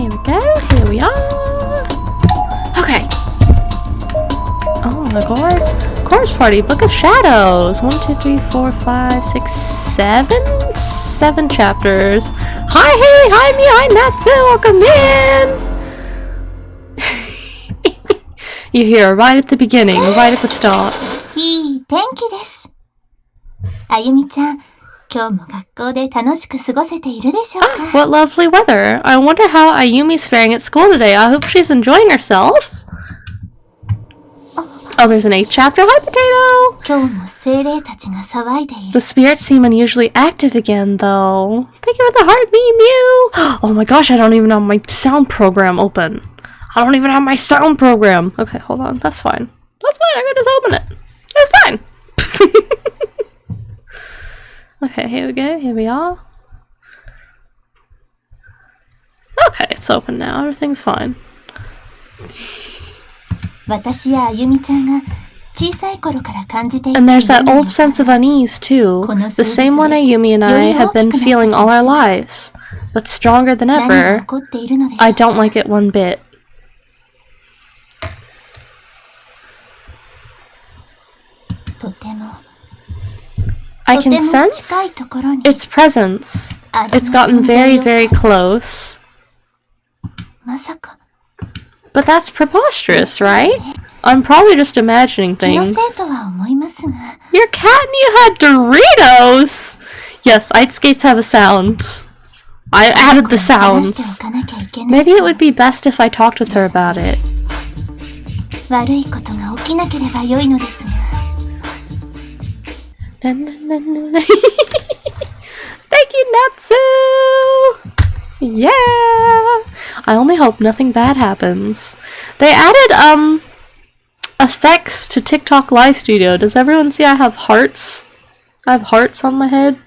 Here we go. Here we are. Okay. Oh my god. Corpse Party, Book of Shadows. 1, 2, 3, 4, 5, 6, 7? 7 chapters. Hi, hey, hi, me, hi, Natsu. Welcome in. You're here right at the beginning, right at the start. いい天気です。あゆみちゃん、今日も学校で楽しく過ごせているでしょうか? What lovely weather. I wonder how Ayumi's faring at school today. I hope she's enjoying herself. Oh, there's an 8th chapter. Hi, Potato! 今日も精霊たちが騒いでいる。 The spirits seem unusually active again, though. Thank you for the heart, Mew! Oh my gosh, I don't even have my sound program open. I don't even have my sound program. Okay, hold on. That's fine. That's fine. I can just open it. It's fine. Okay, here we go. Here we are. Okay, it's open now. Everything's fine. 私やあゆみちゃんが小さい頃から感じていた And there's that old sense of unease, too. The same one Ayumi and I have been feeling all our lives. But stronger than 何が ever, 起こっているのでしょう I don't like it one bit. とても I とて can も sense 近いところに its presence. あれの It's gotten 存在 very, を very close. まさか But that's preposterous, right? I'm probably just imagining 気の things. せいとは思いますが Your cat and you had Doritos! Yes, ice skates have a sound. I added the 話してお sounds. かなきゃいけない Maybe it would be best if I talked with her about it. 悪いことが起きなければ良いのですが Na, na, na, na, na. Thank you, Natsu! Yeah! I only hope nothing bad happens. They added, effects to TikTok Live Studio. Does everyone see I have hearts? I have hearts on my head.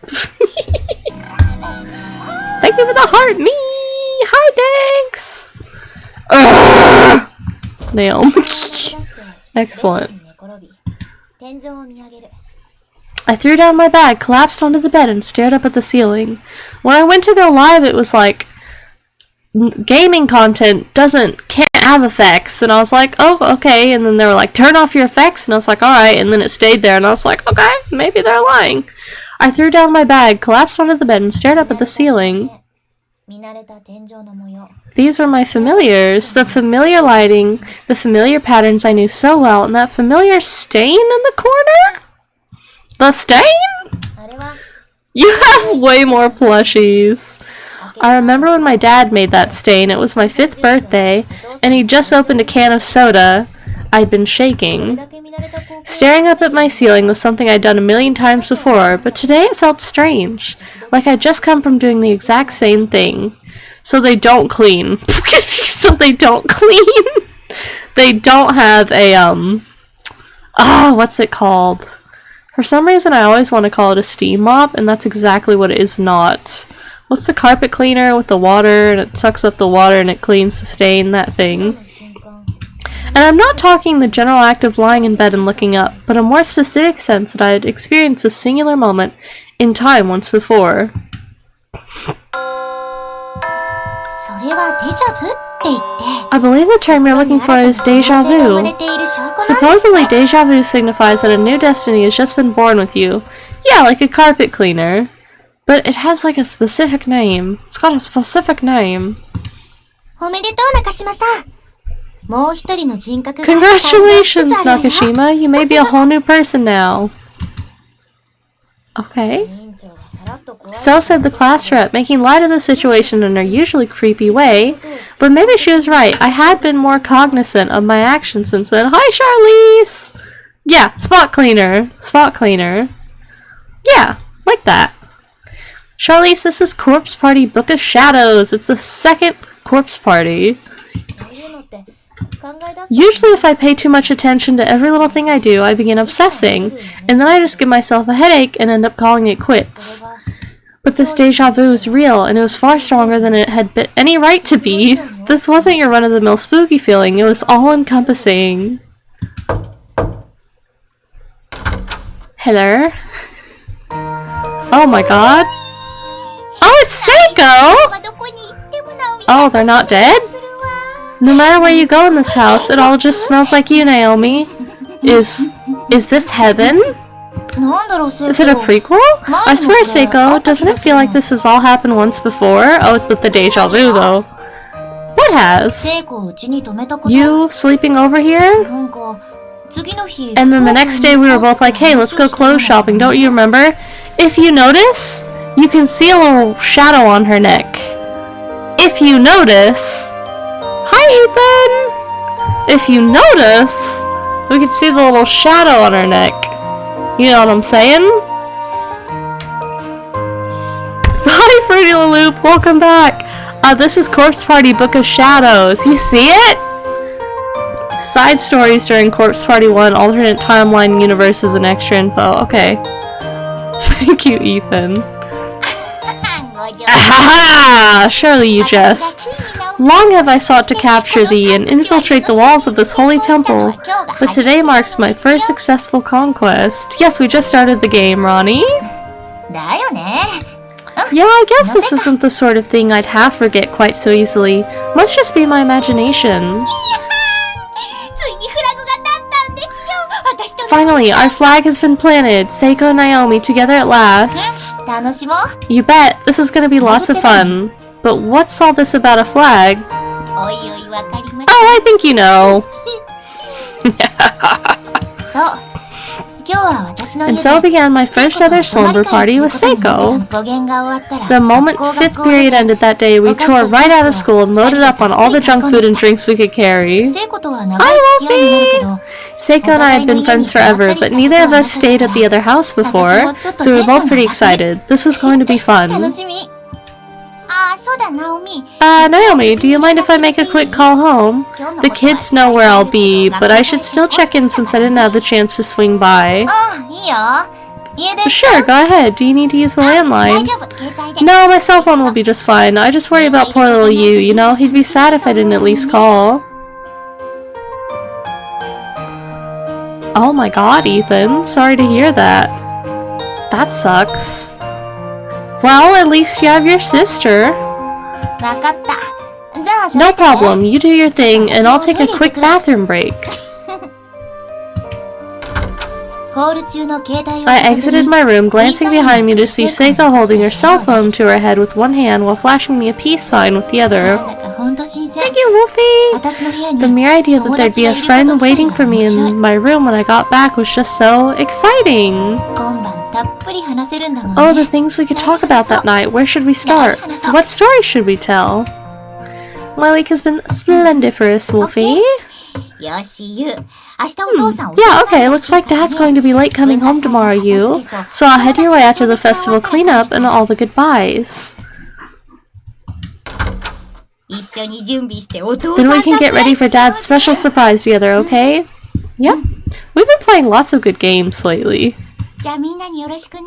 Thank you for the heart, me! Hi, thanks! Naomi. Excellent. I threw down my bag, collapsed onto the bed, and stared up at the ceiling. When I went to go live, it was like, gaming content can't have effects, and I was like, oh, okay, and then they were like, turn off your effects, and I was like, alright, and then it stayed there, and I was like, okay, maybe they're lying. I threw down my bag, collapsed onto the bed, and stared up at the ceiling. These were my familiars, the familiar lighting, the familiar patterns I knew so well, and that familiar stain in the corner? The stain? You have way more plushies. I remember when my dad made that stain. It was my 5th birthday, and he just opened a can of soda. I'd been shaking. Staring up at my ceiling was something I'd done a million times before, but today it felt strange. Like I'd just come from doing the exact same thing. So they don't clean. So they don't clean. They don't have a, what's it called? For some reason, I always want to call it a steam mop, and that's exactly what it is not. What's the carpet cleaner with the water, and it sucks up the water and it cleans the stain, that thing. And I'm not talking the general act of lying in bed and looking up, but a more specific sense that I had experienced a singular moment in time once before. それはデジャブって言って I believe the term you're looking for is déjà vu. Supposedly, déjà vu signifies that a new destiny has just been born with you. Yeah, like a carpet cleaner. But it has like a specific name. It's got a specific name. おめでとう中島さんもう一人の人格が Congratulations, 誕生しつつあるわよ Nakashima. You may be a whole new person now. Okay. So said the class rep, making light of the situation in her usually creepy way. But maybe she was right. I had been more cognizant of my actions since then. Hi, Charlize! Yeah, spot cleaner. Spot cleaner. Yeah, like that. Charlize, this is Corpse Party Book of Shadows. It's the 2nd Corpse Party. Usually if I pay too much attention to every little thing I do, I begin obsessing, and then I just give myself a headache and end up calling it quits. But this déjà vu is real, and it was far stronger than it had any right to be. This wasn't your run-of-the-mill spooky feeling, it was all-encompassing. Hello? Oh my god. Oh, it's Seiko! Oh, they're not dead? No matter where you go in this house, it all just smells like you, Naomi. Is this heaven? Is it a prequel? I swear, Seiko, doesn't it feel like this has all happened once before? Oh, with the deja vu, though. What has? You sleeping over here? And then the next day we were both like, hey, let's go clothes shopping, don't you remember? If you notice, you can see a little shadow on her neck. If you notice... Hi, Ethan! If you notice, we can see the little shadow on her neck. You know what I'm saying? Hi, Fruity Loop, welcome back! This is Corpse Party Book of Shadows. You see it? Side stories during Corpse Party 1, alternate timeline universes, and extra info. Okay. Thank you, Ethan. Ahaha! Surely you jest. Long have I sought to capture thee and infiltrate the walls of this holy temple, but today marks my first successful conquest. Yes, we just started the game, Ronnie. Yeah, I guess this isn't the sort of thing I'd half forget quite so easily. Must just be my imagination. Finally, our flag has been planted. Seiko and Naomi together at last. You bet. This is gonna be lots of fun. But what's all this about a flag? Oh, I think you know. And so began my first ever slumber party with Seiko. The moment 5th period ended that day, we tore right out of school and loaded up on all the junk food and drinks we could carry. Hi, Wolfie! Seiko and I had been friends forever, but neither of us stayed at the other house before, so we were both pretty excited. This was going to be fun. Naomi, do you mind if I make a quick call home? The kids know where I'll be, but I should still check in since I didn't have the chance to swing by. Sure, go ahead. Do you need to use the landline? No, my cell phone will be just fine. I just worry about poor little you know? He'd be sad if I didn't at least call. Oh my god, Ethan. Sorry to hear that. That sucks. Well, at least you have your sister. No problem, you do your thing, and I'll take a quick bathroom break. I exited my room, glancing behind me to see Seiko holding her cell phone to her head with one hand while flashing me a peace sign with the other. Thank you, Wolfie! The mere idea that there'd be a friend waiting for me in my room when I got back was just so exciting. Oh, the things we could talk about that night. Where should we start? What story should we tell? My week has been splendiferous, Wolfie. Yeah, okay, looks like Dad's going to be late coming home tomorrow, you. So I'll head your way after the festival cleanup and all the goodbyes. Then we can get ready for Dad's special surprise together, okay? Yep. We've been playing lots of good games lately.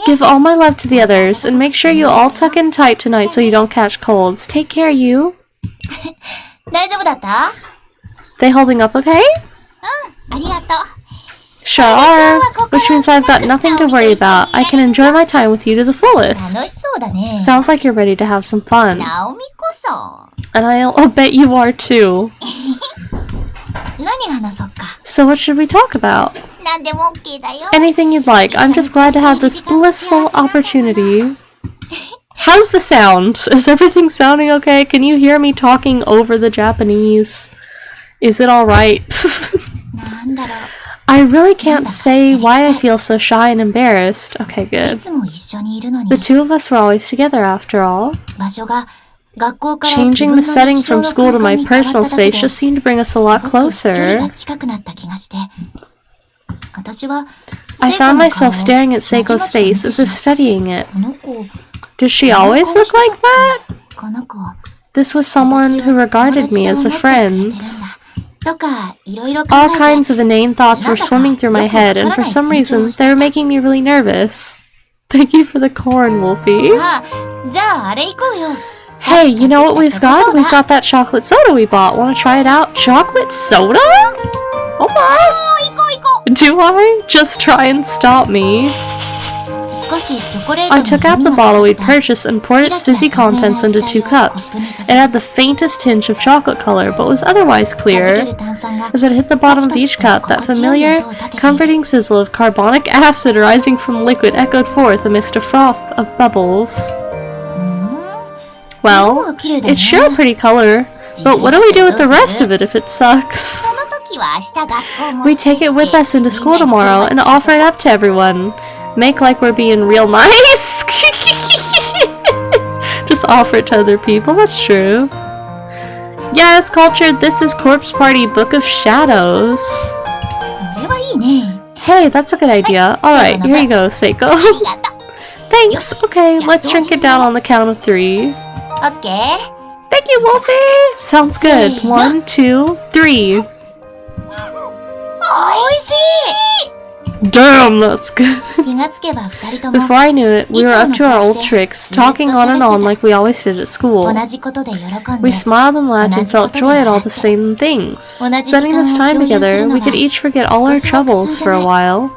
Give all my love to the others, and make sure you all tuck in tight tonight so you don't catch colds. Take care, you. They holding up okay? Sure are, which means I've got nothing to worry about. I can enjoy my time with you to the fullest. Sounds like you're ready to have some fun. And I'll bet you are too. So what should we talk about? Anything you'd like. I'm just glad to have this blissful opportunity. How's the sound? Is everything sounding okay? Can you hear me talking over the Japanese? Is it alright? I really can't say why I feel so shy and embarrassed. Okay, good. The two of us were always together after all. Changing the setting from school to my personal space just seemed to bring us a lot closer. I found myself staring at Seiko's face as if studying it. Does she always look like that? This was someone who regarded me as a friend. All kinds of inane thoughts were swimming through my head, and for some reason, they were making me really nervous. Thank you for the corn, Wolfie. Hey, you know what we've got? We've got that chocolate soda we bought. Want to try it out? Chocolate soda? Oh my! Do I? Just try and stop me. I took out the bottle we'd purchased and poured its fizzy contents into 2 cups. It had the faintest tinge of chocolate color, but was otherwise clear. As it hit the bottom of each cup, that familiar, comforting sizzle of carbonic acid rising from liquid echoed forth amidst a froth of bubbles. Well, it's sure a pretty color, but what do we do with the rest of it if it sucks? We take it with us into school tomorrow and offer it up to everyone. Make like we're being real nice. Just offer it to other people, that's true. Yes, Cultured, this is Corpse Party Book of Shadows. Hey, that's a good idea. Alright, here you go, Seiko. Thanks. Okay, let's drink it down on the count of 3. Okay. Thank you, Wolfie. Sounds good. 1, 2, 3. Damn, that's good. Before I knew it, we were up to our old tricks, talking on and on like we always did at school. We smiled and laughed and felt joy at all the same things. Spending this time together, we could each forget all our troubles for a while.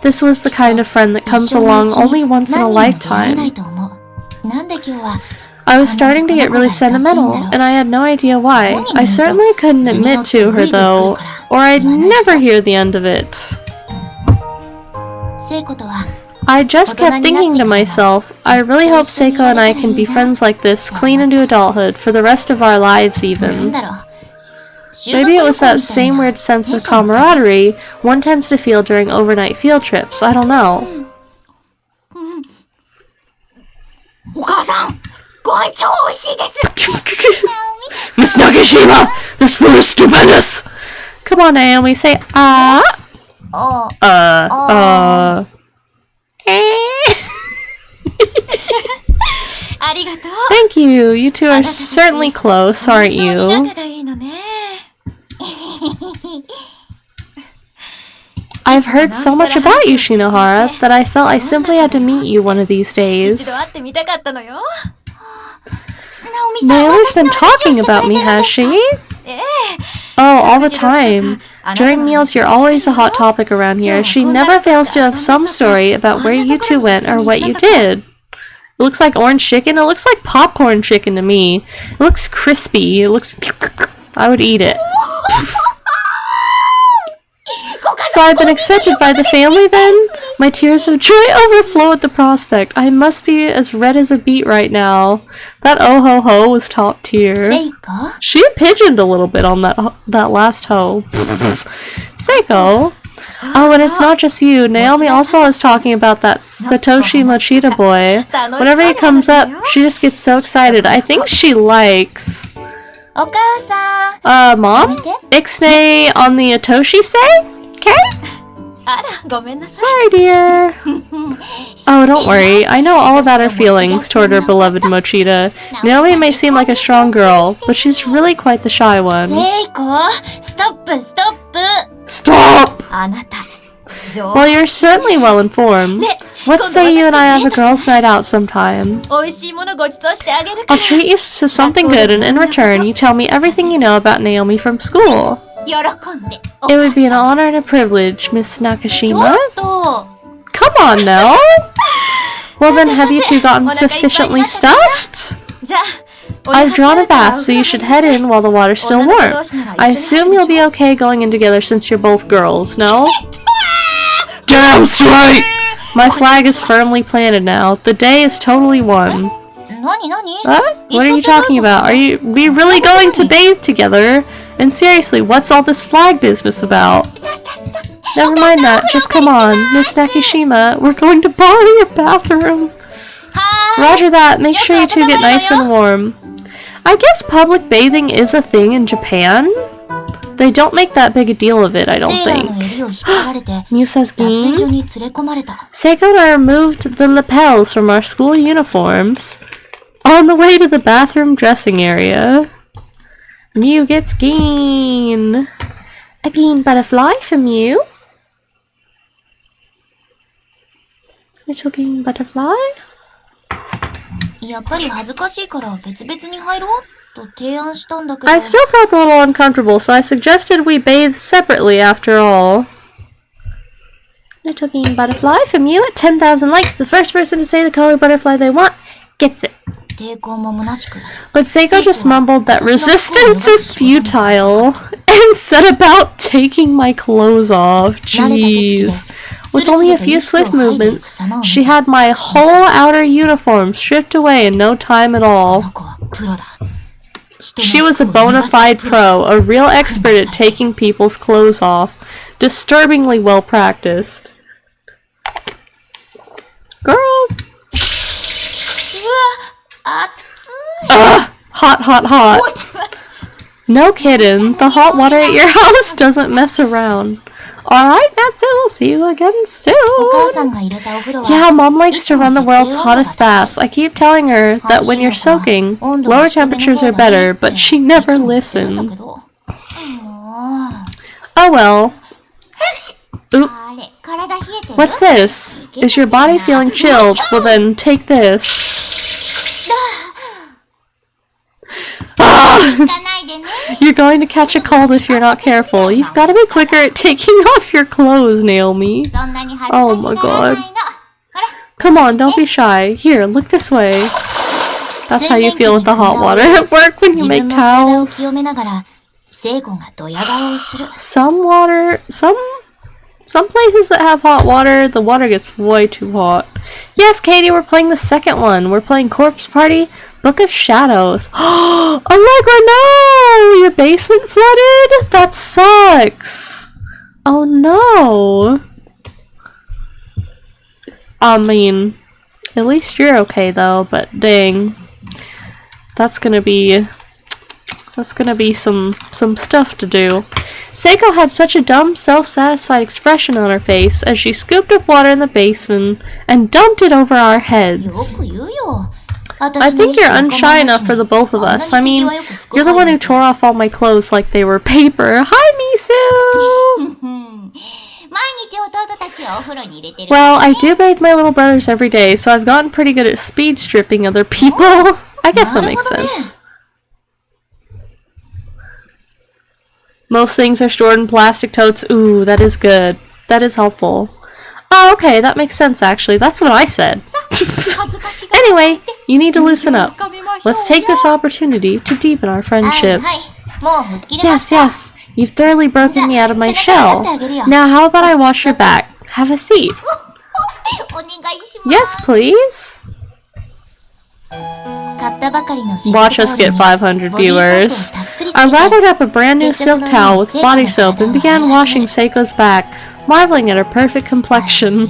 This was the kind of friend that comes along only once in a lifetime. I was starting to get really sentimental, and I had no idea why. I certainly couldn't admit to her, though, or I'd never hear the end of it. I just kept thinking to myself, I really hope Seiko and I can be friends like this, clean into adulthood, for the rest of our lives even. Maybe it was that same weird sense of camaraderie one tends to feel during overnight field trips, I don't know. Miss Nagashima, this food is stupendous! Come on, Naomi, say Thank you, you two are certainly close, aren't you? I've heard so much about you, Shinohara, that I felt I simply had to meet you one of these days. Naomi's been talking about me, has she? Oh, all the time. During meals, you're always a hot topic around here. She never fails to have some story about where you two went or what you did. It looks like orange chicken. It looks like popcorn chicken to me. It looks crispy. It looks... I would eat it. So I've been accepted by the family then? My tears of joy overflow at the prospect. I must be as red as a beet right now. That oh-ho-ho was top tier. She pigeoned a little bit on that last ho. Seiko? Oh, and it's not just you. Naomi also was talking about that Satoshi Mochida boy. Whenever he comes up, she just gets so excited. I think she likes... Mom? Ixnay on the Atoshi-say? Okay? Sorry, dear. Oh, don't worry. I know all about her feelings toward her beloved Mochida. Naomi may seem like a strong girl, but she's really quite the shy one. Stop! Well, you're certainly well informed. Let's say you and I have a girls' night out sometime. I'll treat you to something good, and in return, you tell me everything you know about Naomi from school. It would be an honor and a privilege, Miss Nakashima. Come on now! Well then, have you two gotten sufficiently stuffed? I've drawn a bath, so you should head in while the water's still warm. I assume you'll be okay going in together since you're both girls, no? Damn straight! My flag is firmly planted now. The day is totally won. What? What are you talking about? Are we really going to bathe together? And seriously, what's all this flag business about? Never mind that, just come on. Miss Nakashima, we're going to borrow your bathroom. Roger that, make sure you two get nice and warm. I guess public bathing is a thing in Japan. They don't make that big a deal of it, I don't think. Musa's Gin? Seiko and I removed the lapels from our school uniforms on the way to the bathroom dressing area. Mew gets Gin. A Gin butterfly for Mew. Little Gin butterfly. I still felt a little uncomfortable, so I suggested we bathe separately after all. Little green butterfly from you at 10,000 likes. The first person to say the color butterfly they want gets it. 抵抗も虚しく But Seiko just mumbled that resistance is futile and set about taking my clothes off. Jeez. With only a few swift movements, she had my whole outer uniform stripped away in no time at all. 子はプロだ She was a bona fide pro, a real expert at taking people's clothes off. Disturbingly well practiced. Girl! うわ、熱い Hot, hot, hot. No kidding. The hot water at your house doesn't mess around. Alright, that's it. We'll see you again お母 soon. さんが入れたお風呂は Yeah, Mom likes to run the world's hottest baths. I keep telling her that when you're soaking, lower temperatures are better, but she never だけ listened. どもう Oh well. Oop. あれ、体冷えてる What's this? Is your body feeling chilled? Well then, take this. 行かないでね You're going to catch a cold if you're not careful. You've got to be quicker at taking off your clothes, Naomi. そんなに恥ずかしがらないの Oh my god. ほら Come on, don't be shy. Here, look this way. That's how you feel with the hot water at work when you 自 make 分の体を towels. 清めながら聖子がドヤ顔をする Some places that have hot water, the water gets way too hot. Yes, Katie, we're playing the second one. We're playing Corpse Party, Book of Shadows. Allegra, no! Your basement flooded? That sucks. Oh no. I mean, at least you're okay though, but dang. That's gonna be some stuff to do. Seiko had such a dumb, self-satisfied expression on her face as she scooped up water in the basement and dumped it over our よ heads. く言うよ I think you're unshy enough for the both of us. I mean, you're the one who tore off all my clothes like they were paper. Hi, Misu! 毎日弟たちをお風呂に入れてる Well, I do bathe my little brothers every day, so I've gotten pretty good at speed stripping other people. I guess that makes sense. Most things are stored in plastic totes. Ooh, that is good. That is helpful. Oh, okay, that makes sense actually. That's what I said. 恥ずかしが Anyway, you need to loosen up. Let's take this opportunity to deepen our はい friendship. はいもう吹っ切れまし Yes, た yes. You've thoroughly broken me out of my shell. Now, how about I wash your back? Have a seat. お願いします Yes, please. 買ったばかりのシルク Watch タ us オル get に 500ボディーソープを viewers. たっぷりつ I けて lathered up a brand new silk towel with body soap and began washing Seiko's back, marveling at her perfect complexion.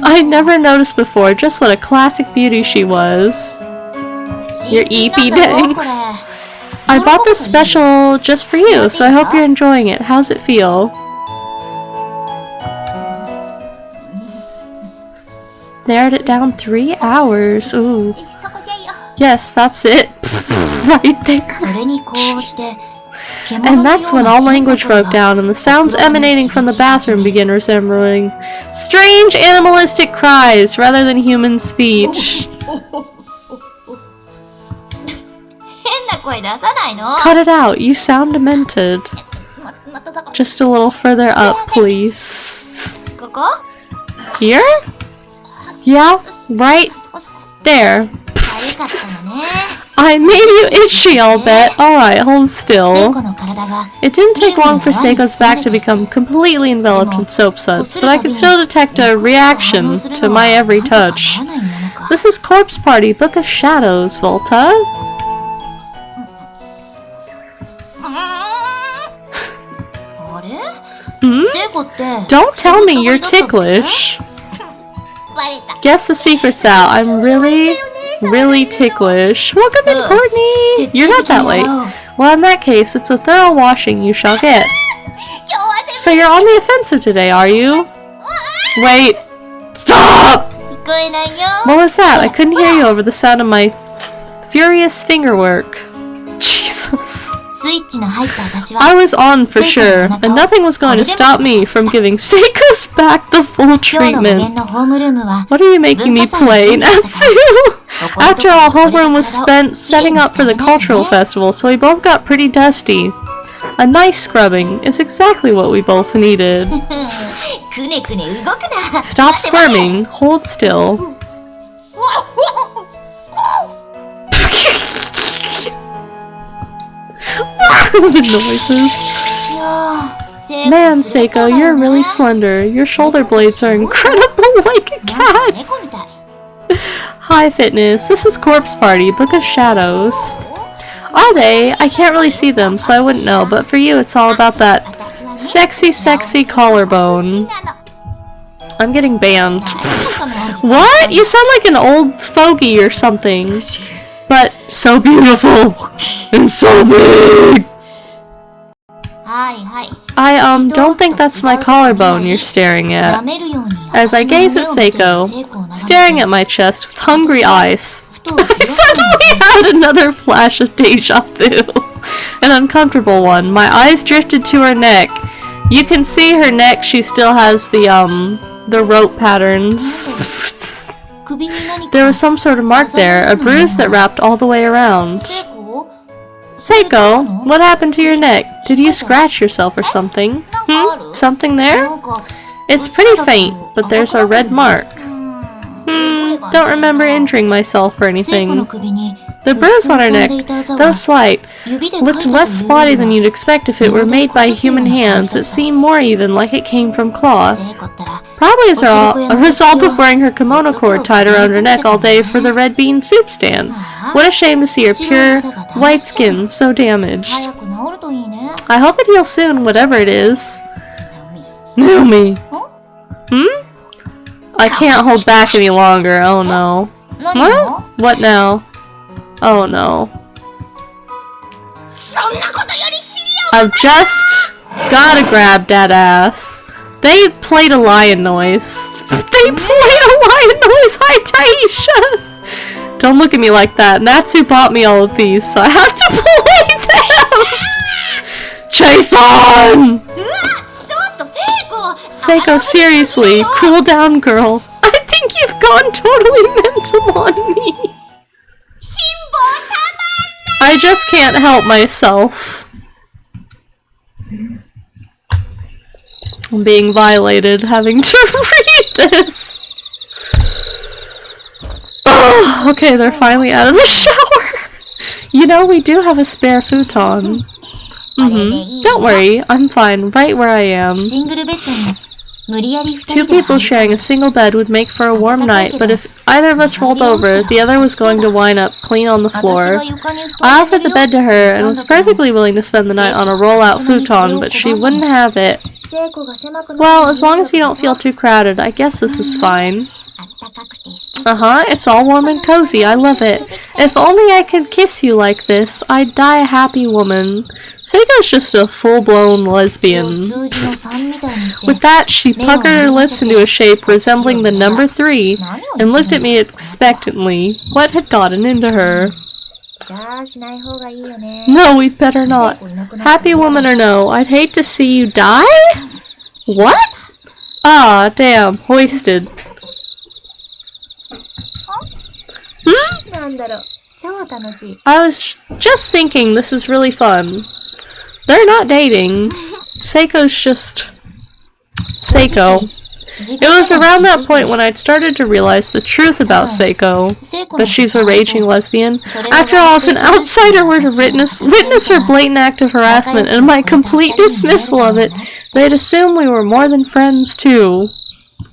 I'd never noticed before just what a classic beauty she was. Your EP 新品なんだよ danks. これ I bought this special just for you, so I hope you're enjoying it. How's it feel? Narrowed it down 3 hours. Ooh. そこじゃよ Yes, that's it. Right there. それにこうして And that's when all language broke down and the sounds emanating from the bathroom began resembling strange animalistic cries rather than human speech. 変な声出さないの Cut it out. You sound demented. まただ Just a little further up, please. ここ Here? Yeah, right there. かゆかったのね I made you itchy, I'll bet. Alright, hold 聖 still. 子の体が It didn't take long for Seiko's back to become completely enveloped in soap suds, but I could still detect a reaction to my every touch. ならないものか This is Corpse Party, Book of Shadows, Volta. あれ Hmm? 聖子って Don't tell me you're ticklish. バレた Guess the secret's out. I'm really ticklish. Welcome in, Courtney! You're not that late. Well, in that case, it's a thorough washing you shall get. 今日は全 So you're on the offensive today, are you? Wait! Stop! 部聞こえないよ What was that? I couldn't hear you over the sound of my furious fingerwork. Jesus. スイッチの入った私 I は was on for sure, and nothing was going to stop me from giving Seiko's back the full 今日の無限 treatment. のホームルームは What are you making me play, Natsu? After all, homeroom was spent setting up for the cultural festival, so we both got pretty dusty. A nice scrubbing is exactly what we both needed. くねくね動くな。 Stop squirming. Hold still. The noises. Man, Seiko, you're really slender. Your shoulder blades are incredible like a cat's. Hi, Fitness. This is Corpse Party, Book of Shadows. Are they? I can't really see them, so I wouldn't know, but for you it's all about that sexy, sexy collarbone. I'm getting banned. What? You sound like an old fogey or something. But so beautiful and so big. I don't think that's my collarbone you're staring at. As I gaze at Seiko, staring at my chest with hungry eyes, I suddenly had another flash of deja vu. An uncomfortable one. My eyes drifted to her neck. You can see her neck, she still has the rope patterns. There was some sort of mark there, a bruise that wrapped all the way around. Seiko, what happened to your neck? Did you scratch yourself or something? Something there? It's pretty faint, but there's a red mark. Don't remember injuring myself or anything. The bruise on her neck, though slight, looked less spotty than you'd expect if it were made by human hands. It seemed more even, like it came from cloth. Probably as a result of wearing her kimono cord tied around her neck all day for the red bean soup stand. What a shame to see her pure, white skin so damaged. I hope it heals soon, whatever it is. Naomi. I can't hold back any longer, oh no. What? What now? Oh no. I've just gotta grab that ass. They played a lion noise. They played a lion noise! Hi, Taisha! Don't look at me like that. Natsu bought me all of these, so I have to play them! Chase on! Seiko, seriously, cool down, girl. I think you've gone totally mental on me. I just can't help myself. I'm being violated, having to read this. Oh, okay, they're finally out of the shower. You know, we do have a spare futon. Don't worry, I'm fine right where I am. 2 people sharing a single bed would make for a warm night, but if either of us rolled over, the other was going to wind up clean on the floor. I offered the bed to her and was perfectly willing to spend the night on a roll-out futon, but she wouldn't have it. Well, as long as you don't feel too crowded, I guess this is fine. It's all warm and cozy. I love it. If only I could kiss you like this, I'd die a happy woman. Seiko's just a full-blown lesbian. With that, she puckered her lips into a shape resembling the number 3 and looked at me expectantly. What had gotten into her? No, we'd better not. Happy woman or no, I'd hate to see you die? What? Ah, damn, hoisted. I was just thinking this is really fun. They're not dating. Seiko's just Seiko. It was around that point when I'd started to realize the truth about Seiko, that she's a raging lesbian. After all, if an outsider were to witness her blatant act of harassment and my complete dismissal of it, they'd assume we were more than friends too.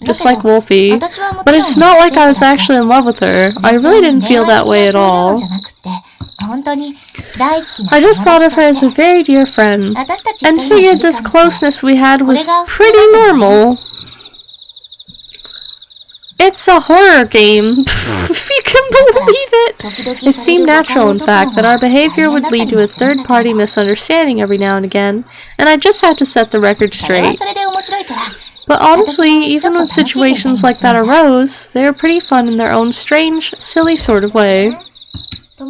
Just like Wolfie. But it's not like I was actually in love with her. I really didn't feel that way at all. I just thought of her as a very dear friend, and figured this closeness we had was pretty normal. It's a horror game, if you can believe it. It seemed natural, in fact, that our behavior would lead to a third-party misunderstanding every now and again, and I just had to set the record straight. But honestly, even when situations like that arose, they were pretty fun in their own strange, silly sort of way.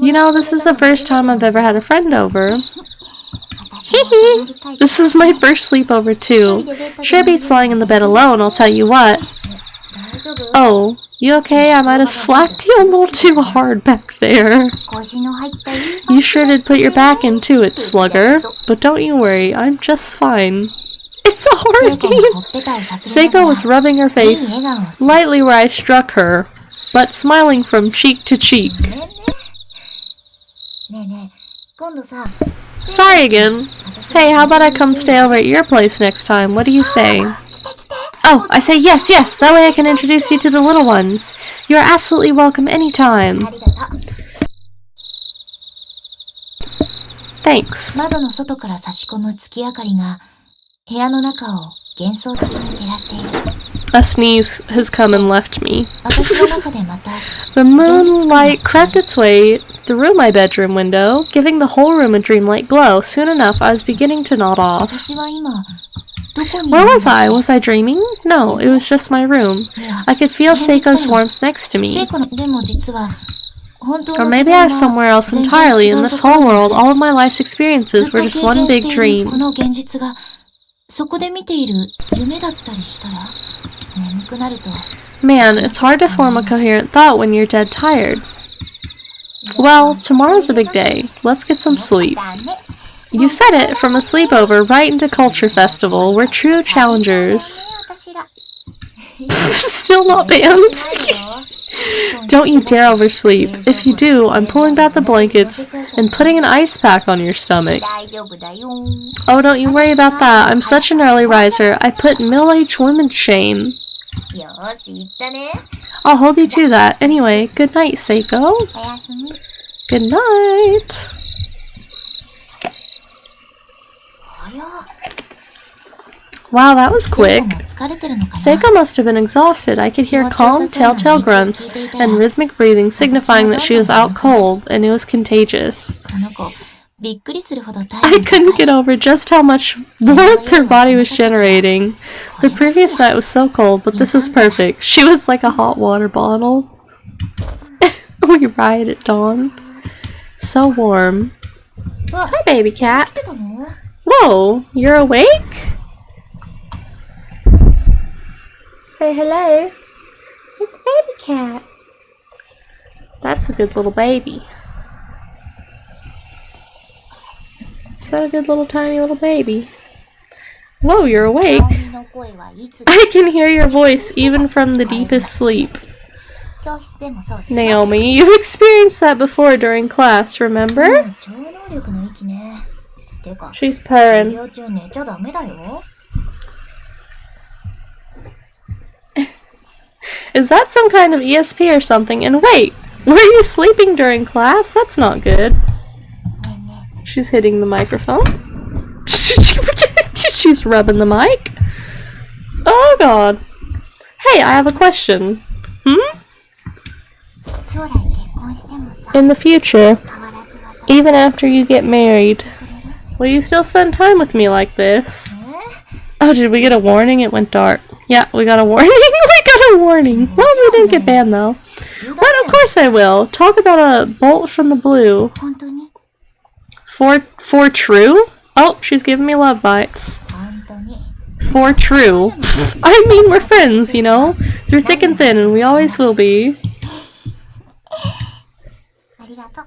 You know, this is the first time I've ever had a friend over. Hee. This is my first sleepover too. Sure beats lying in the bed alone, I'll tell you what. Oh, You okay? I might have slapped you a little too hard back there. 腰の入ったいい You sure did put your back into it, Slugger. But don't you worry, I'm just fine. It's a horror セイコ game! がほっぺたをさすりなが Seiko ら was rubbing her いい face 笑顔をする lightly where I struck her, but smiling from cheek to cheek. ねえねえ今度さ Sorry again. Hey, how about I come stay over at your place next time? What do you say? 来て来て Oh, I say yes, yes! That way I can introduce you to the little ones. You're absolutely welcome anytime. ありがとう Thanks. 窓の外から差し込む月明かりが部屋の中を幻想的に照らしている A sneeze has come and left me. 私の中でまた The moonlight crept its way through my bedroom window, giving the whole room a dreamlike glow. Soon enough, I was beginning to nod off. 私は今どこに Where was I? Was I dreaming? No, it was just my room. いや I could feel Seiko's warmth next to セイ me. コのでも実は本当 Or の maybe I was somewhere else 全然 entirely 違 in う this ところ whole に world. All of my life's ず experiences っと were 経 just one 験 big しているこ dream. の現実がそこで見ている夢だったりしたら眠くなると Man, it's hard to form a coherent thought when you're dead tired. Well, tomorrow's a big day. Let's get some sleep. だね You said it, from a sleepover right into Culture Festival. We're true challengers. 私ら Still not banned. Don't you dare oversleep. If you do, I'm pulling back the blankets and putting an ice pack on your stomach. 大丈夫だよ Oh, don't you worry about that. I'm such an early riser. I put middle-aged women to shame. よし行ったね I'll hold you to that. Anyway, good night, Seiko. おやすみ Good night. 早っ Wow, that was セイ quick. コも疲れてるのかな Seiko must have been exhausted. I could hear calm, telltale grunts and rhythmic breathing signifying that she was out cold, and it was contagious. この子びっくりするほど体 I 温 couldn't 高い get over just how much warmth her body was generating. The previous night was so cold, but this was perfect. She was like a hot water bottle. We ride at dawn. So warm. わ Hi, baby cat. 来てたの Whoa, you're awake? Say hello. It's baby cat. That's a good little baby. Is that a good little tiny little baby? Whoa, you're awake. 葵の声はいつ I can hear your voice even from the deepest sleep. 教室でもそうでしょ Naomi, you've experienced that before during class, remember? 超能力の息ねてか She's 授 purring. 業中寝ちゃダメだよ Is that some kind of ESP or something? And wait, were you sleeping during class? That's not good. ねえね She's hitting the microphone. She's rubbing the mic. Oh god. Hey, I have a question. Hmm? え将来結婚してもさ In the future, 変わらず私 even after you get married, くれる will you still spend time with me like this? え Oh, did we get a warning? It went dark. Yeah, we got a warning. We got a warning. Well, we didn't get banned though. 言う But of course I will. Talk about a bolt from the blue. 本当に For true? Oh, she's giving me love bites. 本当に For true. I mean, we're friends, you know? Through thick and thin, and we always will be. ありがとう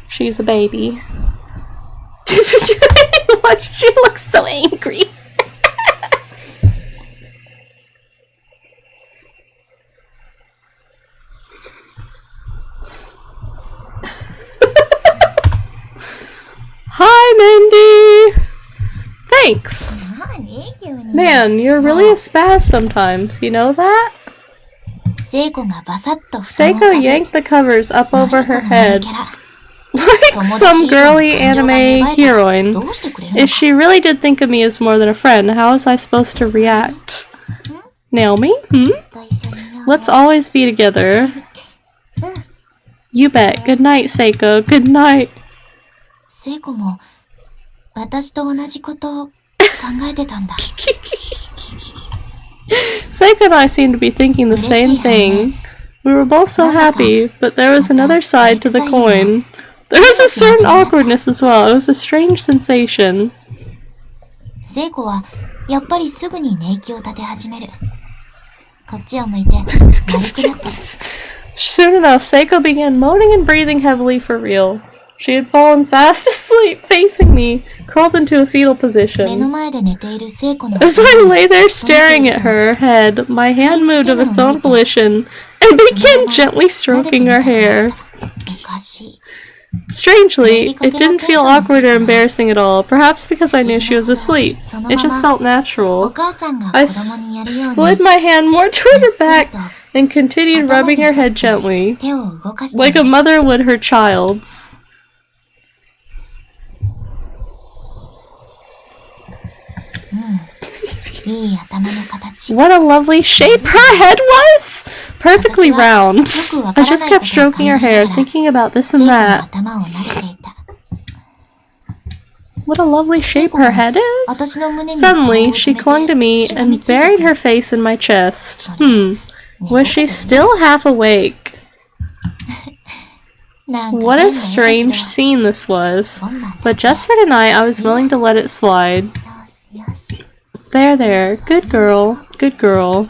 She's a baby. Watch, she looks so angry. Hi, Mindy! Thanks! 何急に Man, you're really a spaz sometimes, you know that? セイコがバサッと布団を Seiko かけ yanked the covers up 何 over こ her の名 head キャラ like some girly anime ど heroine. うしてくれるの If she really did think of me as more than a friend, how was I supposed to react? Naomi? Hmm? と一緒にいようね Let's always be together. You bet. Good night, Seiko. Good night. セイコも私と同じことを考えてたんだ Seiko and I seemed to be thinking the same thing. We were both so happy, but there was another side to the coin. There was a certain awkwardness as well. It was a strange sensation. セイコはやっぱりすぐに寝息を立て始める。こっちを向いて丸くなってる。Soon enough, Seiko began moaning and breathing heavily for real. She had fallen fast asleep, facing me, curled into a fetal 目の position. 前で寝ている聖子の As I lay there staring at her head, my hand moved of its own volition and began gently stroking her hair. おかしい。 Strangely, it didn't feel awkward or embarrassing at all, perhaps because I knew she was asleep. It just felt お natural. 母さんが I 子供にやるよう slid に my hand more toward her back and continued rubbing her head gently, 手を動かして like a mother would her child's. いい頭の形。 What a lovely shape her head was! Perfectly round. I just kept stroking her hair, thinking about this 聖子 and の that. 頭を撫でていた。 What a lovely shape her head is! 私の胸に顔を Suddenly, 埋 she めて clung to me しがみ and ついて buried くる her face in my chest. Was she still half awake? なんか What 変 a な絵だけど strange scene this was. そんなんだ But just for tonight, I was willing to let it slide. よしよし。 There, there. Good girl. Good girl.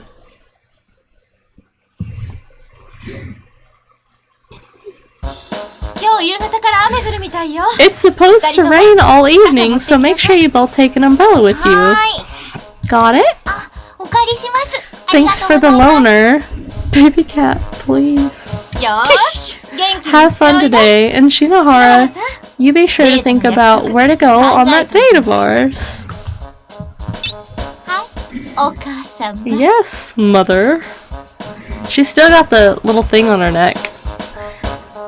今日夕方から雨降るみたいよ。 It's supposed to rain all evening, so make sure you both take an umbrella with you. はーい。 Got it? あ、お借りします。ありが Thanks と for う the ございま loaner. Baby cat, please. す。よーし。元気に Have fun 行っておいで。 today, and 篠 Shinohara, 原さん。 you be sure to think about where to go on that date of ours. はい。お母さんは。 Yes, mother. She's still got the little thing on her neck.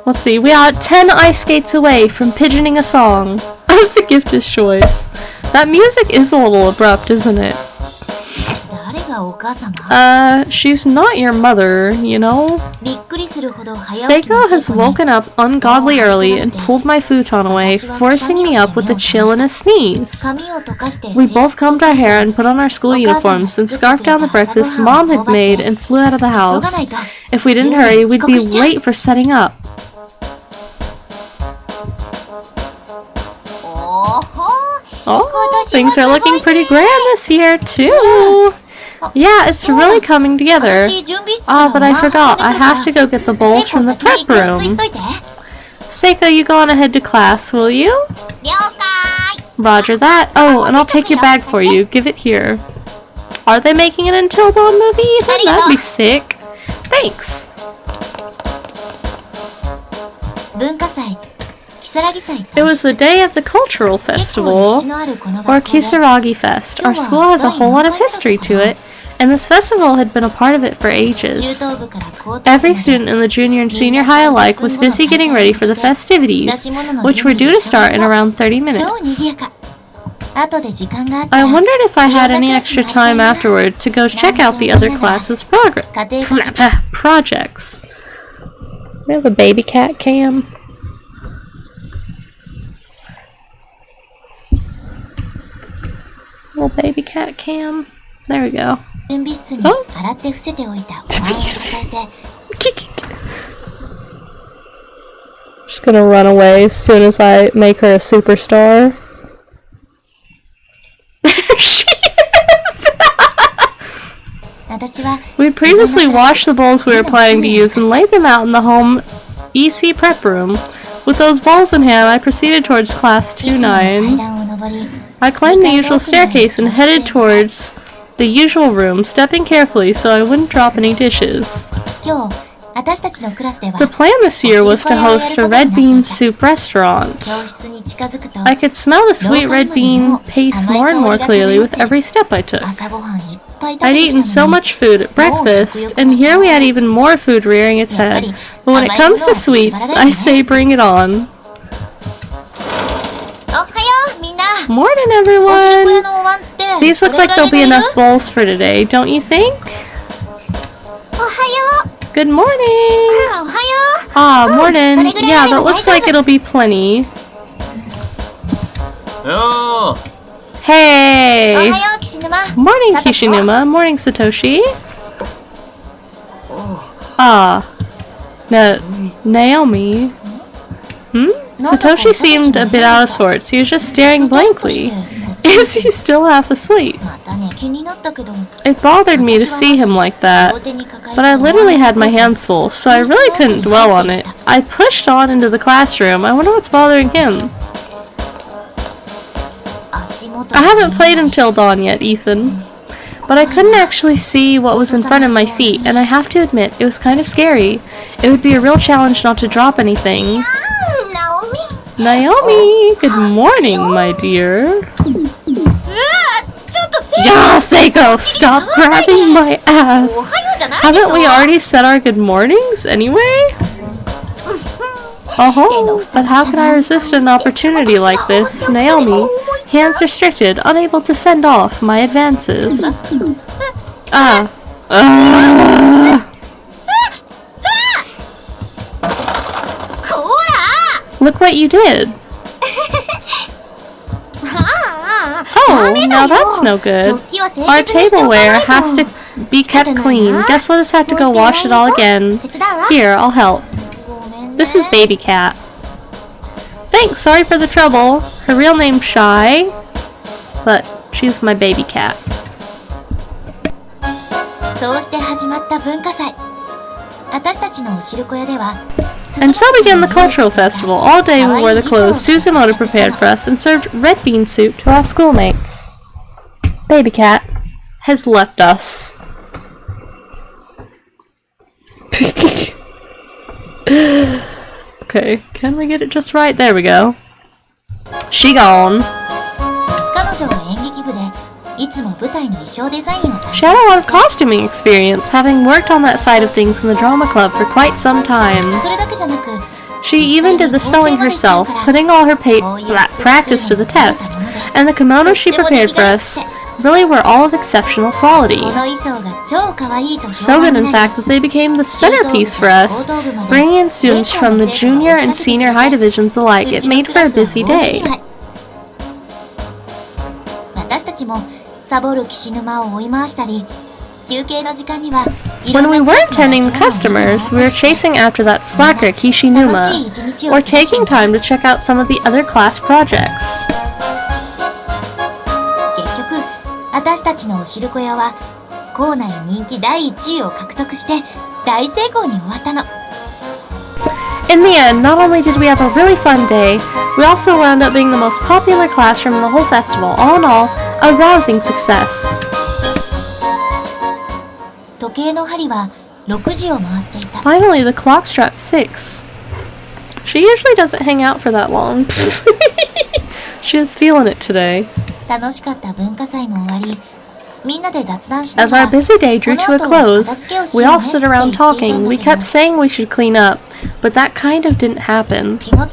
Let's see, we are 10 ice skates away from pigeoning a song. The gift is choice. That music is a little abrupt, isn't it? 誰がお母様？ She's not your mother, you know? びっくりするほど早起き Seiko の has 聖子に woken up ungodly early and pulled my futon away, forcing me up with a chill and a sneeze. 髪を溶かして We both combed our hair and put on our school uniforms and scarfed down the breakfast Mom had made and flew out of the 急が house. ないと。 If we didn't hurry, we'd be late for setting up. おーほー。 Oh, things are looking pretty grand this year, too. Yeah, it's really coming together. 私準備室 Ah, から but I ワンハ forgot. ン I で来るから have to go get the bowls 聖子 from the 先に prep 教室行っ room. といて。 Seiko, you go on ahead to class, will you? 了解。 Roger that. Oh, and I'll take your bag for you. Give it here. Are they making an Until Dawn movie? That'd be sick. Thanks. 文化祭、如月祭 It was the day of the cultural 結構 festival, 歴史のあるこの or 学校で Kisaragi Fest. Our school has a whole lot of history to it, and this festival had been a part of it for 中 ages. 等部から高等部ま Every で student in the junior and senior high alike was busy getting ready for the festivities, which were due to start in around 30超賑や minutes. か。後で時間があった I ら wondered if I had any extra time afterward to go check out the other classes' projects. We have a baby cat cam. Little baby cat cam. There we go. 準備室に洗って伏せておいたお椀を抱えて She's gonna run away as soon as I make her a superstar. There she is! 私は We'd previously washed the bowls we were planning to use and laid them out in the home EC prep room. With those bowls in hand, I proceeded towards class いつもの階 2-9. 段を上り I climbed the usual staircase and headed towards the usual room, stepping carefully so I wouldn't drop any dishes. 今日私たちのクラスでは The plan this year was to host a red bean soup restaurant. 教室に近づくと I could smell the sweet red bean paste more and more clearly with every step I took. 朝ごはんいっぱい食 I'd べてき eaten た so のに much food at breakfast, and here we had even more food rearing its head. But when it comes to sweets, I say bring it on. おはようみんな Morning, おしるこ屋 everyone! のお椀って These look どれ like ぐら there'll い be 入れる enough bowls for today, don't you think? おはよ Good morning! うおはよ Ah, う morning. それぐらい Yeah, あれ that ば looks 大 like 丈夫 it'll be plenty. よー Hey! おはよう岸沼 Morning, Satoshi. Kishinuma. Morning, Satoshi. Ah. Naomi. Hmm? Satoshi seemed a bit out of sorts. He was just staring blankly. Is he still half asleep? またね、気になったけど。 It bothered me to see him like that, but I literally had my hands full, so I really couldn't dwell on it. I pushed on into the classroom. I wonder what's bothering him. I haven't played until dawn yet, Ethan. But I couldn't actually see what was in front of my feet, and I have to admit, it was kind of scary. It would be a real challenge not to drop anything. Naomi! Good morning, my dear. Yeah, Seiko! Stop grabbing my ass! Haven't we already said our good mornings, anyway? Oh, but how can I resist an opportunity like this? Naomi, hands restricted, unable to fend off my advances. Look what you did. Oh, now that's no good. Our tableware has to be kept clean. Guess we'll just have to go wash it all again. Here, I'll help. This is Baby Cat. Thanks, sorry for the trouble. Her real name's Shy, but she's my baby cat. And so began the cultural festival. All day we wore the clothes Suzumoto prepared for us and served red bean soup to our schoolmates. Baby Cat has left us. Okay, can we get it just right? There we go. She gone. She had a lot of costuming experience, having worked on that side of things in the drama club for quite some time. She even did the sewing herself, putting all her practice to the test, and the kimonos she prepared for us really were all of exceptional quality. So good, in fact, that they became the centerpiece for us, bringing in students from the junior and senior high divisions alike. It made for a busy day. When we weren't tending the customers, we were chasing after that slacker Kishinuma, or taking time to check out some of the other class projects. In the end, not only did we have a really fun day, we also wound up being the most popular classroom in the whole festival. All in all, a rousing success. Finally, the clock struck 6. She usually doesn't hang out for that long. She was feeling it today. As our busy day drew to a close, we all stood around talking. We kept saying we should clean up, but that kind of didn't happen. Before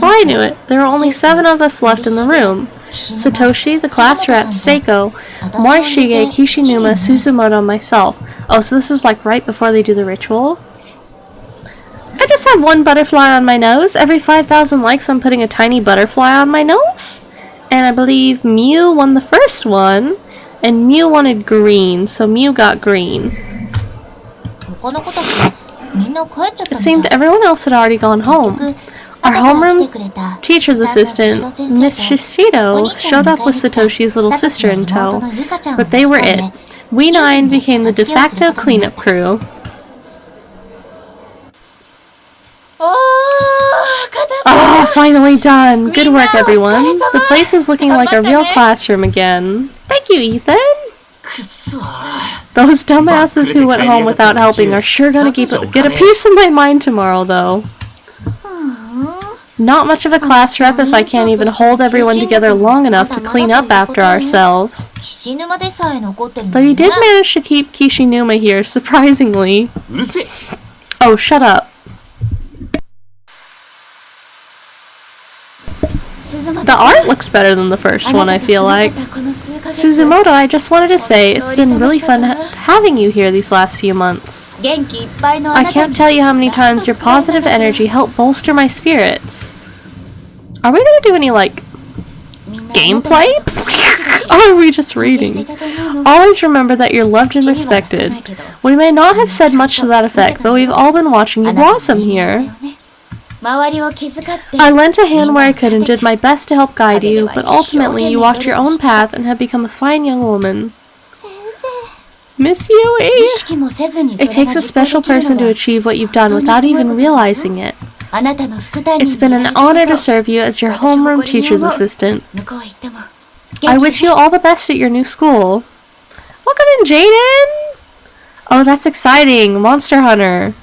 I knew it, there were only 7 of us left in the room. Satoshi, the class rep, Seiko, Morishige, Kishinuma, Suzumoto, and myself. Oh, so this is like right before they do the ritual? I just have one butterfly on my nose. Every 5,000 likes I'm putting a tiny butterfly on my nose. And I believe Mew won the first one, and Mew wanted green, so Mew got green. It seemed everyone else had already gone home. Our homeroom teacher's assistant, Miss Shishido, showed up with Satoshi's little sister in tow, but they were it. We 9 became the de facto cleanup crew. Oh, finally done! Good work, everyone. The place is looking like a real classroom again. Thank you, Ethan! Those dumbasses who went home without helping are sure gonna get a piece of my mind tomorrow, though. Not much of a class rep if I can't even hold everyone together long enough to clean up after ourselves. Though you did manage to keep Kishinuma here, surprisingly. Oh, shut up. The art looks better than the first one, I feel like. Suzumoto, I just wanted to say, it's been really fun having you here these last few months. I can't tell you how many times your positive energy helped bolster my spirits. Are we gonna do any, like, gameplay? Or are we just reading? Always remember that you're loved and respected. We may not have said much to that effect, but we've all been watching you blossom here. I lent a hand where I could and did my best to help guide you, but ultimately you walked your own path and have become a fine young woman. Miss Yui! It takes a special person to achieve what you've done without even realizing it. It's been an honor to serve you as your homeroom teacher's assistant. I wish you all the best at your new school. Welcome in, Jaden! Oh, that's exciting. Monster Hunter.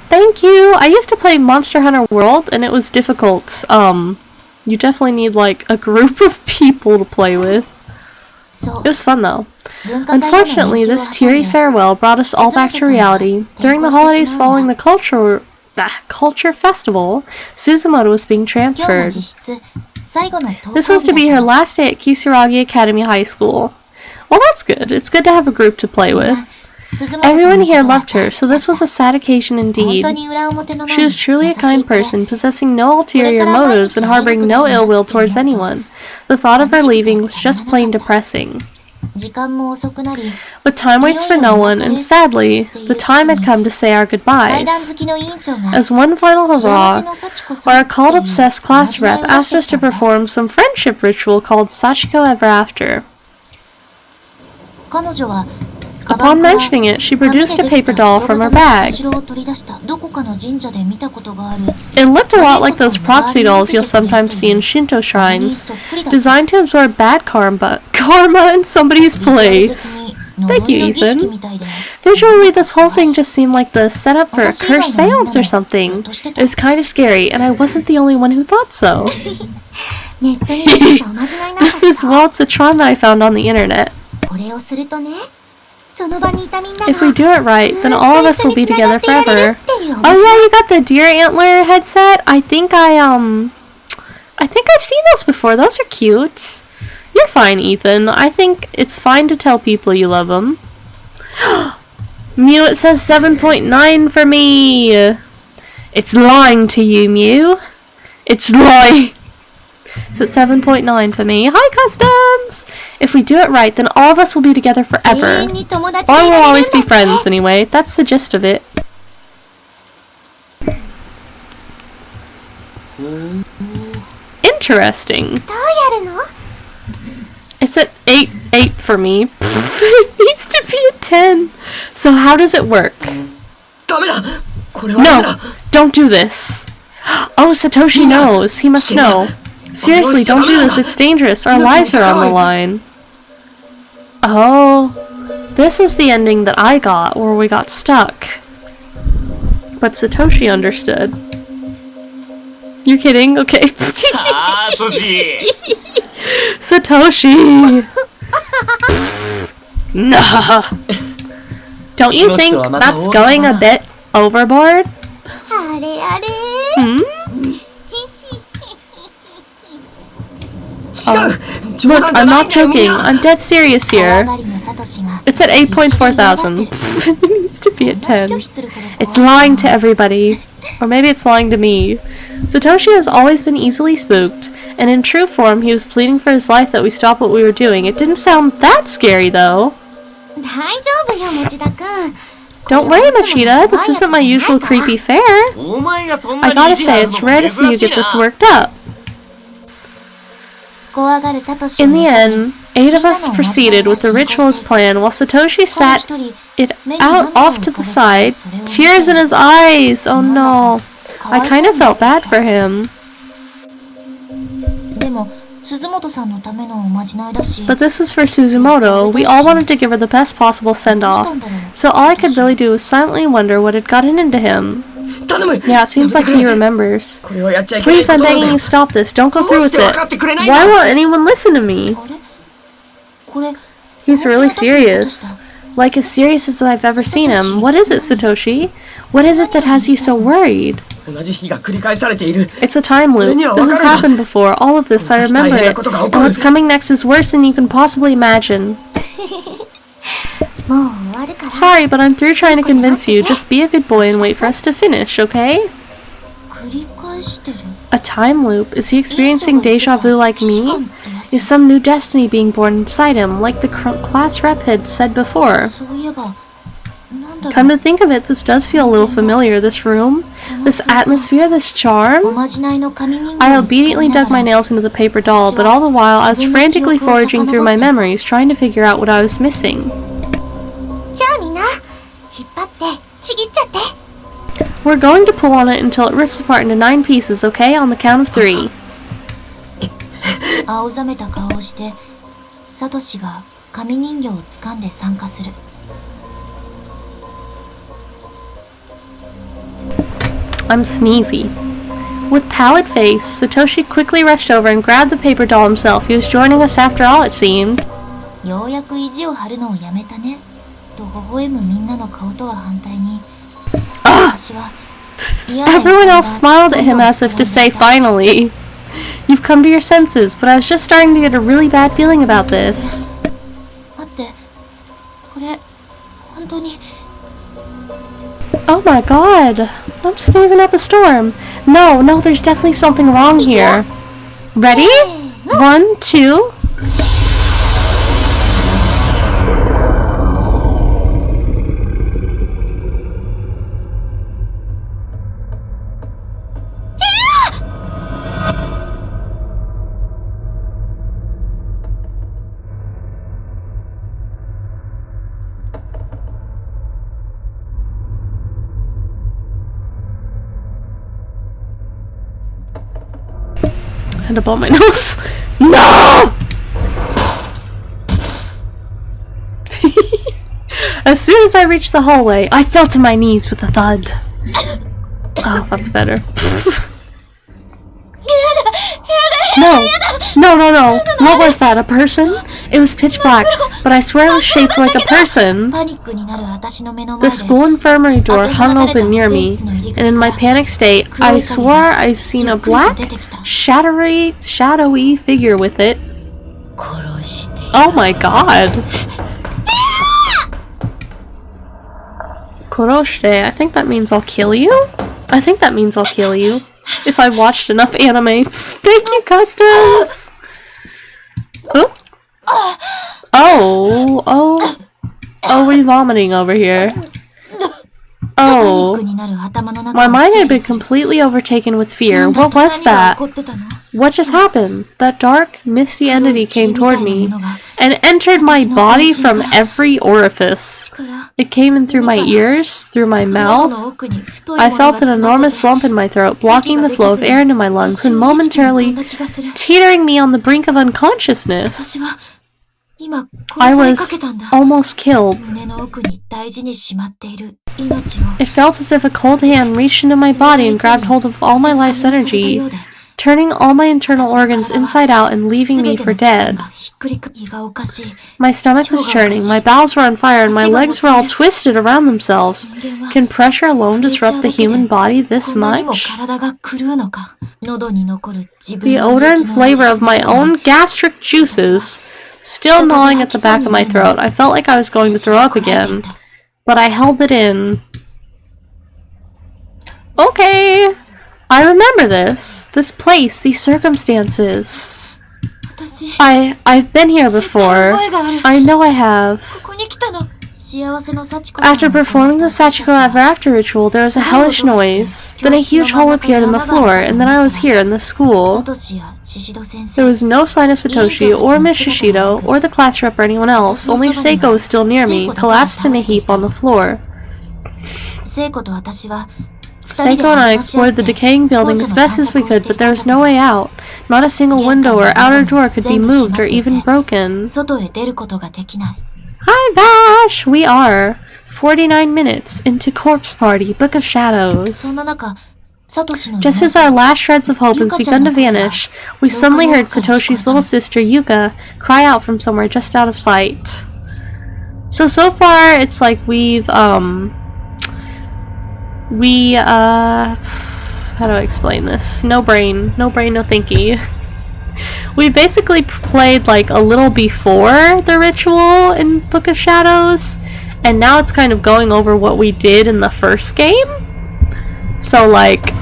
Thank you! I used to play Monster Hunter World, and it was difficult. You definitely need, like, a group of people to play with. It was fun, though. Unfortunately, this teary farewell brought us all back to reality. During the holidays following the culture festival, Suzumoto was being transferred. This was to be her last day at Kisaragi Academy High School. Well, that's good. It's good to have a group to play with. Everyone here loved her, so this was a sad occasion indeed. She was truly a kind person, possessing no ulterior motives and harboring no ill will towards anyone. The thought of her leaving was just plain depressing. But time waits for no one, and sadly, the time had come to say our goodbyes. As one final hurrah, our occult-obsessed class rep asked us to perform some friendship ritual called Sachiko Ever After. Upon mentioning it, she produced a paper doll from her bag. It looked a lot like those proxy dolls you'll sometimes see in Shinto shrines, designed to absorb bad karma in somebody's place. Thank you, Ethan. Visually, this whole thing just seemed like the setup for a cursed seance or something. It was kind of scary, and I wasn't the only one who thought so. This is, well, it's a charm that I found on the internet. If we do it right, then all of us will be together forever. Oh yeah, you got the deer antler headset? I think I've seen those before. Those are cute. You're fine, Ethan. I think it's fine to tell people you love them. Mew, it says 7.9 for me. It's lying to you, Mew. It's lying. It's at 7.9 for me. Hi, Customs! If we do it right, then all of us will be together forever. Or we'll always be friends, anyway. That's the gist of it. Interesting. It's at 8 for me. It needs to be at 10. So how does it work? No! Don't do this! Oh, Satoshi knows. He must know. Seriously, don't do this. It's dangerous. Our lives are on the line. Oh, this is the ending that I got, where we got stuck. But Satoshi understood. You're kidding? Okay. Satoshi! Nah. Don't you think that's going a bit overboard? Hmm? Oh. Look, I'm not joking. I'm dead serious here. It's at 8.4 thousand. It needs to be at 10. It's lying to everybody. Or maybe it's lying to me. Satoshi has always been easily spooked, and in true form he was pleading for his life that we stop what we were doing. It didn't sound that scary, though. Don't worry, Machida. This isn't my usual creepy fare. I gotta say, it's rare to see you get this worked up. In the end, 8 of us proceeded with the ritual as planned, while Satoshi sat it out off to the side, tears in his eyes. Oh no. I kind of felt bad for him. But this was for Suzumoto. We all wanted to give her the best possible send-off, so all I could really do was silently wonder what had gotten into him. Yeah, it seems like he remembers. Please, I'm begging you, stop this. Don't go through with it. Why won't anyone listen to me? He's really serious. Like, as serious as I've ever seen him. What is it, Satoshi? What is it that has you so worried? It's a time loop. This has happened before. All of this, I remember it. And what's coming next is worse than you can possibly imagine. Sorry, but I'm through trying to convince you. Just be a good boy and wait for us to finish, okay? A time loop? Is he experiencing deja vu like me? Is some new destiny being born inside him, like the class rep had said before? Come to think of it, this does feel a little familiar, this room, this atmosphere, this charm. I obediently dug my nails into the paper doll, but all the while I was frantically foraging through my memories, trying to figure out what I was missing. We're going to pull on it until it rips apart into 9 pieces, okay? On the count of 3. 青ざめた顔をして、サトシが紙人形を掴んで参加する。I'm sneezy. With pallid face, Satoshi quickly rushed over and grabbed the paper doll himself. He was joining us after all, it seemed. ようやく意地を張るのをやめたね。と微笑むみんなの顔とは反対に、私は Everyone else smiled at him as if to say, finally. You've come to your senses, but I was just starting to get a really bad feeling about this. 待って、これ、本当に。Oh my god, I'm sneezing up a storm. No, there's definitely something wrong here. Ready? 1, 2... I had to blow my nose. No! As soon as I reached the hallway, I fell to my knees with a thud. Oh, that's better. No. What was that, a person? It was pitch black, but I swear it was shaped like a person. The school infirmary door hung open near me, and in my panic state, I swore I'd seen a black, shadowy figure with it. Oh my god. Koroshite, I think that means I'll kill you? I think that means I'll kill you. If I watched enough anime. Thank you, Customs! Oh, we vomiting over here. Oh. My mind had been completely overtaken with fear. What was that? What just happened? That dark, misty entity came toward me and entered my body from every orifice. It came in through my ears, through my mouth. I felt an enormous lump in my throat, blocking the flow of air into my lungs and momentarily teetering me on the brink of unconsciousness. I was almost killed. It felt as if a cold hand reached into my body and grabbed hold of all my life's energy, turning all my internal organs inside out and leaving me for dead. My stomach was churning, my bowels were on fire, and my legs were all twisted around themselves. Can pressure alone disrupt the human body this much? The odor and flavor of my own gastric juices still gnawing at the back of my throat. I felt like I was going to throw up again, but I held it in. Okay. I remember this place, these circumstances. I've been here before. I know I have. After performing the Sachiko Ever After ritual, there was a hellish noise. Then a huge hole appeared in the floor, and then I was here in the school. There was no sign of Satoshi, or Miss Shishido, or the class rep or anyone else. Only Seiko was still near me, collapsed in a heap on the floor. Seiko and I explored the decaying building as best as we could, but there was no way out. Not a single window or outer door could be moved or even broken. Hi Vash! We are 49 minutes into Corpse Party, Book of Shadows. Just as our last shreds of hope has begun to vanish, we suddenly heard Satoshi's little sister, Yuka, cry out from somewhere just out of sight. So far, it's like we've, how do I explain this? No brain, no thinky. We basically played like a little before the ritual in Book of Shadows, and now it's kind of going over what we did in the first game. So like,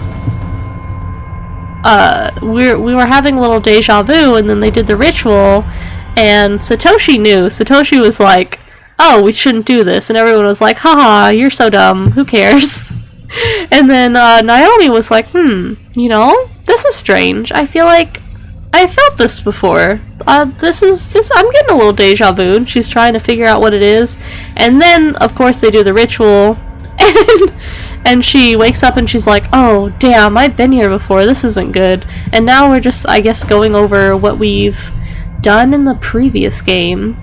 we were having a little deja vu, and then they did the ritual, and Satoshi knew. Satoshi was like, oh, we shouldn't do this. And everyone was like, haha, you're so dumb. Who cares? And then Naomi was like, you know, this is strange. I feel like I felt this before. I'm getting a little deja vu. And she's trying to figure out what it is. And then, of course, they do the ritual. And she wakes up and she's like, oh, damn, I've been here before. This isn't good. And now we're just, I guess, going over what we've done in the previous game.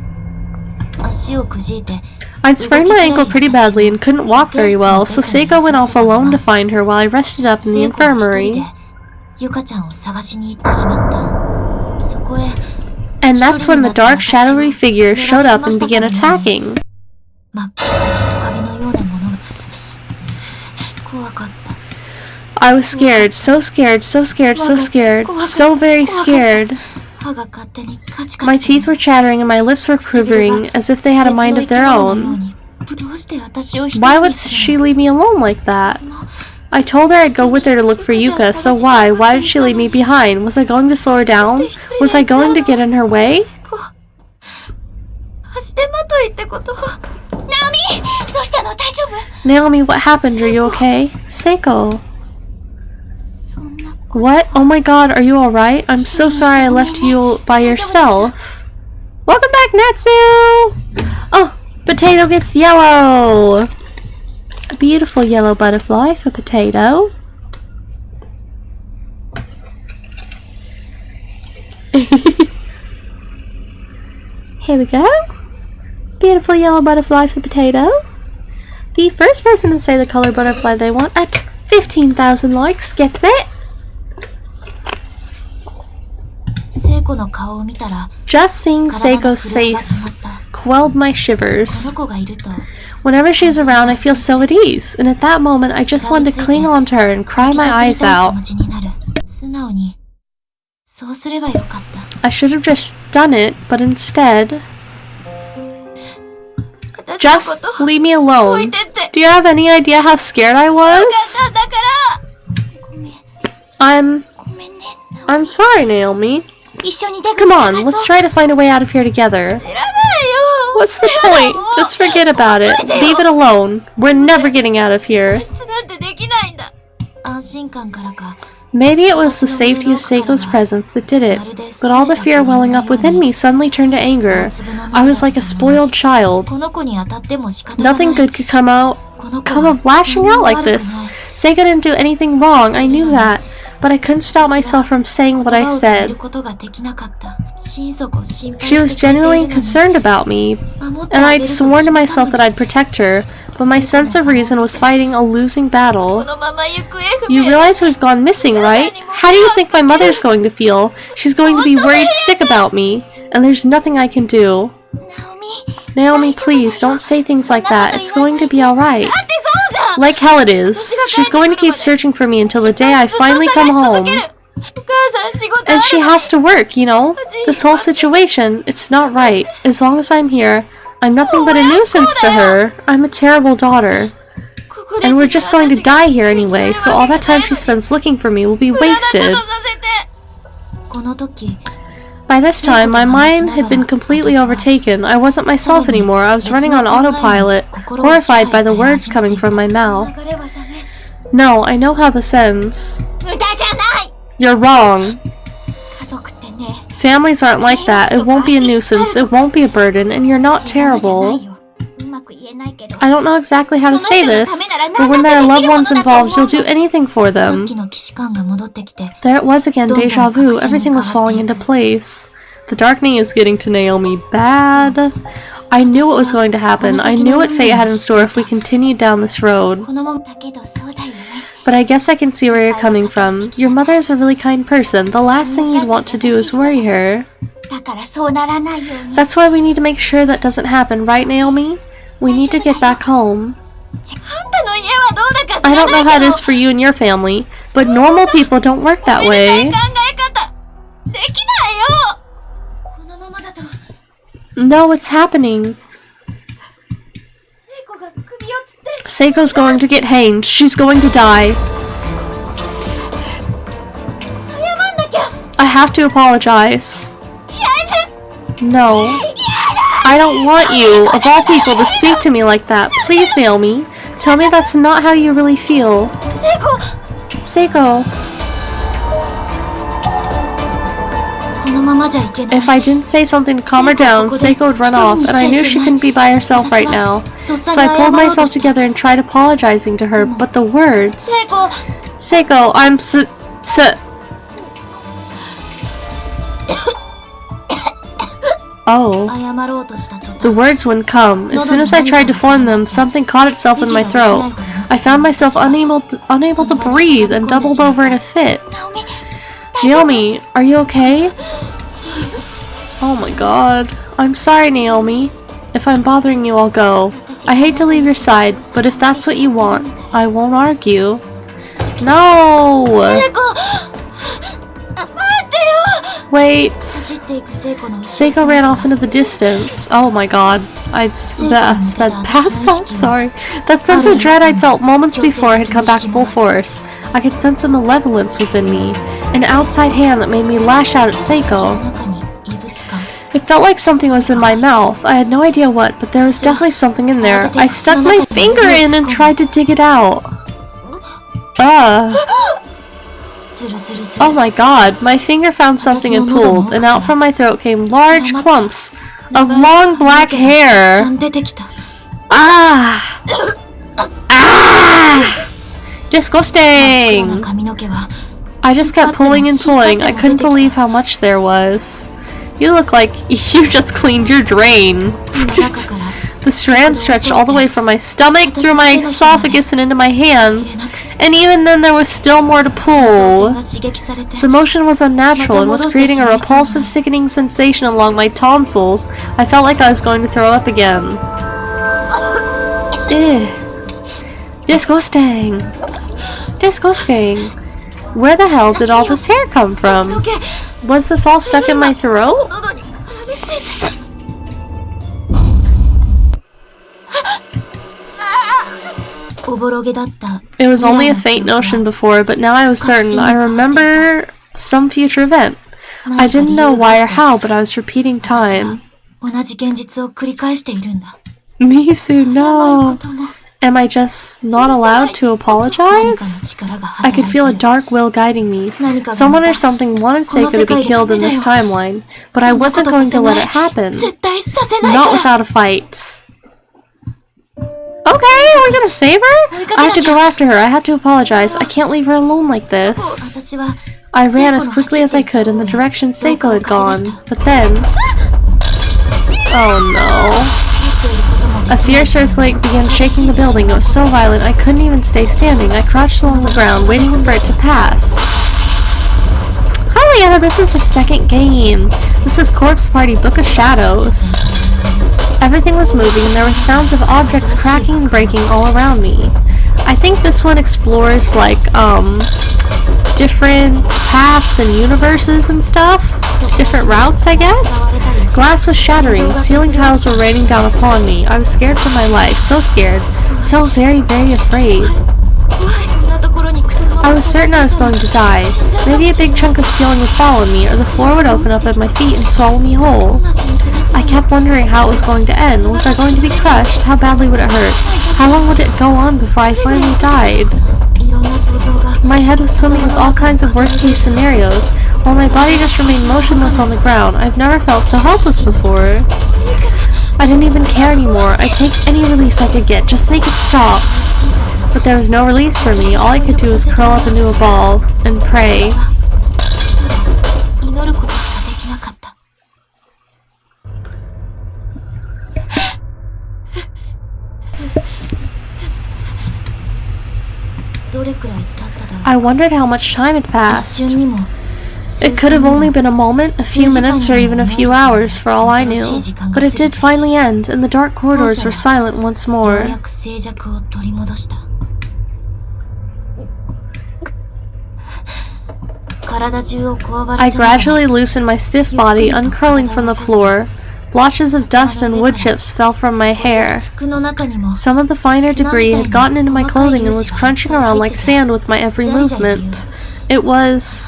I'd sprained my ankle pretty badly and couldn't walk very well, so Seiko went off alone to find her while I rested up in the infirmary. And that's when the dark, shadowy figure showed up and began attacking. I was scared, so scared, so scared, so scared, so very scared. My teeth were chattering and my lips were quivering as if they had a mind of their own. Why would she leave me alone like that? I told her I'd go with her to look for Yuka, so why? Why did she leave me behind? Was I going to slow her down? Was I going to get in her way? Naomi, what happened? Are you okay? Seiko. What? Oh my god, are you alright? I'm so sorry I left you by yourself. Welcome back, Natsu! Oh, Potato gets yellow! A beautiful yellow butterfly for Potato. Here we go. Beautiful yellow butterfly for Potato. The first person to say the color butterfly they want at 15,000 likes gets it. Just seeing Seiko's face quelled my shivers. Whenever she's around, I feel so at ease, and at that moment, I just wanted to cling on to her and cry my eyes out. I should have just done it, but instead... Just leave me alone. Do you have any idea how scared I was? I'm sorry, Naomi. Come on, let's try to find a way out of here together. What's the point? Just forget about it. Leave it alone. We're never getting out of here. Maybe it was the safety of Seiko's presence that did it, but all the fear welling up within me suddenly turned to anger. I was like a spoiled child. Nothing good could come of lashing out like this. Seiko didn't do anything wrong, I knew that. But I couldn't stop myself from saying what I said. She was genuinely concerned about me, and I'd sworn to myself that I'd protect her, but my sense of reason was fighting a losing battle. You realize we've gone missing, right? How do you think my mother's going to feel? She's going to be worried sick about me, and there's nothing I can do. Naomi, please, don't say things like that. It's going to be alright. Like hell it is. She's going to keep searching for me until the day I finally come home. And she has to work, you know? This whole situation, it's not right. As long as I'm here, I'm nothing but a nuisance to her. I'm a terrible daughter. And we're just going to die here anyway, so all that time she spends looking for me will be wasted. By this time, my mind had been completely overtaken. I wasn't myself anymore. I was running on autopilot, horrified by the words coming from my mouth. No, I know how this ends. You're wrong. Families aren't like that. It won't be a nuisance. It won't be a burden, and you're not terrible. I don't know exactly how to say this, but when there are loved ones involved, you'll do anything for them. There it was again, deja vu. Everything was falling into place. The darkening is getting to Naomi bad. I knew what was going to happen. I knew what fate had in store if we continued down this road. But I guess I can see where you're coming from. Your mother is a really kind person. The last thing you'd want to do is worry her. That's why we need to make sure that doesn't happen, right, Naomi? We need to get back home. I don't know how it is for you and your family, but normal people don't work that way. No, it's happening. Seiko's going to get hanged. She's going to die. I have to apologize. No. I don't want you, of all people, to speak to me like that. Please, Naomi. Tell me that's not how you really feel. Seiko. If I didn't say something to calm her down, Seiko would run off, and I knew she couldn't be by herself right now. So I pulled myself together and tried apologizing to her, but the words... Seiko, I'm Oh. The words wouldn't come. As soon as I tried to form them, something caught itself in my throat. I found myself unable to breathe and doubled over in a fit. Naomi, are you okay? Oh my god. I'm sorry, Naomi. If I'm bothering you, I'll go. I hate to leave your side, but if that's what you want, I won't argue. No! Wait. Seiko ran off into the distance. Oh my god. I sped past that, sorry. That sense of dread I'd felt moments before had come back full force. I could sense a malevolence within me, an outside hand that made me lash out at Seiko. It felt like something was in my mouth. I had no idea what, but there was definitely something in there. I stuck my finger in and tried to dig it out. Oh my god, my finger found something and pulled, and out from my throat came large clumps of long black hair. Ah! Ah! Disgusting! I just kept pulling and pulling. I couldn't believe how much there was. You look like you just cleaned your drain. The strand stretched all the way from my stomach, through my esophagus, and into my hands. And even then there was still more to pull. The motion was unnatural and was creating a repulsive, sickening sensation along my tonsils. I felt like I was going to throw up again. Disgusting. Disgusting. Where the hell did all this hair come from? Was this all stuck in my throat? It was only a faint notion before, but now I was certain. I remember some future event. I didn't know why or how, but I was repeating time. Misu, no. Am I just not allowed to apologize? I could feel a dark will guiding me. Someone or something wanted Seiko to be killed in this timeline, but I wasn't going to let it happen. Not without a fight. Okay, are we gonna save her? I have to go after her. I have to apologize. I can't leave her alone like this. I ran as quickly as I could in the direction Seiko had gone, but then... Oh no. A fierce earthquake began shaking the building. It was so violent I couldn't even stay standing. I crouched along the ground, waiting for it to pass. Oh yeah, this is the second game. This is Corpse Party Book of Shadows. Everything was moving and there were sounds of objects cracking and breaking all around me. I think this one explores like different paths and universes and stuff. Different routes, I guess? Glass was shattering, ceiling tiles were raining down upon me. I was scared for my life, so scared, so very, very afraid. I was certain I was going to die. Maybe a big chunk of ceiling would fall on me, or the floor would open up at my feet and swallow me whole. I kept wondering how it was going to end. Was I going to be crushed? How badly would it hurt? How long would it go on before I finally died? My head was swimming with all kinds of worst-case scenarios, while my body just remained motionless on the ground. I've never felt so helpless before. I didn't even care anymore. I'd take any release I could get, just make it stop. But there was no release for me. All I could do was curl up into a ball and pray. I wondered how much time had passed. It could have only been a moment, a few minutes, or even a few hours for all I knew. But it did finally end, and the dark corridors were silent once more. I gradually loosened my stiff body, uncurling from the floor. Blotches of dust and wood chips fell from my hair. Some of the finer debris had gotten into my clothing and was crunching around like sand with my every movement. It was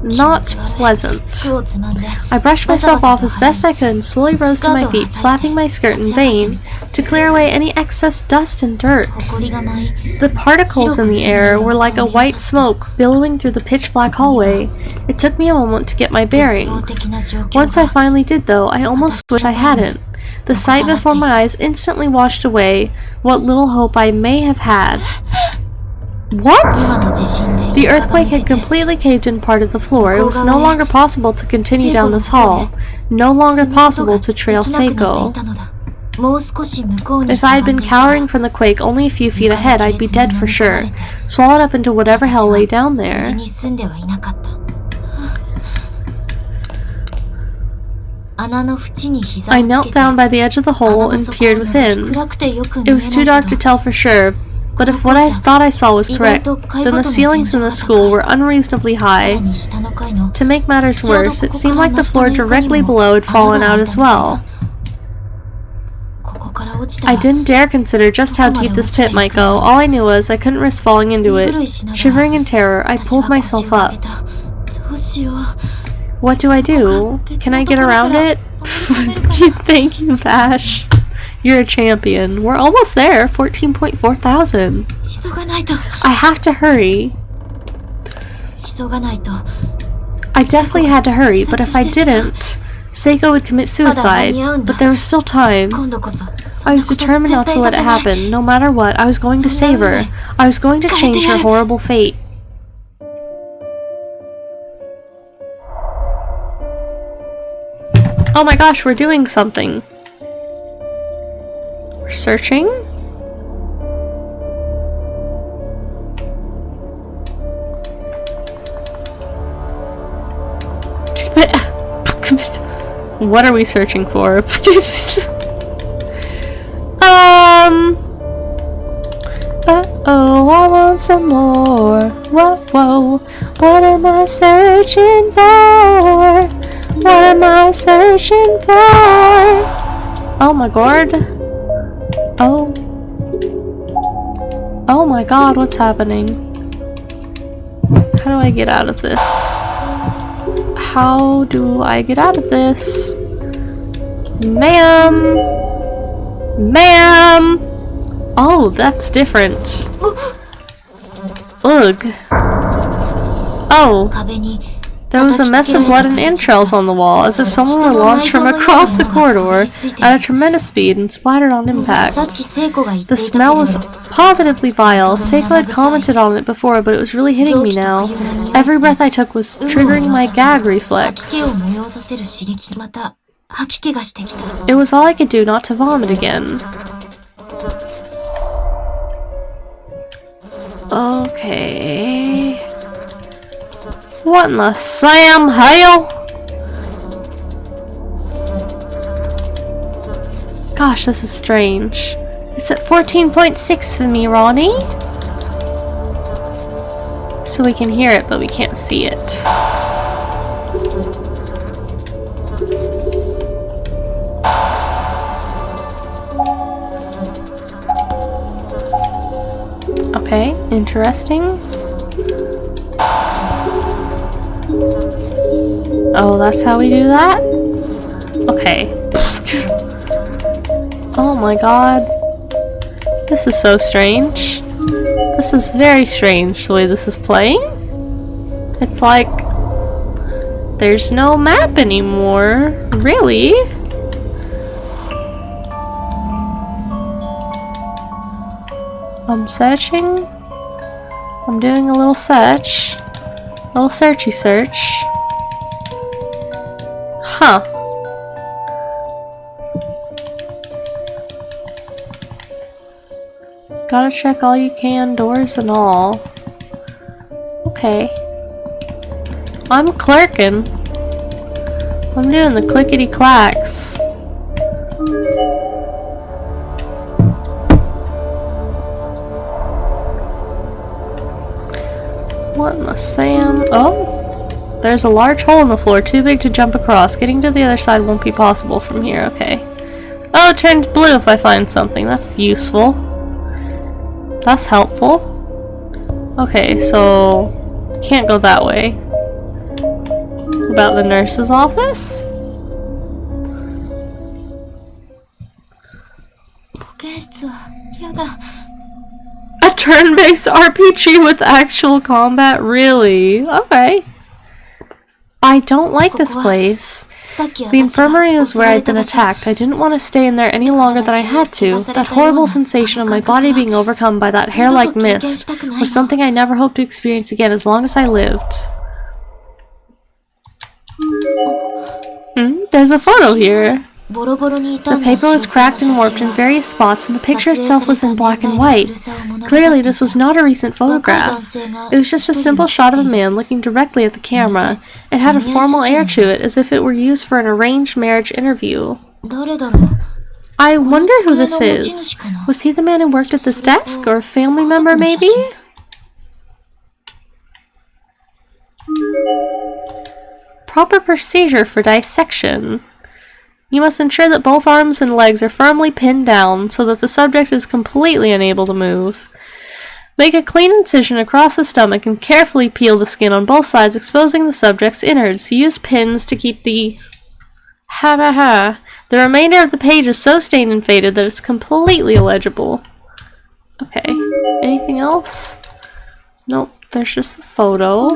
not pleasant. 服をつまんで I brushed myself off as best I could and slowly rose to my feet, slapping my skirt in vain to clear away any excess dust and dirt. 埃が舞い The particles in the air were like a white smoke billowing through the pitch-black hallway. It took me a moment to get my 絶望 bearings. 的な状況 Once が I finally did, though, I almost wish I hadn't. The sight before my eyes instantly washed away what little hope I may have had. What? 今の地震で The 床が earthquake 抜け had て completely caved in part of the floor. It was no longer possible to continue down this hall. No 進 longer むことが possible to でき trail なくなってい Seiko. たのだ。もう少し向こうに If I had しゃがん been でいたら cowering from the quake only a few feet ahead, I'd be dead for sure, swallowed up into whatever hell lay down 無 there. 事に済んではいなかった。穴の縁に膝を I つ knelt けて down by the edge of the 穴 hole の and 底を peered 覗き within. 暗くてよく見 It え was too な dark い to けど tell for sure, but if what I thought I saw was correct, then the ceilings in the school were unreasonably さら high. に下の階の To make matters worse, it seemed like the floor directly below had fallen out as well. ここから落ちた I ら didn't dare consider just how deep this pit might go. All I knew was I couldn't risk falling into 身 it. 震いしながら Shivering in terror, I 私は pulled myself 腰を上げ up. た。どうしよう What do I do? Can I get around it? Thank you, Vash. You're a champion. We're almost there. 14.4 thousand. 急がないと I have to hurry. 急がないと I definitely had to hurry, but if I didn't, Seiko would commit suicide. But there was still time. 今度こそ I was determined not to let it happen. No matter what, I was going to save her. I was going to change her horrible fate. Oh my gosh, we're doing something. We're searching? What are we searching for? Uh-oh, I want some more. Whoa, whoa. What am I searching for? What am I searching for? Oh my god. Oh. Oh my god, what's happening? How do I get out of this? How do I get out of this? Ma'am! Ma'am! Oh, that's different. Ugh. Oh. 壁に There was a mess of blood and entrails on the wall, as if someone were launched from across the corridor at a tremendous speed and splattered on impact. さっき聖子が言って The いたけ smell ど was positively vile. Seiko had commented on it before, but it was really hitting me now. Every breath I took was triggering my gag 吐き reflex. 気を催させる刺激また吐き気がしてきた It was all I could do not to vomit again. Okay. What in the Sam Hale? Gosh, this is strange. It's at 14.6 for me, Ronnie. So we can hear it, but we can't see it. Okay, interesting. Oh, that's how we do that? Okay. Oh my god. This is so strange. This is very strange the way this is playing. It's like there's no map anymore. Really? I'm searching. I'm doing a little search. Little searchy search. Huh. Gotta check all you can, doors and all. Okay. I'm clerking. I'm doing the clickety clacks. What in the Sam? Oh! There's a large hole in the floor, too big to jump across. Getting to the other side won't be possible from here, okay. Oh, it turns blue if I find something. That's useful. That's helpful. Okay, so... can't go that way. About the nurse's office? A turn-based RPG with actual combat? Really? Okay. I don't like this place. The infirmary was where I'd been attacked. I didn't want to stay in there any longer than I had to. That horrible sensation of my body being overcome by that hair-like mist was something I never hoped to experience again as long as I lived. There's a photo here. The paper was cracked and warped in various spots, and the picture itself was in black and white. Clearly, this was not a recent photograph. It was just a simple shot of a man looking directly at the camera. It had a formal air to it, as if it were used for an arranged marriage interview. I wonder who this is. Was he the man who worked at this desk, or a family member, maybe? Proper procedure for dissection. You must ensure that both arms and legs are firmly pinned down so that the subject is completely unable to move. Make a clean incision across the stomach and carefully peel the skin on both sides, exposing the subject's innards. Use pins to keep the the remainder of the page is so stained and faded that it's completely illegible. Okay. Anything else? Nope, there's just a photo.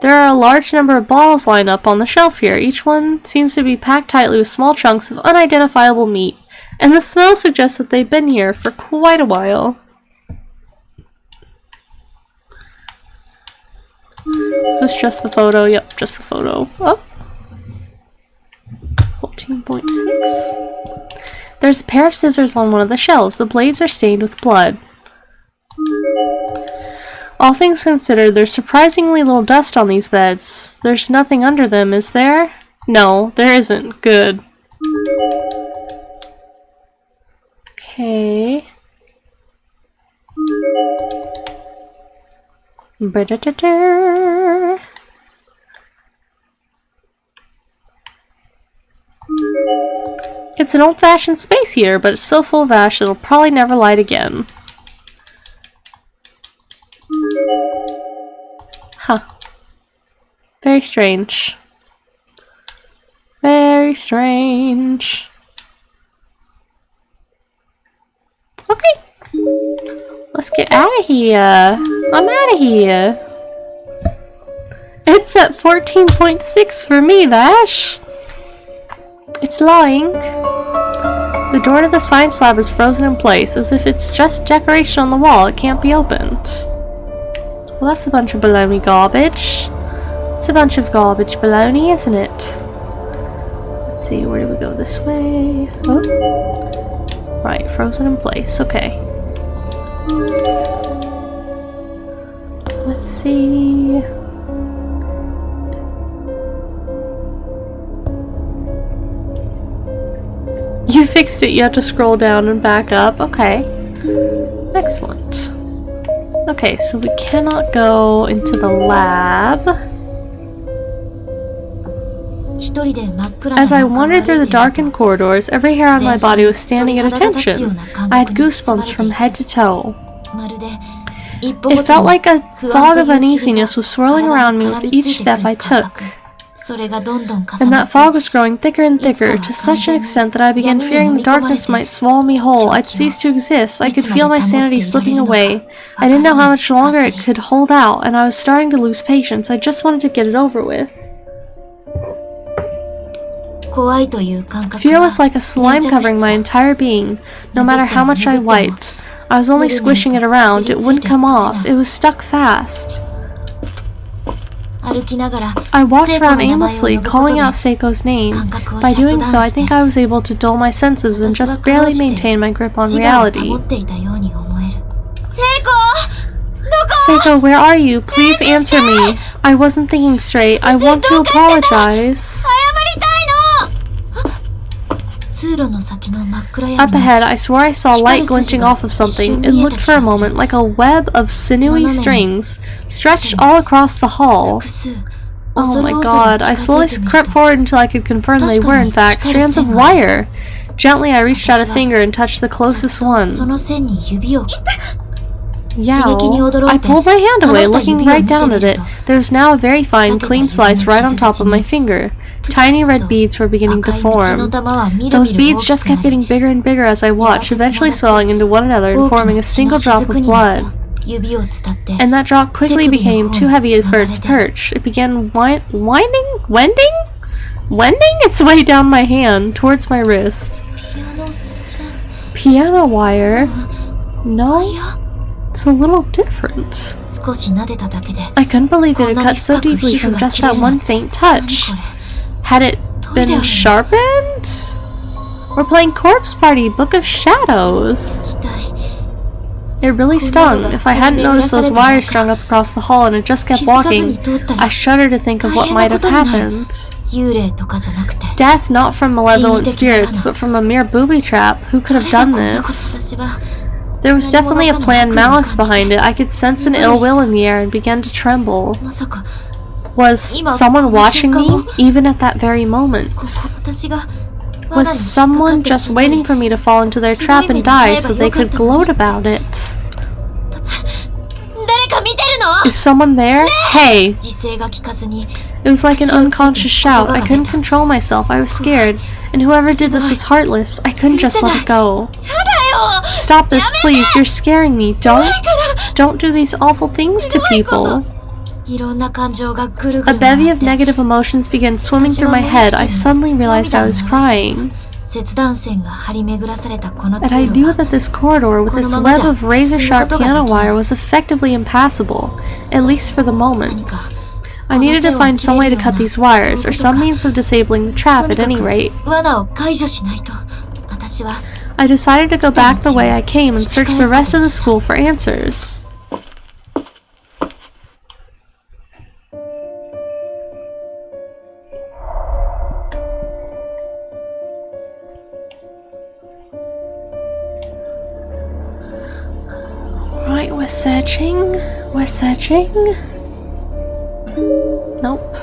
There are a large number of balls lined up on the shelf here. Each one seems to be packed tightly with small chunks of unidentifiable meat, and the smell suggests that they've been here for quite a while. Is this just the photo? Yep, just the photo. Oh. 14.6. There's a pair of scissors on one of the shelves. The blades are stained with blood. All things considered, there's surprisingly little dust on these beds. There's nothing under them, is there? No, there isn't. Good. Okay. Ba-da-da-da. It's an old-fashioned space heater, but it's so full of ash it'll probably never light again. Huh. Very strange. Very strange. Okay. Let's get out of here. I'm out of here. It's at 14.6 for me, Vash. It's lying. The door to the science lab is frozen in place, as if it's just decoration on the wall. It can't be opened. Well, that's a bunch of baloney garbage. It's a bunch of garbage baloney, isn't it? Let's see, where do we go? This way? Oh. Right, frozen in place. Okay. Let's see. You fixed it. You have to scroll down and back up. Okay. Excellent. Okay, so we cannot go into the lab. As I wandered through the darkened corridors, every hair on my body was standing at attention. I had goosebumps from head to toe. It felt like a fog of uneasiness was swirling around me with each step I took. And that fog was growing thicker and thicker, to such an extent that I began fearing the darkness might swallow me whole. I'd cease to exist. I could feel my sanity slipping away. I didn't know how much longer it could hold out, and I was starting to lose patience. I just wanted to get it over with. Fear was like a slime covering my entire being. No matter how much I wiped, I was only squishing it around. It wouldn't come off. It was stuck fast. I walked around aimlessly, calling out Seiko's name. By doing so, I think I was able to dull my senses and just barely maintain my grip on reality. Seiko, where are you? Please answer me. I wasn't thinking straight. I want to apologize. Up ahead, I swore I saw light glinting off of something. It looked for a moment like a web of sinewy strings stretched all across the hall. Oh my god, I slowly crept forward until I could confirm they were, in fact, strands of wire. Gently, I reached out a finger and touched the closest one. Yow. I pulled my hand away, looking right down at it. There was now a very fine, clean slice right on top of my finger. Tiny red beads were beginning to form. Those beads just kept getting bigger and bigger as I watched, eventually swelling into one another and forming a single drop of blood. And that drop quickly became too heavy for its perch. It began wending its way down my hand towards my wrist. Piano wire? No, it's a little different. I couldn't believe it had cut so deeply from just that one faint touch. Had it been sharpened? We're playing Corpse Party, Book of Shadows. It really stung. If I hadn't noticed those wires strung up across the hall and had just kept walking, I shudder to think of what might have happened. Death not from malevolent spirits, but from a mere booby trap. Who could have done this? There was definitely a planned malice behind it. I could sense an ill will in the air and began to tremble. Was someone watching me, even at that very moment? Was someone just waiting for me to fall into their trap and die so they could gloat about it? Is someone there? Hey! It was like an unconscious shout. I couldn't control myself. I was scared. And whoever did this was heartless. I couldn't just let it go. Stop this, please. You're scaring me. Don't do these awful things to people. A bevy of negative emotions began swimming through my head. I suddenly realized I was crying. And I knew that this corridor with its web of razor-sharp piano wire was effectively impassable, at least for the moment. I needed to find some way to cut these wires, or some means of disabling the trap at any rate. I decided to go back the way I came and search the rest of the school for answers. Right, we're searching. Nope.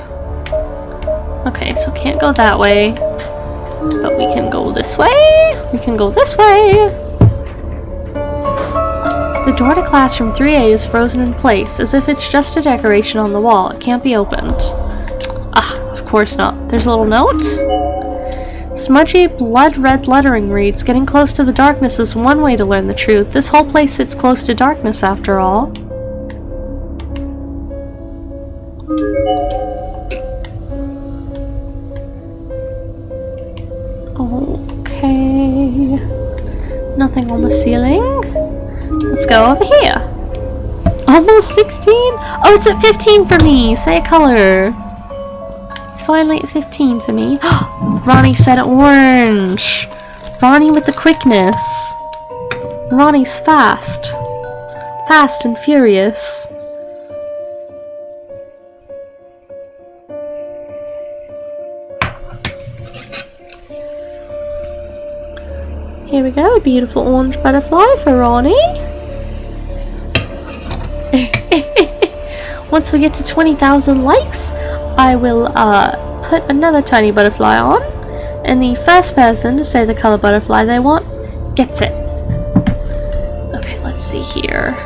Okay, so can't go that way. But we can go this way. The door to classroom 3A is frozen in place, as if it's just a decoration on the wall. It can't be opened. Ah, of course not. There's a little note. Smudgy, blood-red lettering reads, "Getting close to the darkness is one way to learn the truth. This whole place sits close to darkness, after all." Okay. Nothing on the ceiling. Let's go over here. Almost 16? Oh, it's at 15 for me! Say a color. It's finally at 15 for me. Ronnie said orange. Ronnie with the quickness. Ronnie's fast. Fast and furious. Here we go, a beautiful orange butterfly for Ronnie. Once we get to 20,000 likes, I will put another tiny butterfly on, and the first person to say the color butterfly they want gets it. Okay, let's see here.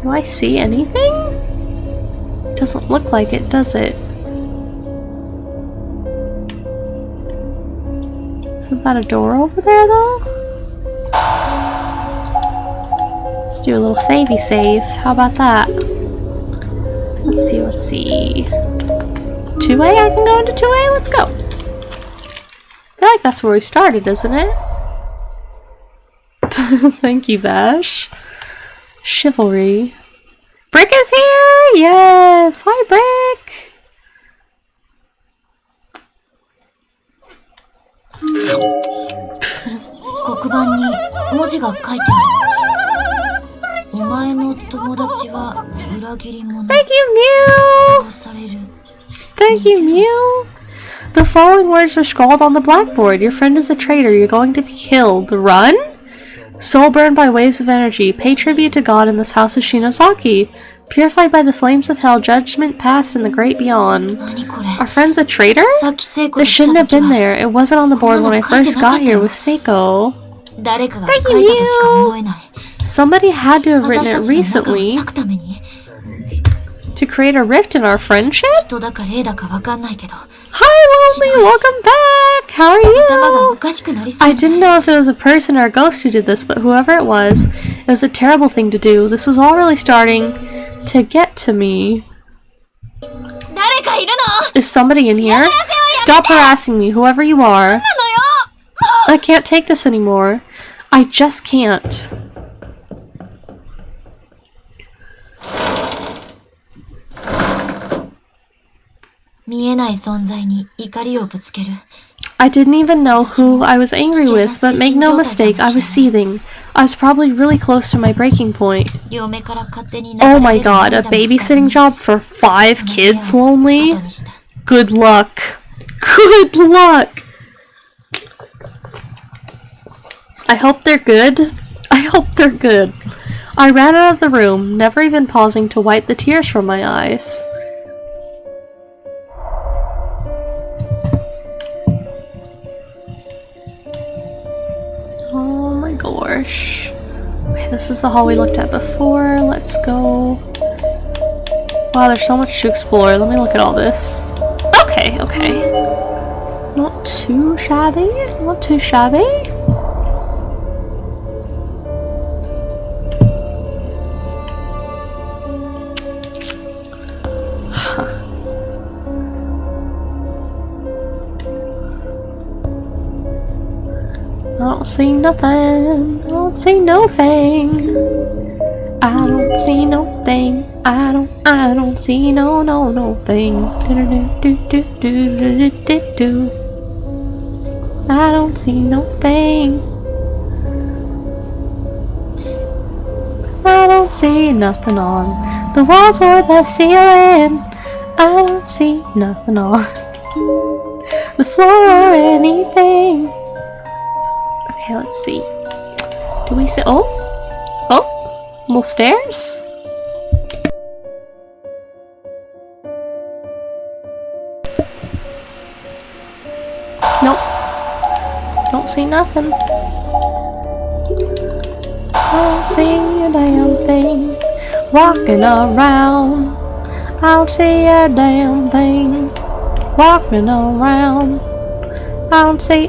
Do I see anything? Doesn't look like it, does it? Isn't that a door over there, though? Let's do a little savey save. How about that? Let's see. 2A? I can go into 2A? Let's go. I feel like that's where we started, isn't it? Thank you, Vash. Chivalry. Brick is here! Yes! Hi, Brick! 黒板に文字が書いてある。お前の友達は裏切り者。Thank you, Mew! 殺される。Thank you, Mew! The following words were scrawled on the blackboard. Your friend is a traitor. You're going to be killed. Run? Soul burned by waves of energy. Pay tribute to God in this house of Shinozaki. Purified by the flames of hell, judgment passed in the great beyond. 何これ Our friend's a traitor? さっき聖子 This に来た shouldn't have 時 been は there. It wasn't on the board when I first got here with Seiko. 誰かが書いたとしか思えない Somebody had to have 私 written た it ちの仲を recently 裂くために to create a rift in our friendship? 人だか霊だかわかんないけど Hi, Lonely! Welcome back! How are 頭がお you? かしくなりそう I で didn't know if it was a person or a ghost who did this, but whoever it was a terrible thing to do. This was all really starting to get to me. 誰かいるの Is somebody in here? Stop harassing me, whoever you are. なのよ I can't take this anymore. I just can't. I didn't even know who I was angry with, but make no mistake, I was seething. I was probably really close to my breaking point. Oh my god, a babysitting job for 5 kids, Lonely? Good luck. Good luck! I hope they're good. I hope they're good. I ran out of the room, never even pausing to wipe the tears from my eyes. Oh my gosh. Okay, this is the hall we looked at before. Let's go. Wow, there's so much to explore. Let me look at all this. Okay, okay. Not too shabby. Not too shabby. I don't see nothing. I don't see no thing. I don't see no thing. I don't see no thing. Do. I don't see no thing. I don't see nothing on the walls or the ceiling. I don't see nothing on the floor or anything. Okay, let's see. Do we see? Oh, little stairs. Nope. Don't see nothing. I don't see a damn thing walking around. I don't see a damn thing walking around. I don't see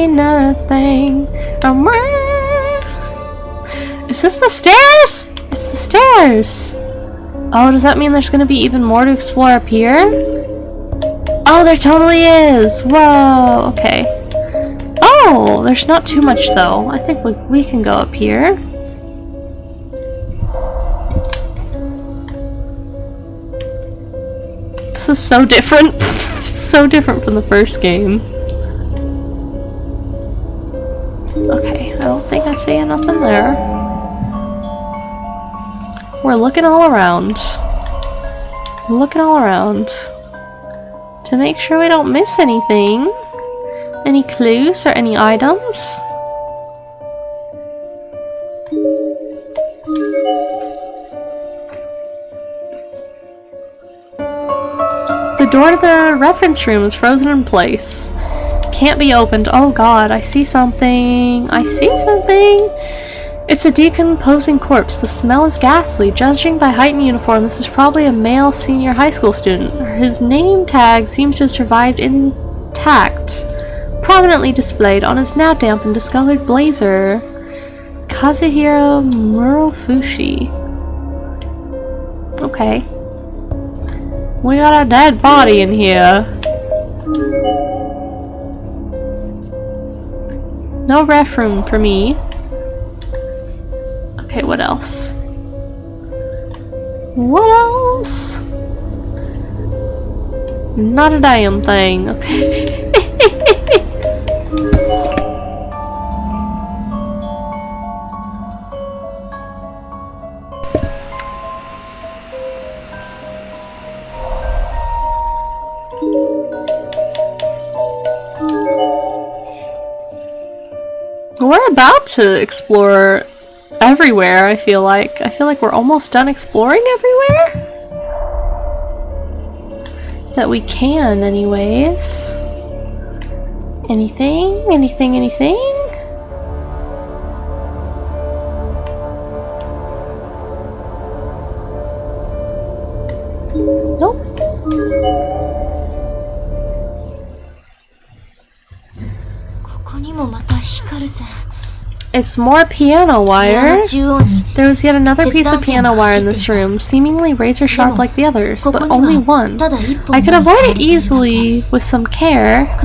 nothing. Is this the stairs? It's the stairs. Oh, does that mean there's gonna be even more to explore up here? Oh, there totally is. Whoa, okay. Oh, there's not too much though. I think we can go up here. This is so different. So different from the first game. Okay, I don't think I see nothing there. We're looking all around. Looking all around. To make sure we don't miss anything. Any clues or any items? The door to the reference room is frozen in place. Can't be opened. Oh god, I see something. I see something. It's a decomposing corpse. The smell is ghastly. Judging by height and uniform, this is probably a male senior high school student. His name tag seems to have survived intact, prominently displayed on his now damp and discolored blazer. Kazuhiro Murofushi. Okay. We got a dead body in here. No ref room for me. Okay, what else? What else? Not a damn thing. Okay. We're about to explore everywhere, I feel like. I feel like we're almost done exploring everywhere? That we can, anyways. Anything? Anything? Anything? Nope. It's more piano wire. There was yet another piece of piano wire in this room, seemingly razor sharp like the others, but only one. I could avoid it easily with some care.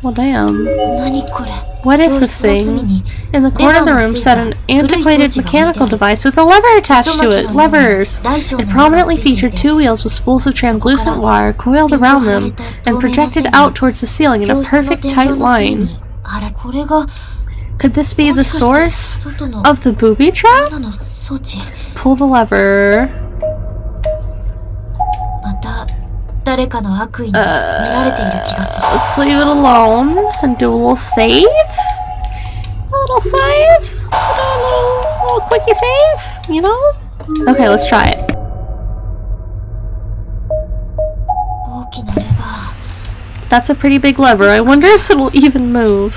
Well, damn. What is this thing? In the corner of the room sat an antiquated mechanical device with a lever attached to it. Levers! It prominently featured two wheels with spools of translucent wire coiled around them and projected out towards the ceiling in a perfect tight line. Could this be the source of the booby trap? Pull the lever. Let's leave it alone and do a little save. A little save? A little quickie save, you know? Okay, let's try it. That's a pretty big lever. I wonder if it'll even move.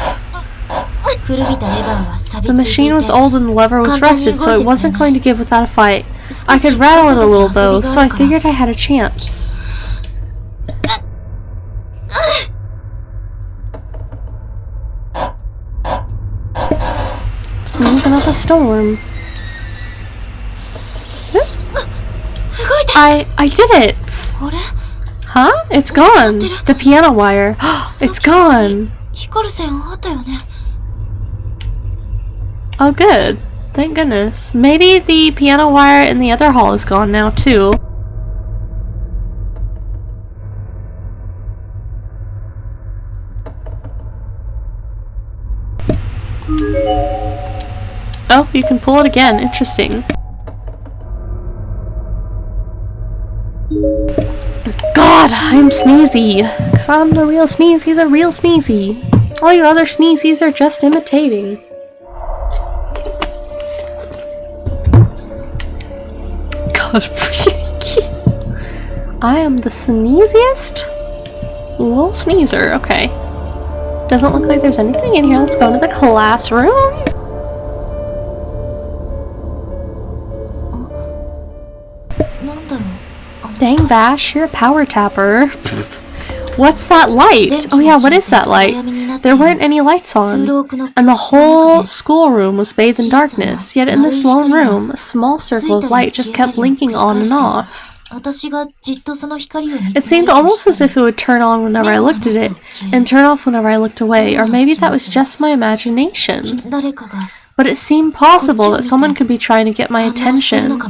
The machine was old and the lever was rusted, so it wasn't going to give without a fight. I could rattle it a little though, so I figured I had a chance. Sneezing up a storm. I did it! Huh? It's gone! The piano wire. It's gone! Oh good. Thank goodness. Maybe the piano wire in the other hall is gone now too. Oh, you can pull it again. Interesting. God, I'm sneezy. Cause I'm the real sneezy, All you other sneezies are just imitating. God, I am the sneeziest little sneezer. Okay. Doesn't look like there's anything in here. Let's go into the classroom. Dang Bash, you're a power tapper. What's that light? Oh yeah, what is that light? There weren't any lights on, and the whole schoolroom was bathed in darkness, yet in this lone room, a small circle of light just kept blinking on and off. It seemed almost as if it would turn on whenever I looked at it, and turn off whenever I looked away, or maybe that was just my imagination. But it seemed possible that someone could be trying to get my attention.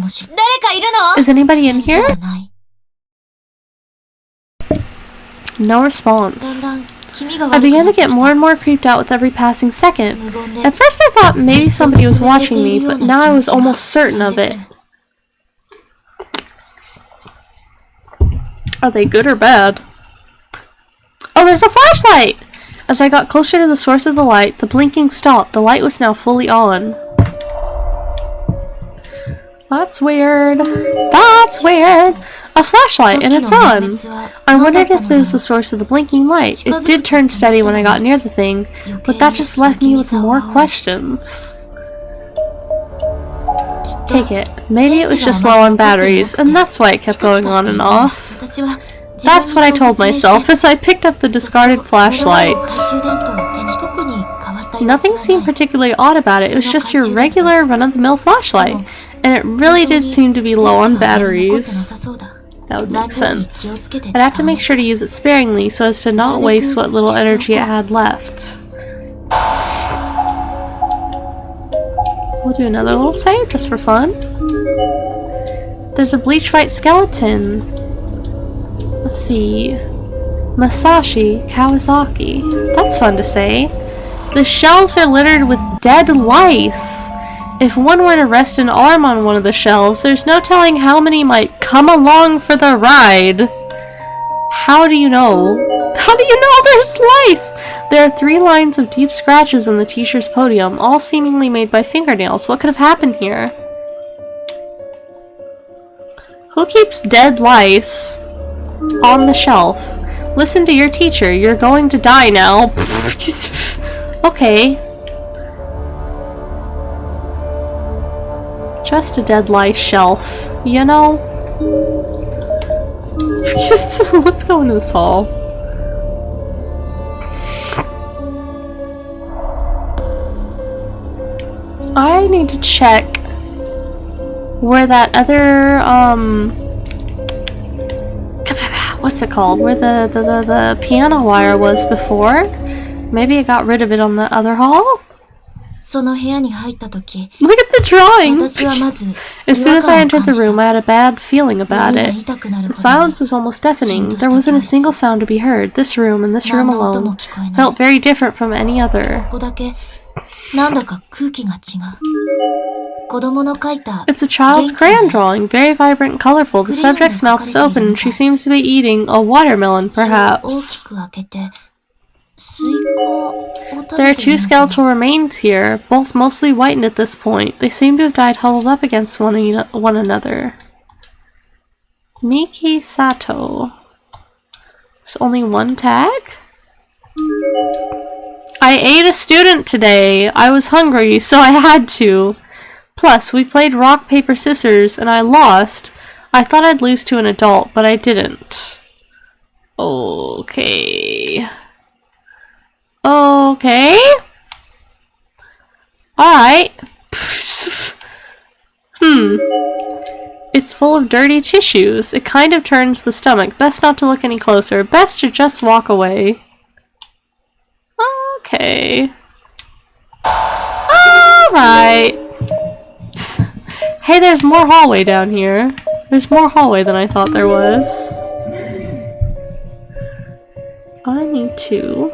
Is anybody in here? No response. I began to get more and more creeped out with every passing second. At first I thought maybe somebody was watching me, but now I was almost certain of it. Are they good or bad? Oh, there's a flashlight! As I got closer to the source of the light, the blinking stopped. The light was now fully on. That's weird. That's weird! A flashlight, and it's on! I wondered if it was the source of the blinking light. It did turn steady when I got near the thing, but that just left me with more questions. Take it. Maybe it was just low on batteries, and that's why it kept going on and off. That's what I told myself as I picked up the discarded flashlight. Nothing seemed particularly odd about it. It was just your regular run-of-the-mill flashlight, and it really did seem to be low on batteries. That would make sense. I'd have to make sure to use it sparingly so as to not waste what little energy it had left. We'll do another little save just for fun. There's a bleach white skeleton. Let's see. Masashi Kawasaki. That's fun to say. The shelves are littered with dead lice. If one were to rest an arm on one of the shelves, there's no telling how many might come along for the ride. How do you know? How do you know there's lice? There are 3 lines of deep scratches in the teacher's podium, all seemingly made by fingernails. What could have happened here? Who keeps dead lice on the shelf? Listen to your teacher. You're going to die now. Okay. Just a dead lice shelf, you know? Let's go into this hall. I need to check where that other, what's it called? Where the piano wire was before. Maybe I got rid of it on the other hall? その部屋に入った時、 Look at the drawing! 私はまず As soon as I entered the room, I had a bad feeling about 耳が it. 痛くなる The ほどに silence was almost deafening. There wasn't a single sound to be heard. This room and this room 何の音も alone 聞こえない。 felt very different from any other. ここだけなんだか空気が違う。子供の描いた It's a child's crayon drawing, very vibrant and colorful. The subject's mouth is open and she seems to be eating a watermelon, 口を大き perhaps. く開けてスイカを食 There べ are て two るのかな skeletal remains here, both mostly whitened at this point. They seem to have died huddled up against one another. Miki Sato. There's only one tag? I ate a student today. I was hungry, so I had to. Plus, we played rock, paper, scissors, and I lost. I thought I'd lose to an adult, but I didn't. Okay. Okay. Alright. It's full of dirty tissues. It kind of turns the stomach. Best not to look any closer. Best to just walk away. Okay. Alright. Hey, there's more hallway down here. There's more hallway than I thought there was. I need to...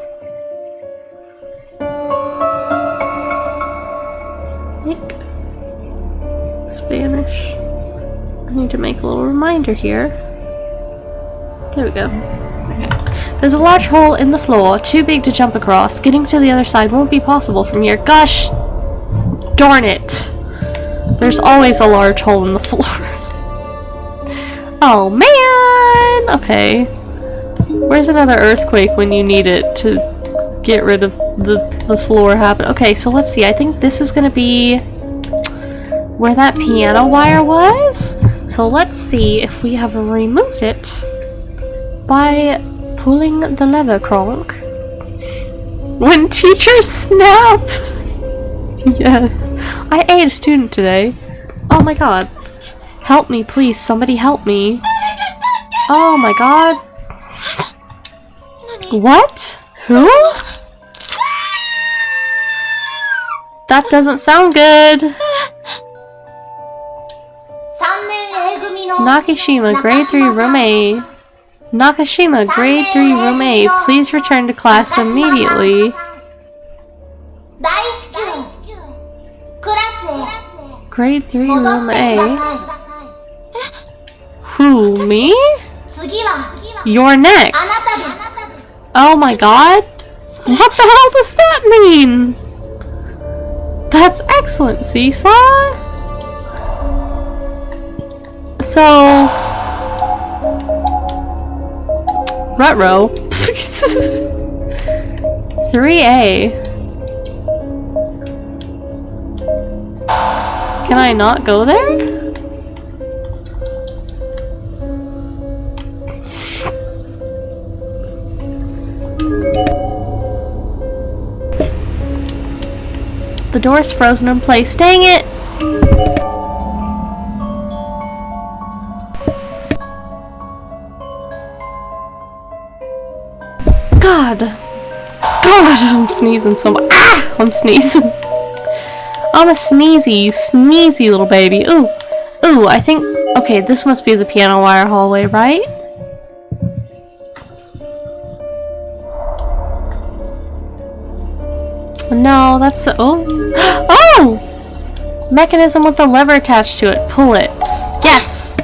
Spanish. I need to make a little reminder here. There we go. Okay. There's a large hole in the floor, too big to jump across. Getting to the other side won't be possible from here. Gosh! Darn it! There's always a large hole in the floor. Oh man! Okay. Where's another earthquake when you need it to get rid of the floor happen? Okay, so let's see. I think this is gonna be where that piano wire was. So let's see if we have removed it by pulling the lever cronk. When teachers snap! Yes. I ate a student today. Oh my god. Help me, please. Somebody help me. Oh my god. What? Who? That doesn't sound good. Nakashima, grade 3 room A. Nakashima, grade 3 room A. Please return to class immediately. Grade 3 room A. Who, me? You're next. Oh my god. What the hell does that mean? That's excellent, Seesaw. So, Rutro. 3A. Can I not go there? The door's frozen in place. Dang it! God! God, I'm sneezing so much. Ah! I'm sneezing. I'm a sneezy little baby. Ooh. Ooh, I think... Okay, this must be the piano wire hallway, right? No, that's the... Oh! Oh! Mechanism with the lever attached to it. Pull it. Yes!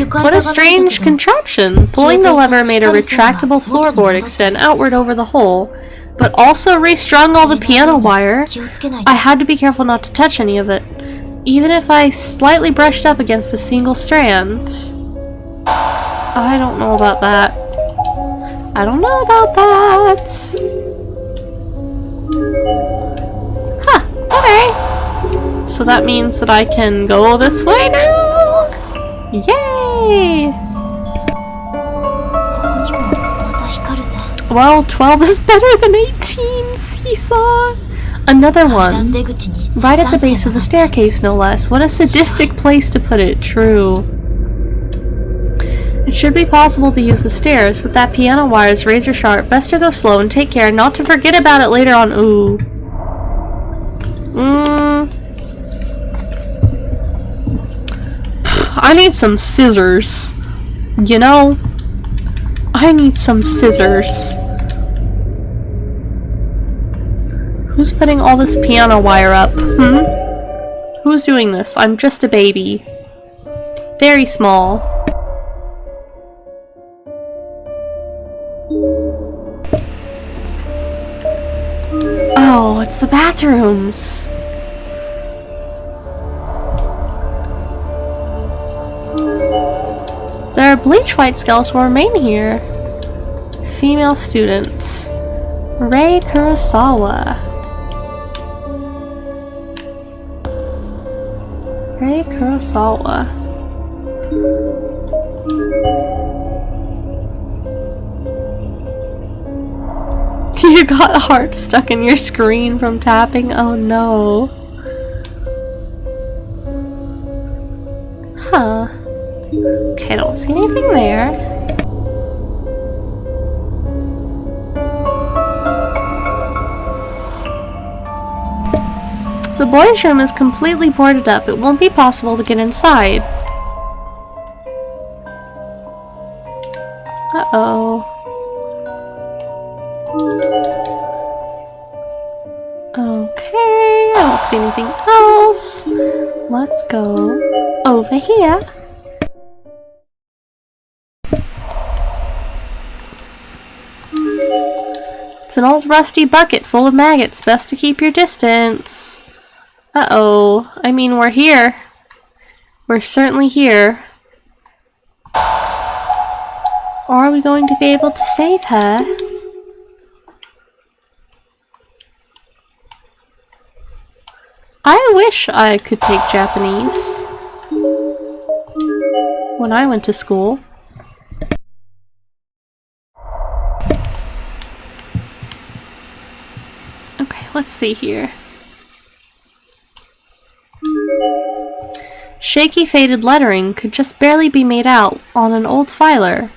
What a strange contraption! Pulling the lever made a retractable floorboard extend outward over the hole, but also restrung all the piano wire. I had to be careful not to touch any of it, even if I slightly brushed up against a single strand. I don't know about that. I don't know about that. Huh, okay. So that means that I can go this way now? Yay! Well, 12 is better than 18, Seesaw! Another one. Right at the base of the staircase, no less. What a sadistic place to put it, true. It should be possible to use the stairs, but that piano wire is razor sharp. Best to go slow and take care not to forget about it later on. Ooh. I need some scissors. You know? I need some scissors. Who's putting all this piano wire up? Who's doing this? I'm just a baby. Very small. Oh, it's the bathrooms. There are bleach white skeletal remain here. Female students. Rei Kurosawa. Rei Kurosawa. You got a heart stuck in your screen from tapping? Oh no. Huh. Okay, I don't see anything there. The boys' room is completely boarded up. It won't be possible to get inside. Uh-oh. Okay, I don't see anything else. Let's go over here. It's an old rusty bucket full of maggots. Best to keep your distance. Uh-oh. I mean, we're here. We're certainly here. Are we going to be able to save her? I wish I could take Japanese when I went to school. Okay, let's see here. Shaky faded lettering could just barely be made out on an old filer.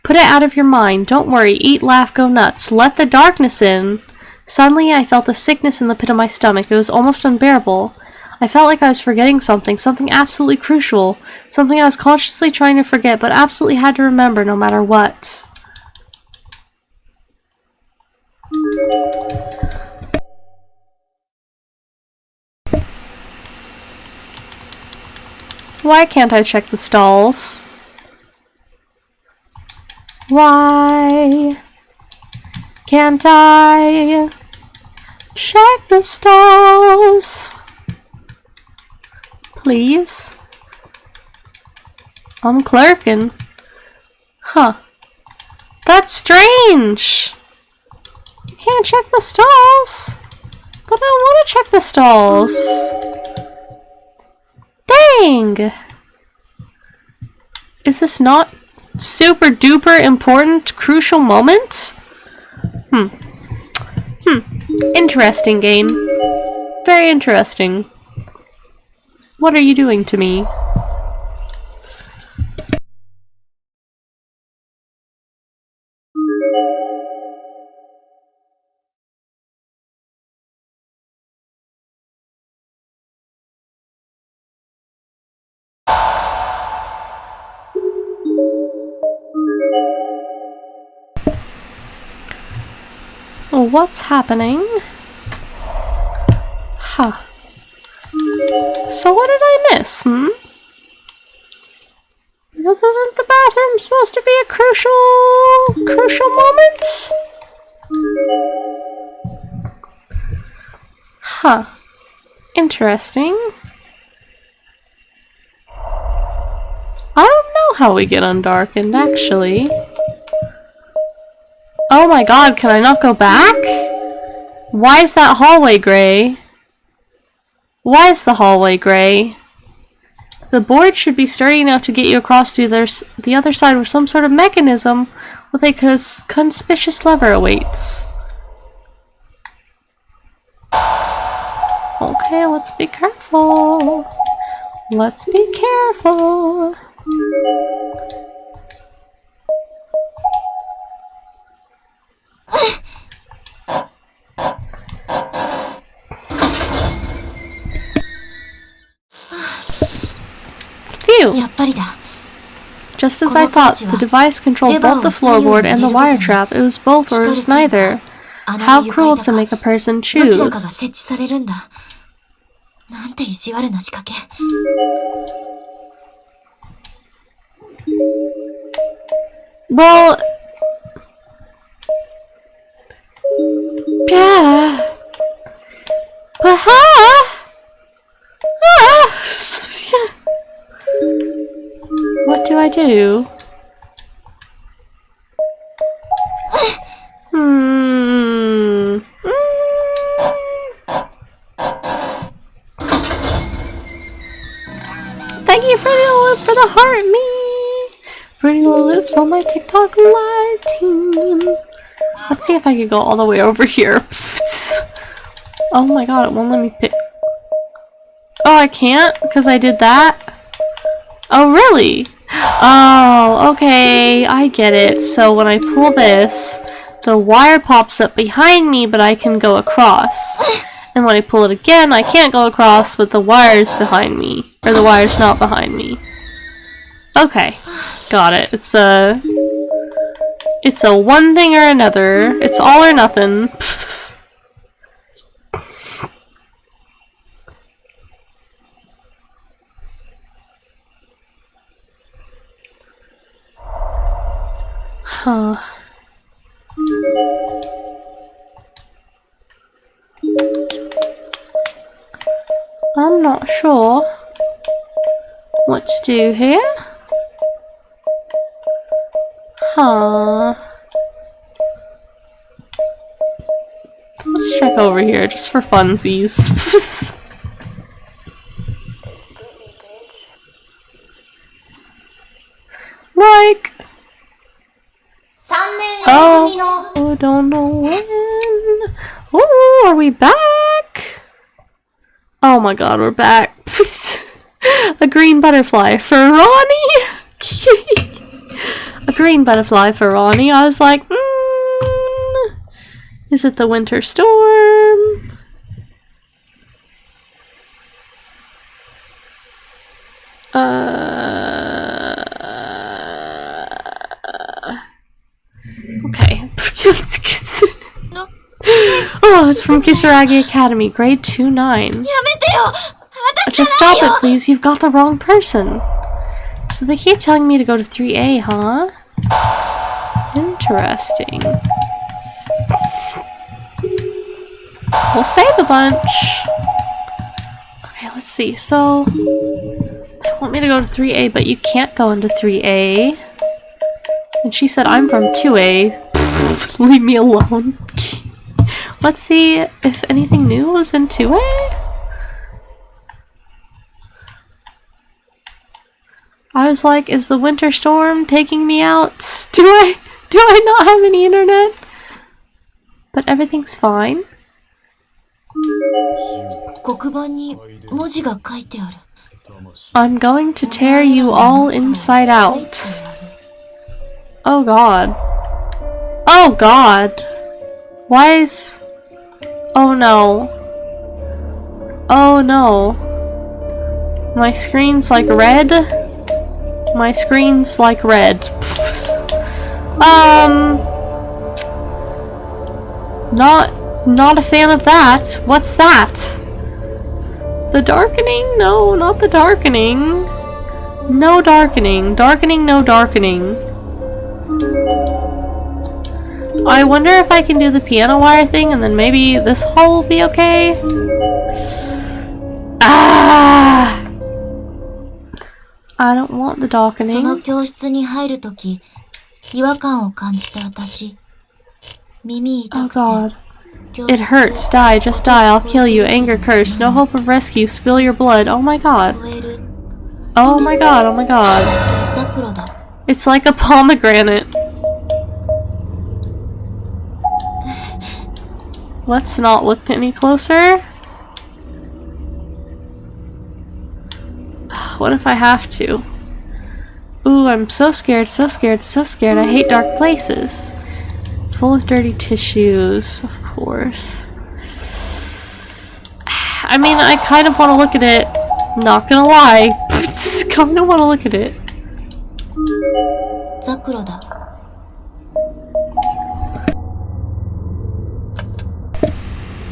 Put it out of your mind. Don't worry. Eat, laugh, go nuts. Let the darkness in. Suddenly, I felt a sickness in the pit of my stomach. It was almost unbearable. I felt like I was forgetting something absolutely crucial, something I was consciously trying to forget, but absolutely had to remember no matter what. Why can't I check the stalls? Why can't I check the stalls? Please? I'm clerking. Huh. That's strange. You can't check the stalls. But I want to check the stalls. Dang! Is this not super duper important crucial moment? Interesting game. Very interesting. What are you doing to me? What's happening? Huh. So what did I miss, Because isn't the bathroom supposed to be a crucial moment? Huh. Interesting. I don't know how we get undarkened, actually. Oh my god, can I not go back? Why is that hallway gray? Why is the hallway gray? The board should be sturdy enough to get you across to the other side where some sort of mechanism with a conspicuous lever awaits. Okay, let's be careful. Let's be careful. Phew! Just as I thought, the device controlled both the floorboard and the wire trap. It was both or it was neither. How cruel to make a person choose. Well... yeah... But what do I do? Thank you, Fruity Loop, for the heart, me! Fruity Loops on my TikTok live team. Let's see if I can go all the way over here. Oh my god, it won't let me pick. Oh, I can't? Because I did that? Oh, really? Oh, okay, I get it. So when I pull this, the wire pops up behind me, but I can go across. And when I pull it again, I can't go across, but the wire's behind me. Or the wire's not behind me. Okay, got it. It's a one thing or another. It's all or nothing. Huh. I'm not sure what to do here. Huh. Let's check over here just for funsies. Like... oh, don't know when. Oh, are we back? Oh my god, we're back. A green butterfly for Ronnie. A green butterfly for Ronnie. I was like, is it the winter storm? Okay. Oh, it's from Kisaragi Academy, grade 2-9. Just stop it, please. You've got the wrong person. So they keep telling me to go to 3A, huh? Interesting. We'll save a bunch. Okay, let's see. So they want me to go to 3A, but you can't go into 3A. And she said I'm from 2A. Leave me alone. Let's see if anything new was in 2A. I was like, is the winter storm taking me out? Do I not have any internet? But everything's fine. I'm going to tear you all inside out. Oh god. Oh god. Why is... oh no. Oh no. My screen's like red. My screen's like red. Not a fan of that. What's that? The darkening? No, not the darkening. No darkening. Darkening, no darkening. I wonder if I can do the piano wire thing and then maybe this hole will be okay? Ah! I don't want the その darkening. 教室に入るとき、違和感を感じた私。耳 Oh 痛くて。 god. 教 It 室 hurts. Die. Just die. I'll kill you. Anger, curse. No hope of rescue. Spill your blood. Oh my god. 聞こえる。 Oh my god. Oh my god. それザクロだ。 It's like a pomegranate. Let's not look any closer. What if I have to? Ooh, I'm so scared, so scared, so scared. I hate dark places. Full of dirty tissues, of course. I mean, I kind of want to look at it. Not gonna lie. Kind of want to look at it. ザクロだ。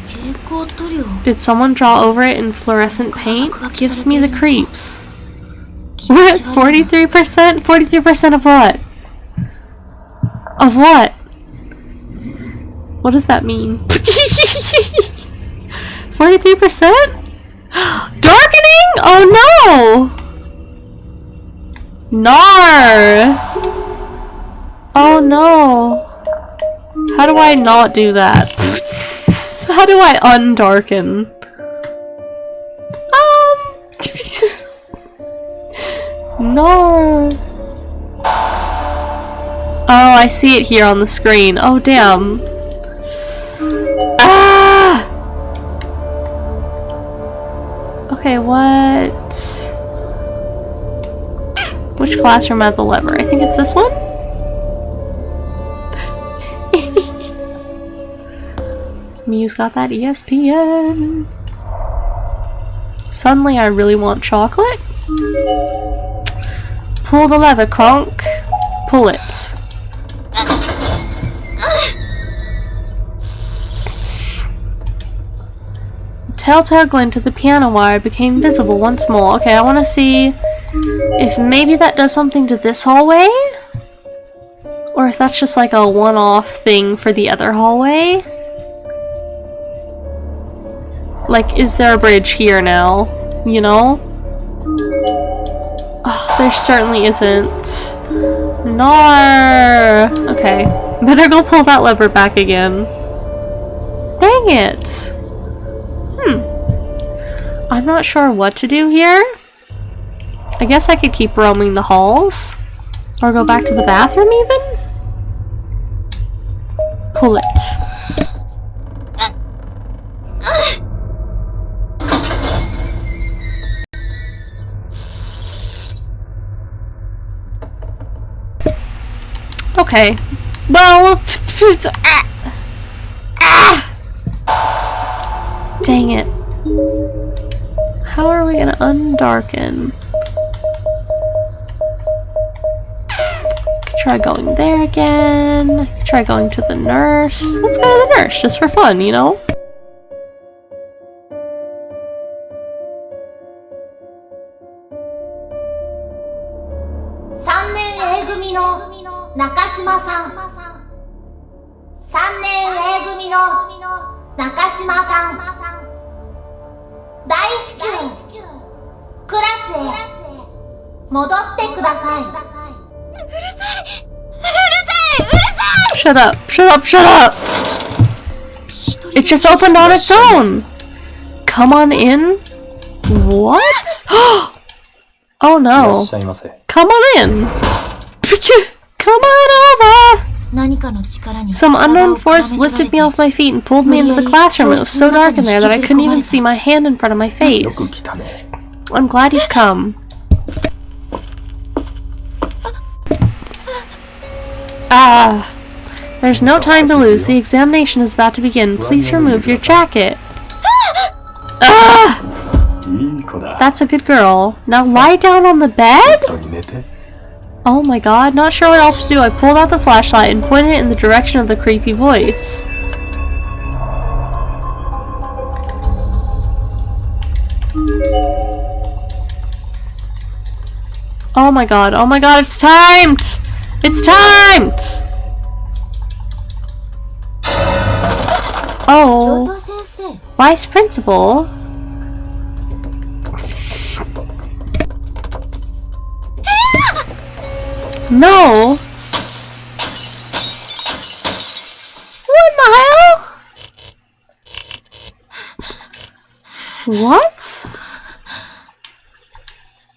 蛍光塗料。 Did someone draw over it in fluorescent paint? Gives me the creeps. We're at 43%? 43% of what? Of what? What does that mean? 43%? Darkening? Oh no! Nar! Oh no. How do I not do that? How do I undarken? No. Oh, I see it here on the screen. Oh, damn. Ah! Okay, what? Which classroom had the lever? I think it's this one? Mew's got that ESPN. Suddenly I really want chocolate. Pull the lever, Kronk. Pull it. The telltale glint of the piano wire became visible once more. Okay, I want to see if maybe that does something to this hallway? Or if that's just like a one-off thing for the other hallway? Like, is there a bridge here now? You know? Oh, there certainly isn't. Nar! Okay. Better go pull that lever back again. Dang it! I'm not sure what to do here. I guess I could keep roaming the halls. Or go back to the bathroom even? Pull it. Okay. Well, dang it. How are we gonna undarken? Could try going there again. Could try going to the nurse. Let's go to the nurse, just for fun, you know? Shut up, shut up, shut up! It just opened on its own! Come on in? What? Oh no. Come on in! Come on over! Some unknown force lifted me off my feet and pulled me into the classroom. It was so dark in there that I couldn't even see my hand in front of my face. I'm glad you've come. Ah. There's no time to lose. The examination is about to begin. Please remove your jacket. Ah! That's a good girl. Now lie down on the bed? Oh my god, not sure what else to do. I pulled out the flashlight and pointed it in the direction of the creepy voice. Oh my god, it's timed! It's timed! Oh, 教頭先生。 Vice Principal? No! What the hell? What?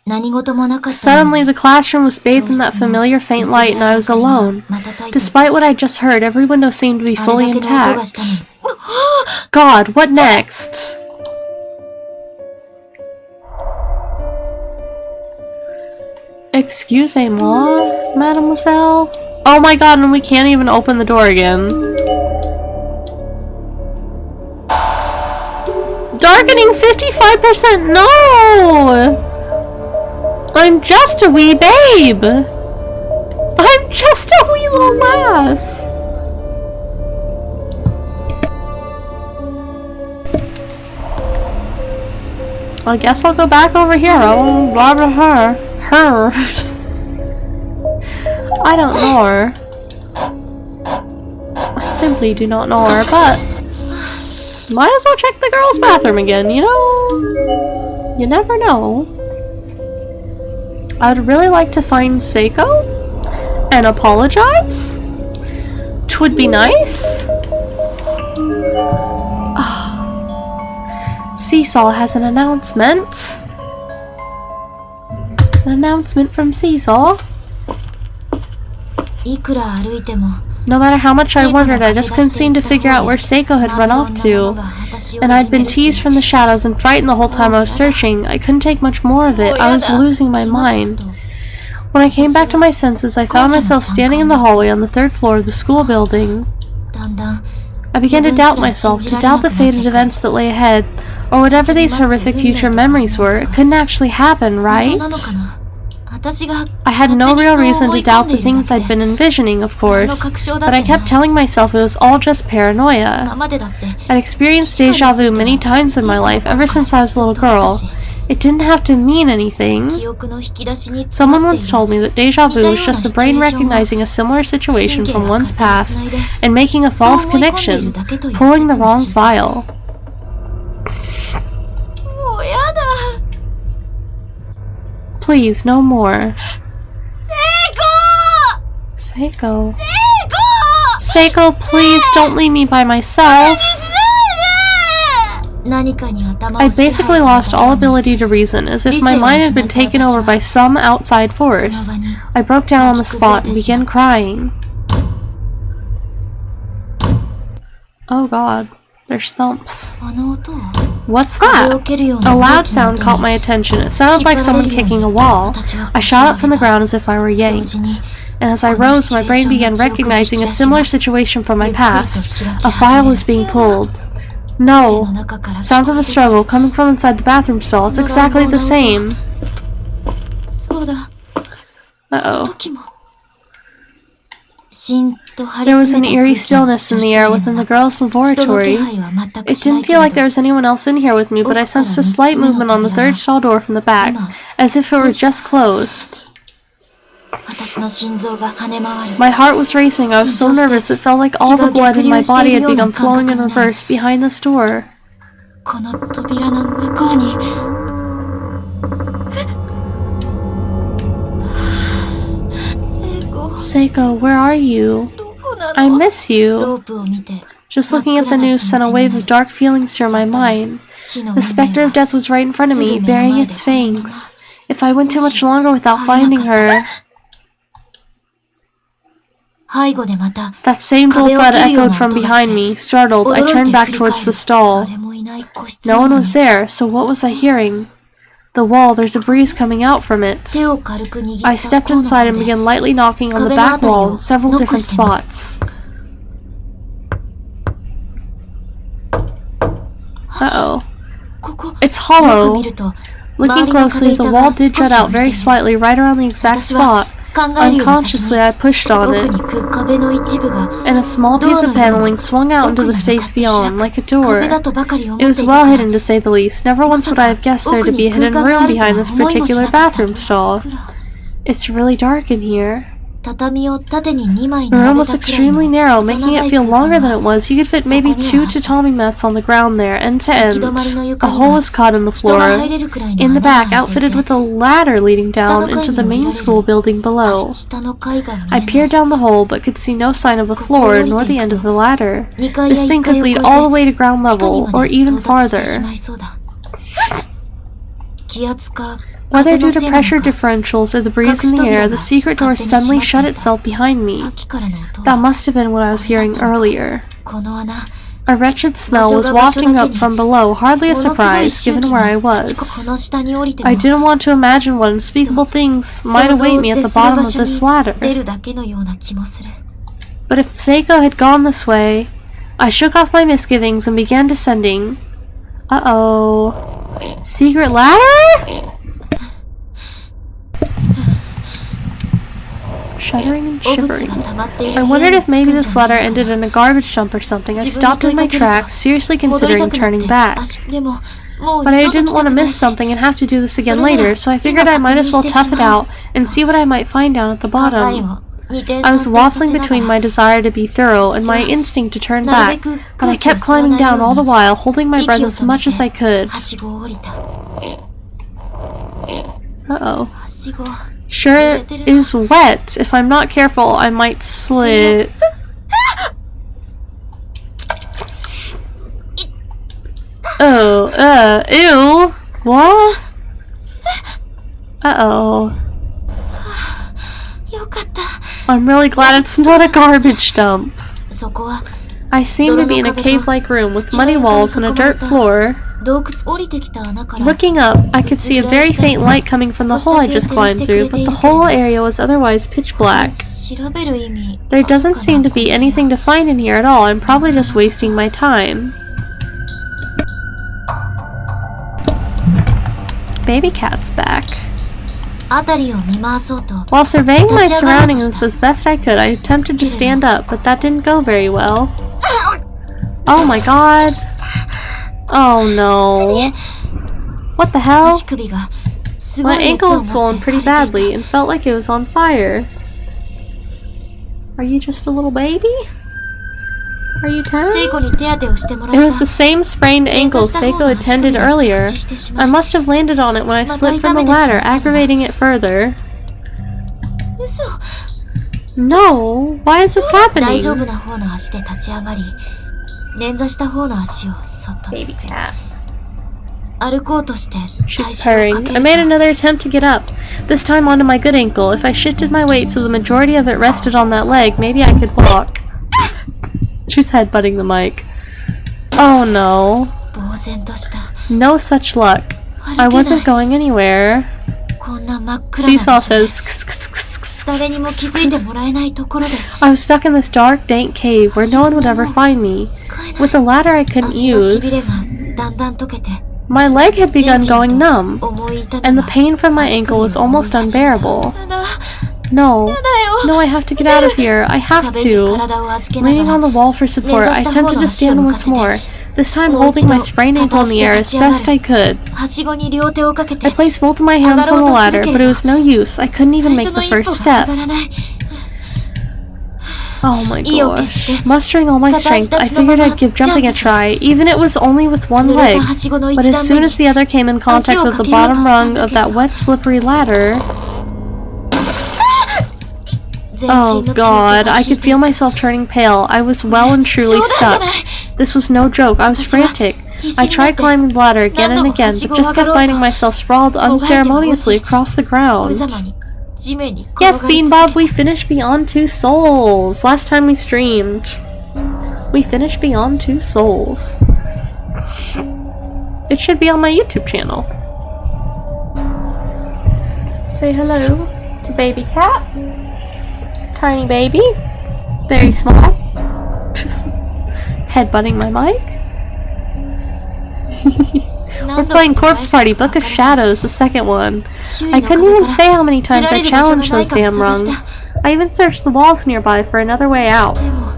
何事もなかったの Suddenly, に the classroom was bathed in that familiar faint light, and I was alone. 瞬いて Despite what I just heard, every window seemed to be あれ fully だけの音がした intact. のに God, what next? Excusez-moi, mademoiselle? Oh my god, and we can't even open the door again. Darkening 55%, no! I'm just a wee babe! I'm just a wee little lass! I guess I'll go back over here. I'll bother her. Her. I don't know her. I simply do not know her, but might as well check the girls' bathroom again, you know? You never know. I would really like to find Seiko and apologize. 'Twould be nice. Seesaw has an announcement. An announcement from Seesaw. いくら歩いても No matter how much I wondered, I just couldn't seem to figure out where Seiko had run off to. And I'd been teased from the shadows and frightened the whole time I was searching. I couldn't take much more of it. I was losing my mind. When I came back to my senses, I found myself standing in the hallway on the 3rd floor of the school building. だんだん I began to doubt myself, to doubt the fated events that lay ahead, or whatever these horrific future memories were. It couldn't actually happen, 本 right? 当なのかな私が I had no real reason to doubt the things I'd been envisioning, of course, but I kept telling myself it was all just 今 paranoia. までだって I'd experienced deja vu many times in my life ever since I was a little girl. It didn't have to mean anything. 記憶の引き出しに詰 Someone まってい once る told me that deja vu was just the brain recognizing a similar situation 神経 from が one's 勝手に past 繋いで and making a そう false 思い込んでい connection, るだけという pulling the 説 wrong 明 file. もうやだ Please, no more. 聖子 Seiko. 聖子 Seiko, please don't leave me by myself. 何かに頭 I を支配 basically さ lost れた all ように ability to reason, as if my mind had been taken over by some outside force. I broke down on the spot and began crying. Oh god, there's thumps. あの音は What's 壁を that? 蹴るよう A な loud 大きな sound 音 caught に my attention. It sounded like someone kicking a wall. I shot up from the ground as if I were yanked. And as I rose, my brain began recognizing a similar situation from my past. A file was being pulled. 手 No. の中から Sounds of a struggle coming from inside the bathroom stall. It's exactly the same. そうだ Uh-oh. 時もしんと張り There was 詰 an めた eerie 空気の stillness in the air within the girls' 人の気 laboratory. 配は全く It しな didn't いけ feel れ like ど there was anyone else in here with me, but I sensed a slight movement on the third stall door from the back, as if it were just closed. 私の心臓が跳ね回る My heart was racing. I was so nervous it felt like all the blood in my body had begun flowing in reverse behind this door. この扉の向こうに聖子 Seiko, where are you? どこな I の miss ロ you. ープを見て Just looking at the news sent a wave of dark feelings through my mind. 死の The specter of death was right in front of me, bearing its fangs. If I went too much longer without finding her, 背後でまた that same dull thud echoed from behind me. Startled, I 驚い turned て back 振り towards 返 the る stall. 誰もいない個室 No な one のに was there, so what was I hearing? The wall, there's a breeze coming out from it. 手を軽く握 I った stepped 甲の inside 方 and で began lightly knocking on the back wall in several different spots. Uh-oh. ここ It's よく hollow. 見ると Looking closely, the wall did jut out very slightly right around the exact 私は spot. 考えるより先 Unconsciously, に I pushed on 奥 it, に壁の一部が and a small piece of paneling swung out into the space beyond, like a 壁 door. だとばかり思 It ってい was た well から hidden, to say the least. Never once would I have guessed there to be a hidden room behind this particular bathroom stall. It's really dark in here. 畳を縦に2枚 The room 並べ was たくらい extremely の narrow, 細 making 長 it い feel 空 longer 間 than it が was. You could fit maybe 2 tatami mats on the ground there, end to end. 行き止まりの床 A に hole は was cut in the 人が floor. 入れるくらいの In the 穴が back, 開いてい outfitted て with a ladder leading down into the main school building below. 下の階が見え I ない peered down the hole, but could see no sign of the floor nor the end of the ladder. 2階 This や thing 1階 could を越 lead え all the way to て ground 地下に level, ま or で even 到達してし farther. まいそうだ。気圧か Whether 風の due to せいなの pressure か differentials or the breeze in the air, the secret door suddenly shut itself behind さ me. っきからの音 That は must have been what I was hearing earlier. この穴 A wretched smell was wafting up from below, hardly a surprise given where I was. の下に降りて I も didn't want to imagine what unspeakable things might 想像 await を me at 絶 the する bottom 場 of 所に this ladder. 出るだけのような気もする。 But if Seiko had gone this way, I shook off my misgivings and began descending. Uh-oh. Secret ladder? Shuddering and 汚物が shivering. 溜まっている I 部屋 wondered に if 着く maybe ん this じゃな ladder いか ended in a garbage dump or something. I 自分に stopped in 問い my かければ tracks, seriously 戻りた considering くなっ turning て back. でももう But I 二度と didn't 来 want た to くない miss し something and have to do this again それなら later, so I figured I might as well 今確認して tough it しまおう out and see what I might find down at the 考え bottom. を二転 I was 三転さ waffling せなが between ら my desire to be thorough and my instinct to turn back, but I kept climbing down all the while, holding my breath as much as I could. はしごを降りた。 Uh-oh. はしご Sure it is wet. If I'm not careful, I might slip. Oh, ew. What? Uh-oh. よかった。 I'm really glad it's not a garbage dump. そこは I seem to be in a cave-like room with muddy walls and a dirt floor. 洞窟降りてきた穴から Looking up, I could see a very faint light coming from the hole I just climbed through, but the whole area was otherwise pitch black. 調べる意味 There doesn't seem to be anything to find in here at all. I'm probably just wasting my time. Baby cat's back. 辺りを見回そうと While surveying my surroundings as best I could, I attempted to stand up, but that didn't go very well. Oh my god. Oh no. What the hell? 足首がすご My い熱 ankle を had 持 swollen って pretty 腫れて badly い and felt like it was on fire. Are you just a little baby? Are you た。聖 10? 子に手当てをしてもら It っ was the た。 same sprained ankle Seiko had tended earlier. I must have landed on it when I slipped from the ladder, aggravating it further. 嘘。 No, why is this 大丈夫 happening? な方の足で立ち上がり、捻挫した方の足をそっと Baby つく。 cat. 歩こうとして体 She's 重を purring. かけ I made る another attempt to get up, this time onto my good ankle. If I shifted my weight so the majority of it rested on that leg, maybe I could walk. She's headbutting the mic. Oh no. 呆然とした。 No such luck. I wasn't going anywhere. こんな真っ暗な Seesaw 場所で says. 誰にも気づいてもらえないところで I was stuck in this dark, dank cave where no one would ever find me. 使えない With the ladder I couldn't 足のしびれ use. がだんだん溶けて My leg had じん begun じん going と numb, 重い痛み and the が pain from my 足 ankle 首を was 覆い almost 始めた。 unbearable. やだ No. やだよ No, I have to get out of here. I have 壁に to. 体を預けな Leaning が on ら the wall for support, I attempted to stand once more, this time holding my sprained ankle in the air as best I could. はしごに両手をかけて I placed both of my hands on the ladder, but it was no use. I couldn't even 最 make 初の the 一歩 first が step. 上がらない Oh my 意を決して gosh. Mustering all my strength, I figured I'd give jumping a try, even it was only with one 濡れ leg. たはしごの But 一 as 段 soon 目 as に the other came in contact with the bottom rung of that wet, slippery ladder, 全 oh 身の血 god, が I 引い could て feel myself turning pale. I was well and truly 冗談じゃ stuck. ない This was no joke. I was frantic. I tried climbing the ladder again and again, but just kept finding myself sprawled unceremoniously across the 無 ground. 様に地面に転がり Yes, 続け Beanbob, we finished Beyond Two Souls. Last time we streamed, we finished Beyond Two Souls. It should be on my YouTube channel. Say hello to baby cat. Tiny baby. Very small. Headbutting my mic. We're playing Corpse Party, Book of Shadows, the second one. I couldn't even say how many times I challenged those damn rungs. I even searched the walls nearby for another way out. でも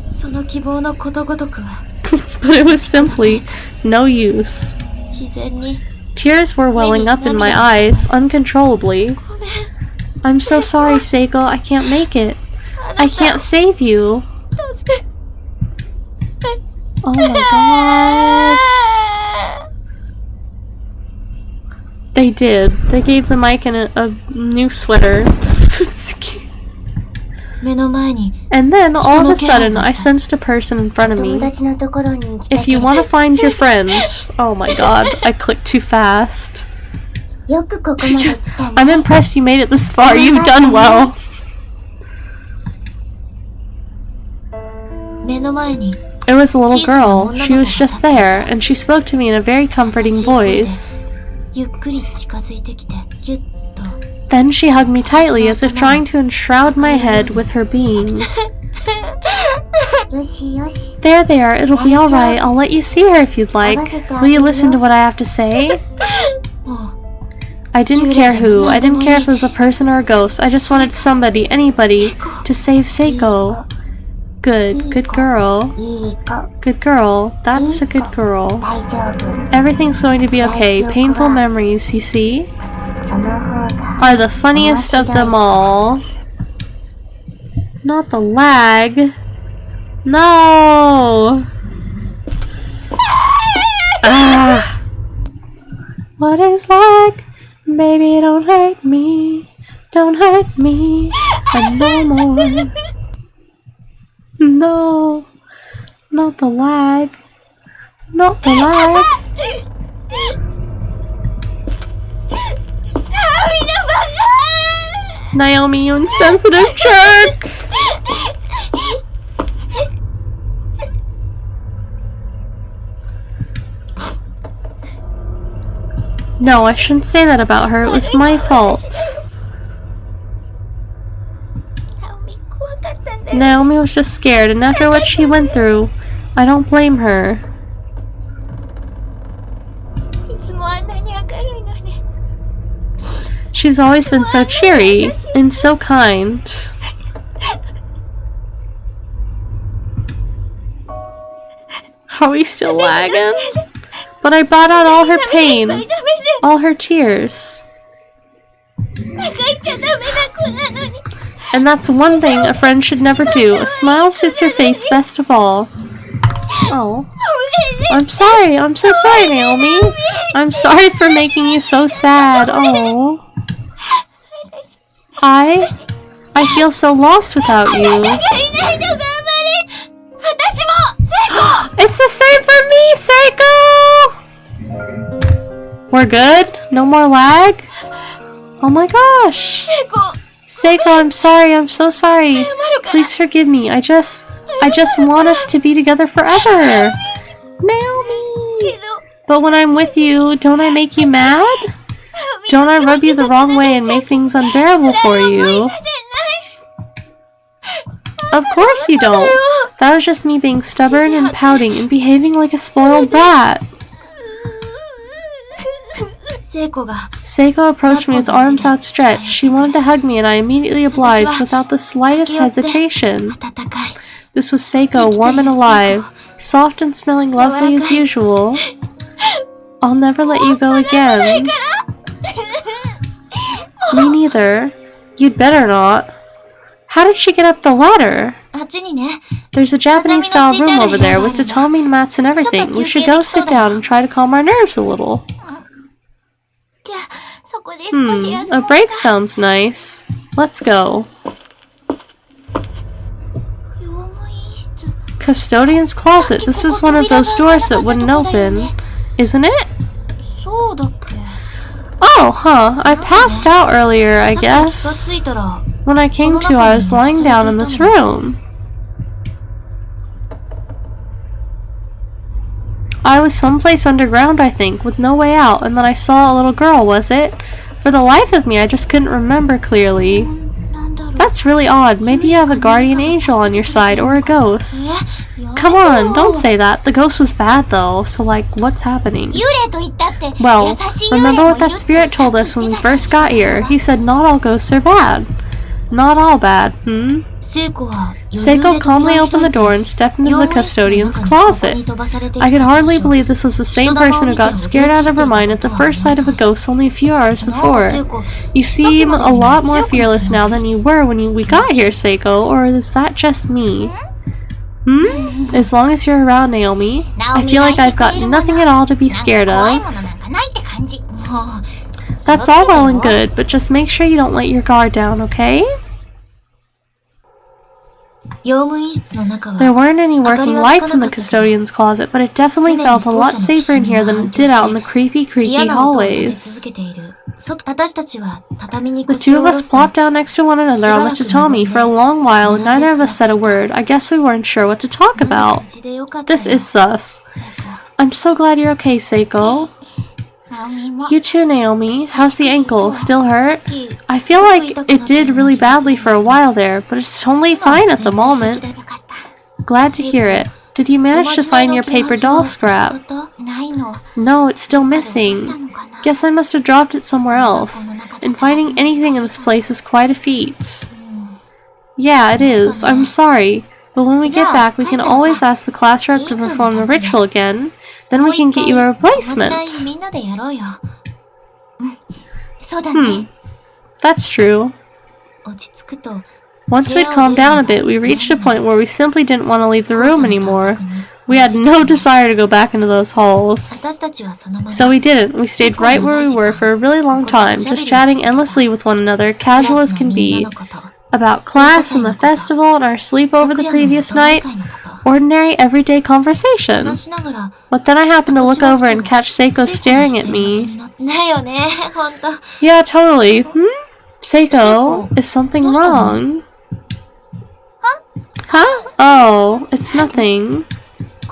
その希望のことごとくは But it was simply no use. 自然に Tears were welling up in my eyes, uncontrollably. ごめん I'm so sorry, Seiko. I can't make it. I can't save you. Oh my god. They did. They gave the mic a new sweater. And then, all of a sudden, I sensed a person in front of me. If you want to find your friend... Oh my god, I clicked too fast. I'm impressed you made it this far. You've done well. It was a little girl. She was just there, and she spoke to me in a very comforting voice. Then she hugged me tightly as if trying to enshroud my head with her being. There, it'll be alright. I'll let you see her if you'd like. Will you listen to what I have to say? I didn't care who. I didn't care if it was a person or a ghost. I just wanted somebody, anybody, to save Seiko. Good girl. Good girl. That's a good girl. Everything's going to be okay. Painful memories, you see, are the funniest of them all. Not the lag. No! Ah! What is lag? Baby, don't hurt me. Don't hurt me. And no more. No. Not the lag. Not the lag. Naomi, you insensitive jerk! No, I shouldn't say that about her. It was my fault. Naomi was just scared, and after what she went through, I don't blame her. She's always been so cheery and so kind. Are we still lagging? But I brought out all her pain, all her tears. And that's one thing a friend should never do. A smile suits her face best of all. Oh. I'm sorry. I'm so sorry, Naomi. I'm sorry for making you so sad. Oh. I feel so lost without you. It's the same for me, Seiko! We're good? No more lag? Oh my gosh. Seiko, I'm sorry. I'm so sorry. Please forgive me. I just want us to be together forever. Naomi! But when I'm with you, don't I make you mad? Don't I rub you the wrong way and make things unbearable for you? Of course you don't. That was just me being stubborn and pouting and behaving like a spoiled brat. Seiko approached me with arms outstretched. She wanted to hug me and I immediately obliged without the slightest hesitation. This was Seiko, warm and alive, soft and smelling lovely as usual. I'll never let you go again. Me neither. You'd better not. How did she get up the ladder? There's a Japanese-style room over there with tatami mats and everything. We should go sit down and try to calm our nerves a little. A break sounds nice. Let's go. Custodian's closet. This is one of those doors that wouldn't open, isn't it? Oh, huh. I passed out earlier, I guess. When I came to, I was lying down in this room. I was someplace underground, I think, with no way out, and then I saw a little girl, was it? For the life of me, I just couldn't remember clearly. That's really odd. Maybe you have a guardian angel on your side, or a ghost. Come on, don't say that. The ghost was bad, though, so like, what's happening? Well, remember what that spirit told us when we first got here? He said not all ghosts are bad. Not all bad, Seiko calmly opened the door and stepped into the custodian's closet. I could hardly believe this was the same person who got scared out of her mind at the first sight of a ghost only a few hours before. You seem a lot more fearless now than you were when we got here, Seiko, or is that just me? As long as you're around, Naomi, I feel like I've got nothing at all to be scared of. That's all well and good, but just make sure you don't let your guard down, okay? There weren't any working lights in the custodian's closet, but it definitely felt a lot safer in here than it did out in the creepy hallways. The two of us plopped down next to one another on the tatami for a long while, and neither of us said a word. I guess we weren't sure what to talk about. This is sus. I'm so glad you're okay, Seiko. You too, Naomi. How's the ankle? Still hurt? I feel like it did really badly for a while there, but it's totally fine at the moment. Glad to hear it. Did you manage to find your paper doll scrap? No, it's still missing. Guess I must have dropped it somewhere else. And finding anything in this place is quite a feat. Yeah, it is. I'm sorry. But when we get back, we can always ask the class rep to perform the ritual again. Then we can get you a replacement. That's true. Once we'd calmed down a bit, we reached a point where we simply didn't want to leave the room anymore. We had no desire to go back into those halls. So we didn't. We stayed right where we were for a really long time, just chatting endlessly with one another, casual as can be, about class and the festival and our sleepover the previous night. Ordinary, everyday conversation. But then I happened to look over and catch Seiko staring at me. Yeah, totally. Seiko, is something wrong? Huh? Oh, it's nothing.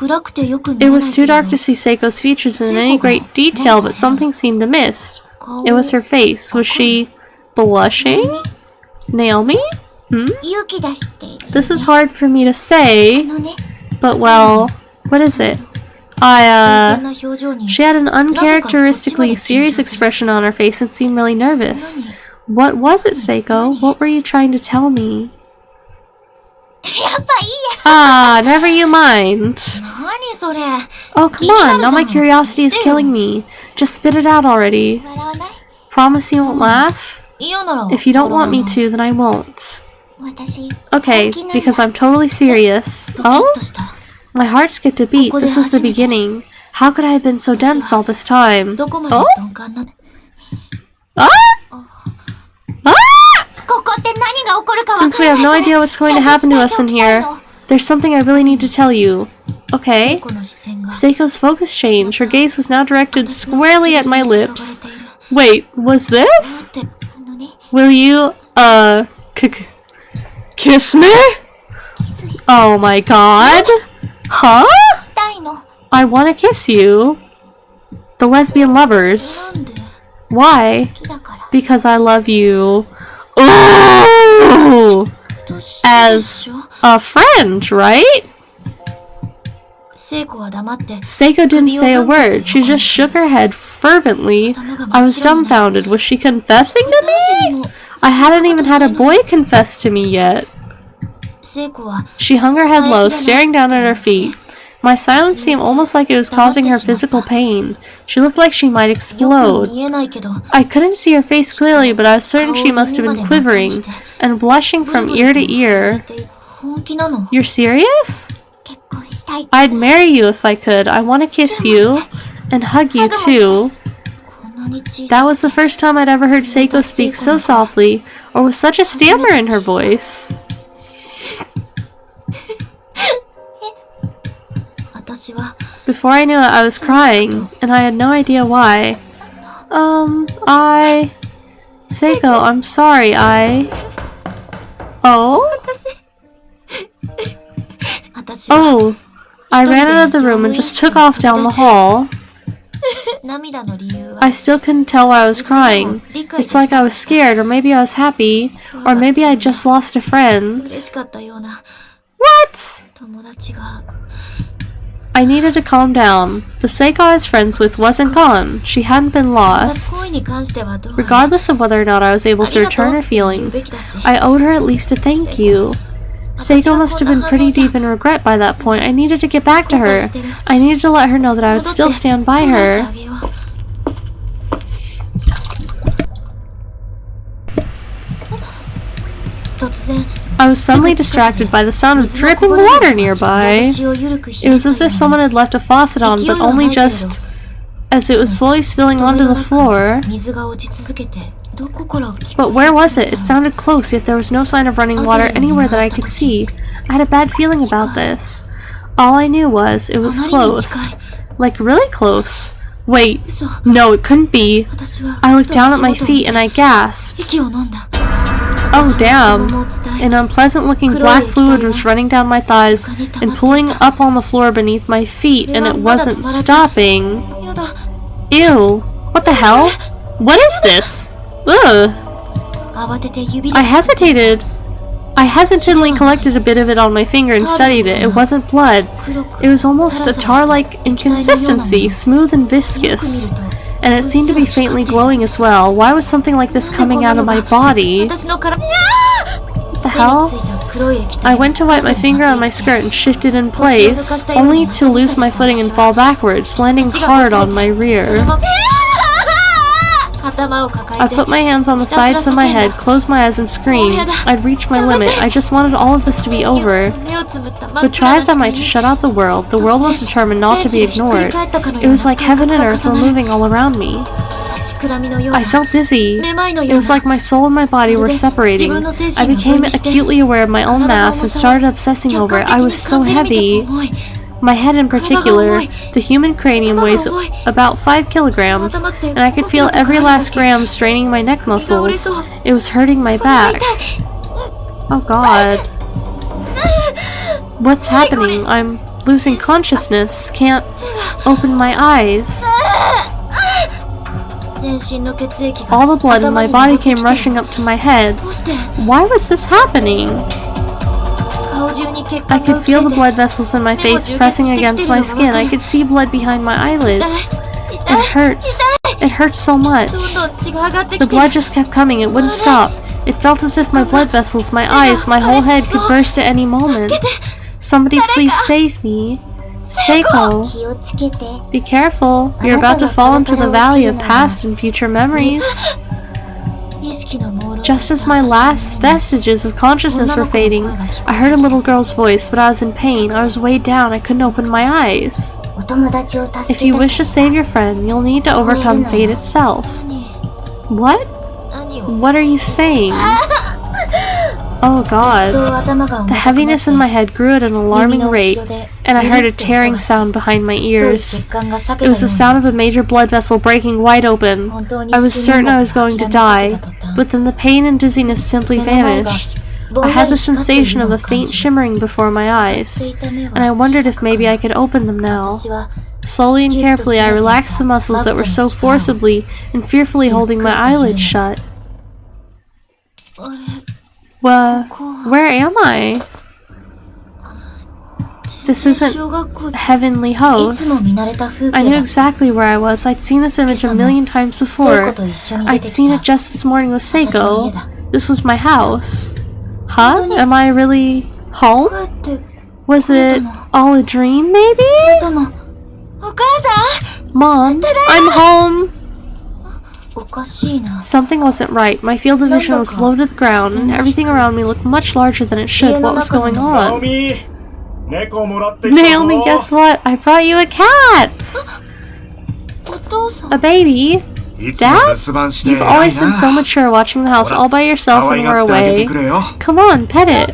It was too dark to see Seiko's features in any great detail, but something seemed amiss. It was her face. Was she blushing? Naomi? This is hard for me to say, but well, what is it? She had an uncharacteristically serious expression on her face and seemed really nervous. What was it, Seiko? What were you trying to tell me? Never you mind. Oh, come on, now my curiosity is killing me. Just spit it out already. Promise you won't laugh? If you don't want me to, then I won't. Okay, because I'm totally serious. Oh? My heart skipped a beat. This was the beginning. How could I have been so dense all this time? Oh? Since we have no idea what's going to happen to us in here, there's something I really need to tell you. Okay. Seiko's focus changed. Her gaze was now directed squarely at my lips. Wait, was this? Will you, kiss me? Oh my god. Huh? I want to kiss you. The lesbian lovers. Why? Because I love you. Ooh! As a friend, right? Seiko didn't say a word. She just shook her head fervently. I was dumbfounded. Was she confessing to me? I hadn't even had a boy confess to me yet. She hung her head low, staring down at her feet. My silence seemed almost like it was causing her physical pain. She looked like she might explode. I couldn't see her face clearly, but I was certain she must have been quivering and blushing from ear to ear. You're serious? I'd marry you if I could. I want to kiss you and hug you too. That was the first time I'd ever heard Seiko speak so softly or with such a stammer in her voice. Before I knew it, I was crying, and I had no idea why. Seiko, I'm sorry, Oh, I ran out of the room and just took off down the hall. I still couldn't tell why I was crying. It's like I was scared, or maybe I was happy, or maybe I just lost a friend. What? I needed to calm down. The Seiko I was friends with wasn't gone. She hadn't been lost. Regardless of whether or not I was able to return her feelings, I owed her at least a thank you. Seiko must have been pretty deep in regret by that point. I needed to get back to her. I needed to let her know that I would still stand by her. I was suddenly distracted by the sound of dripping water nearby. It was as if someone had left a faucet on, but only just as it was slowly spilling onto the floor. But where was it? It sounded close, yet there was no sign of running water anywhere that I could see. I had a bad feeling about this. All I knew was it was close. Like really close. Wait, no, it couldn't be. I looked down at my feet and I gasped. Oh damn. An unpleasant-looking black fluid was running down my thighs and pulling up on the floor beneath my feet, and it wasn't stopping. Ew. What the hell? What is this? Ugh. I hesitated. I hesitantly collected a bit of it on my finger and studied it. It wasn't blood. It was almost a tar-like inconsistency, smooth and viscous. And it seemed to be faintly glowing as well. Why was something like this coming out of my body? What the hell? I went to wipe my finger on my skirt and shifted in place, only to lose my footing and fall backwards, landing hard on my rear. I put my hands on the sides of my head, closed my eyes and screamed. I'd reached my limit. I just wanted all of this to be over. But try as I might to shut out the world was determined not to be ignored. It was like heaven and earth were moving all around me. I felt dizzy. It was like my soul and my body were separating. I became acutely aware of my own mass and started obsessing over it. I was so heavy. My head in particular, the human cranium weighs about 5 kilograms, and I could feel every last gram straining my neck muscles. It was hurting my back. Oh god. What's happening? I'm losing consciousness. Can't open my eyes. All the blood in my body came rushing up to my head. Why was this happening? I could feel the blood vessels in my face pressing against my skin. I could see blood behind my eyelids. It hurts. It hurts so much. The blood just kept coming. It wouldn't stop. It felt as if my blood vessels, my eyes, my whole head could burst at any moment. Somebody please save me. Seiko. Be careful. You're about to fall into the valley of past and future memories. Just as my last vestiges of consciousness were fading, I heard a little girl's voice, but I was in pain. I was weighed down. I couldn't open my eyes. If you wish to save your friend, you'll need to overcome fate itself. What? What are you saying? Oh god. The heaviness in my head grew at an alarming rate, and I heard a tearing sound behind my ears. It was the sound of a major blood vessel breaking wide open. I was certain I was going to die, but then the pain and dizziness simply vanished. I had the sensation of a faint shimmering before my eyes, and I wondered if maybe I could open them now. Slowly and carefully I relaxed the muscles that were so forcibly and fearfully holding my eyelids shut. Where am I? This isn't Heavenly Host. I knew exactly where I was. I'd seen this image a million times before. I'd seen it just this morning with Seiko. This was my house. Huh? Am I really home? Was it all a dream, maybe? Mom, I'm home! Something wasn't right. My field of vision was low to the ground, and everything around me looked much larger than it should. What was going on? Naomi, guess what? I brought you a cat! A baby? Dad? You've always been so mature watching the house all by yourself when we're away. Come on, pet it.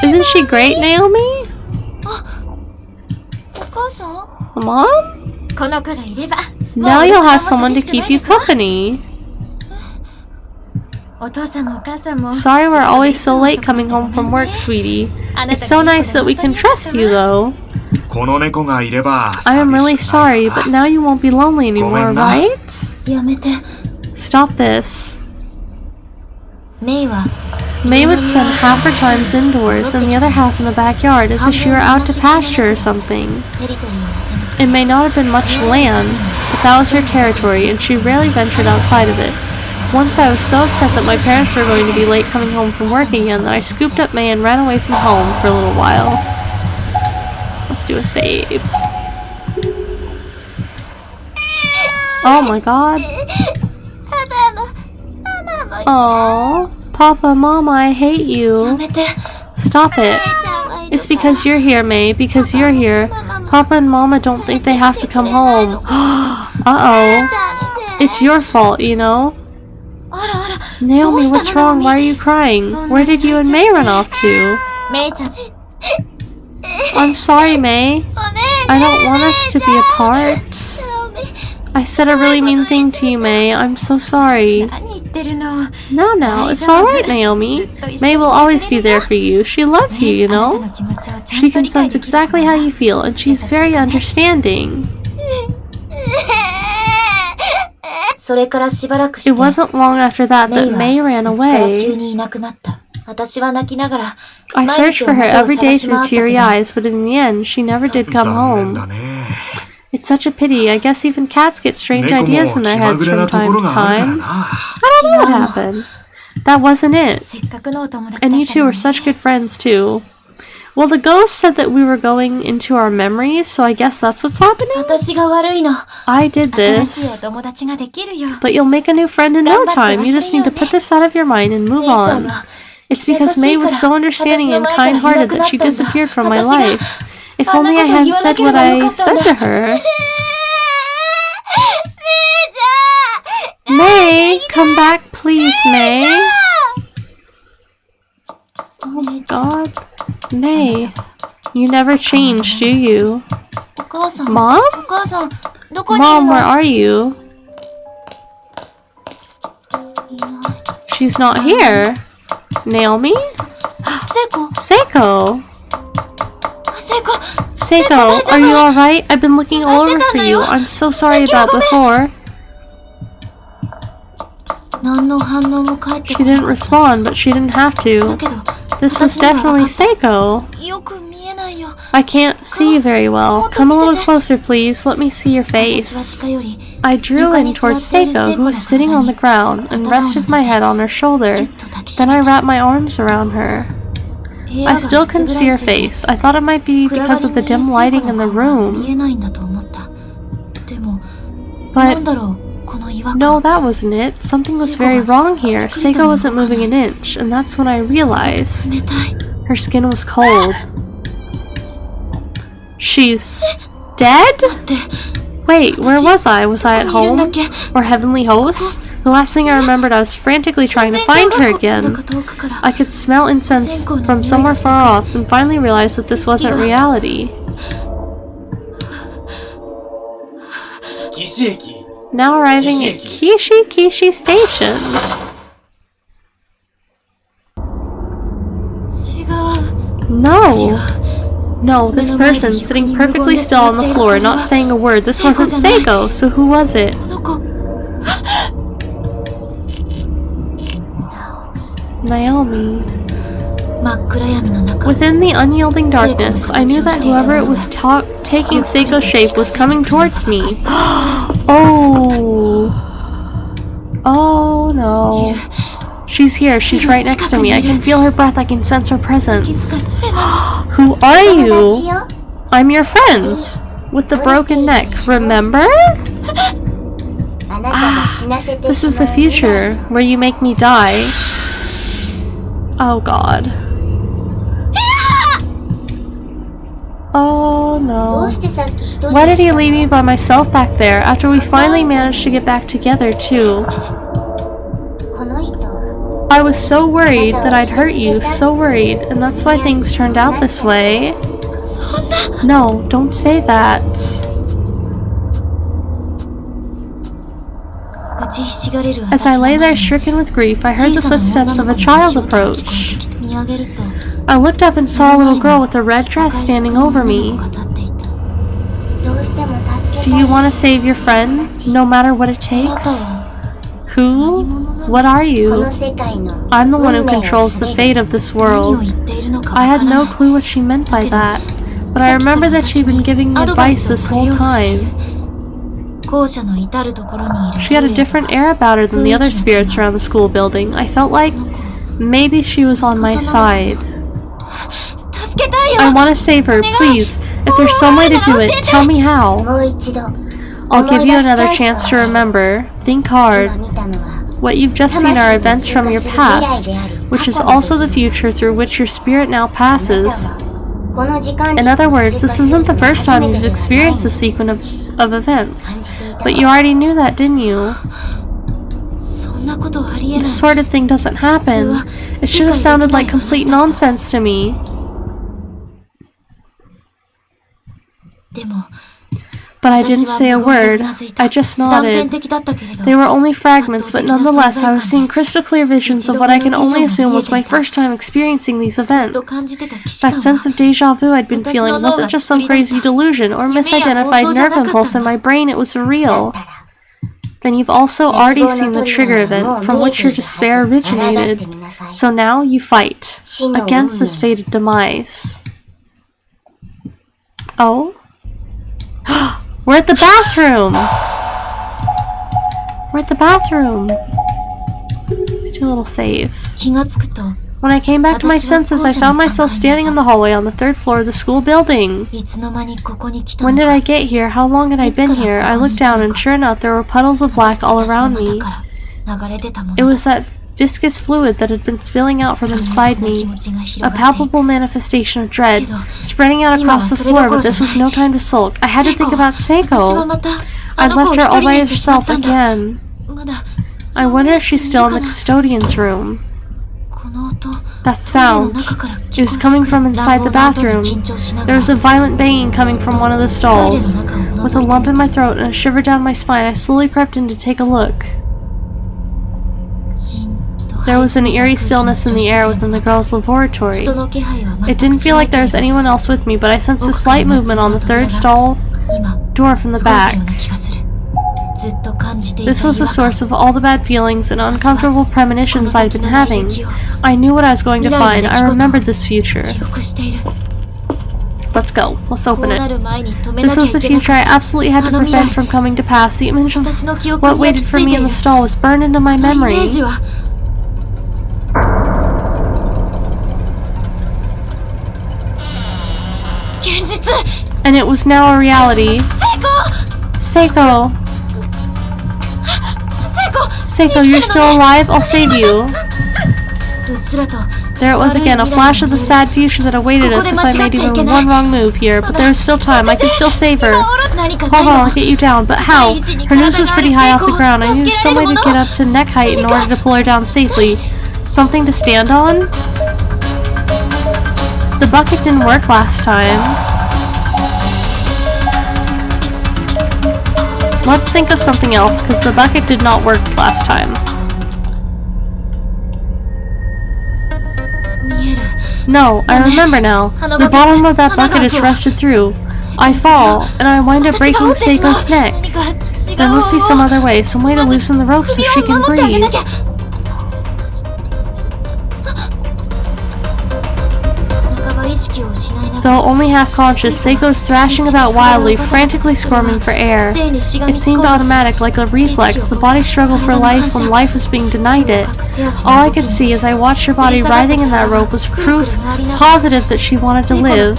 Isn't she great, Naomi? Mom? Now you'll have someone to keep you company. Sorry we're always so late coming home from work, sweetie. It's so nice that we can trust you, though. I am really sorry, but now you won't be lonely anymore, right? Stop this. May would spend half her times indoors and the other half in the backyard as if she were out to pasture or something. It may not have been much land, but that was her territory, and she rarely ventured outside of it. Once I was so upset that my parents were going to be late coming home from work again that I scooped up May and ran away from home for a little while. Let's do a save. Oh my god. Aww. Papa, Mama, I hate you. Stop it. It's because you're here, May. Because you're here. Papa and Mama don't think they have to come home. Uh-oh. It's your fault, you know? Naomi, what's wrong? Why are you crying? Where did you and May run off to? I'm sorry, May. I don't want us to be apart. I said a really mean thing to you, May. I'm so sorry. No, it's alright, Naomi. May will always be there for you. She loves you, you know? She can sense exactly how you feel, and she's very understanding. It wasn't long after that May ran away. I searched for her every day through teary eyes, but in the end, she never did come home. It's such a pity. I guess even cats get strange ideas in their heads from time to time. I don't know what happened. That wasn't it. And you two were such good friends, too. Well, the ghost said that we were going into our memories, so I guess that's what's happening? I did this. But you'll make a new friend in no time. You just need to put this out of your mind and move on. It's because May was so understanding and kind-hearted that she disappeared from my life. If only I hadn't said what I said to her. May, come back please, May. Oh my god. May, you never change, do you? Mom? Mom, where are you? She's not here. Naomi? Seiko! Seiko, are you alright? I've been looking all over for you. I'm so sorry about before. She didn't respond, but she didn't have to. This was definitely Seiko. I can't see you very well. Come a little closer, please. Let me see your face. I drew in towards Seiko, who was sitting on the ground, and rested my head on her shoulder. Then I wrapped my arms around her. I still couldn't see her face. I thought it might be because of the dim lighting in the room. But no, that wasn't it. Something was very wrong here. Seiko wasn't moving an inch, and that's when I realized her skin was cold. She's dead? Wait, where was I? Was I at home? Or Heavenly Hosts? The last thing I remembered, I was frantically trying to find her again. I could smell incense from somewhere far off, and finally realized that this wasn't reality. Now arriving at Kishi Station. No, this person sitting perfectly still on the floor, not saying a word. This wasn't Seiko, so who was it? Naomi. Within the unyielding darkness, I knew that whoever it was taking Seiko's shape was coming towards me. Oh no. She's here. She's right next to me. I can feel her breath. I can sense her presence. Who are you? I'm your friend. With the broken neck, remember? This is the future, where you make me die. Oh god. Oh no. Why did he leave me by myself back there, after we finally managed to get back together too? I was so worried that I'd hurt you, so worried, and that's why things turned out this way. No, don't say that. As I lay there stricken with grief, I heard the footsteps of a child approach. I looked up and saw a little girl with a red dress standing over me. Do you want to save your friend, no matter what it takes? Who? What are you? I'm the one who controls the fate of this world. I had no clue what she meant by that, but I remember that she'd been giving me advice this whole time. She had a different air about her than the other spirits around the school building. I felt like maybe she was on my side. I want to save her, please. If there's some way to do it, tell me how. I'll give you another chance to remember. Think hard. What you've just seen are events from your past, which is also the future through which your spirit now passes. In other words, this isn't the first time you've experienced a sequence of events. But you already knew that, didn't you? This sort of thing doesn't happen. It should have sounded like complete nonsense to me. But I didn't say a word. I just nodded. They were only fragments, but nonetheless I was seeing crystal clear visions of what I can only assume was my first time experiencing these events. That sense of deja vu I'd been feeling wasn't just some crazy delusion or misidentified nerve impulse in my brain, it was real. Then you've also already seen the trigger event from which your despair originated. So now you fight against this fated demise. Oh? We're at the bathroom! We're at the bathroom! Let's do a little save. When I came back to my senses, I found myself standing in the hallway on the 3rd floor of the school building. When did I get here? How long had I been here? I looked down and sure enough, there were puddles of black all around me. It was that viscous fluid that had been spilling out from inside me, a palpable manifestation of dread, spreading out across the floor, but this was no time to sulk. I had to think about Seiko. I'd left her all by herself again. I wonder if she's still in the custodian's room. That sound, it was coming from inside the bathroom. There was a violent banging coming from one of the stalls. With a lump in my throat and a shiver down my spine, I slowly crept in to take a look. There was an eerie stillness in the air within the girls' laboratory. It didn't feel like there was anyone else with me, but I sensed a slight movement on the 3rd stall door from the back. This was the source of all the bad feelings and uncomfortable premonitions I'd been having. I knew what I was going to find. I remembered this future. Let's go. Let's open it. This was the future I absolutely had to prevent from coming to pass. The image of what waited for me in the stall was burned into my memory. And it was now a reality. Seiko! Seiko, you're still alive? I'll save you. There it was again, a flash of the sad future that awaited us if I made even one wrong move here. But there was still time. I could still save her. Hold on, I'll get you down. But how? Her nose was pretty high off the ground. I needed some way to get up to neck height in order to pull her down safely. Something to stand on? The bucket didn't work last time. Let's think of something else, because the bucket did not work last time. No, I remember now. The bottom of that bucket is rusted through. I fall, and I wind up breaking Seiko's neck. There must be some other way, some way to loosen the rope so she can breathe. Though only half-conscious, Seiko's thrashing about wildly, frantically squirming for air. It seemed automatic, like a reflex, the body struggled for life when life was being denied it. All I could see as I watched her body writhing in that rope was proof positive that she wanted to live.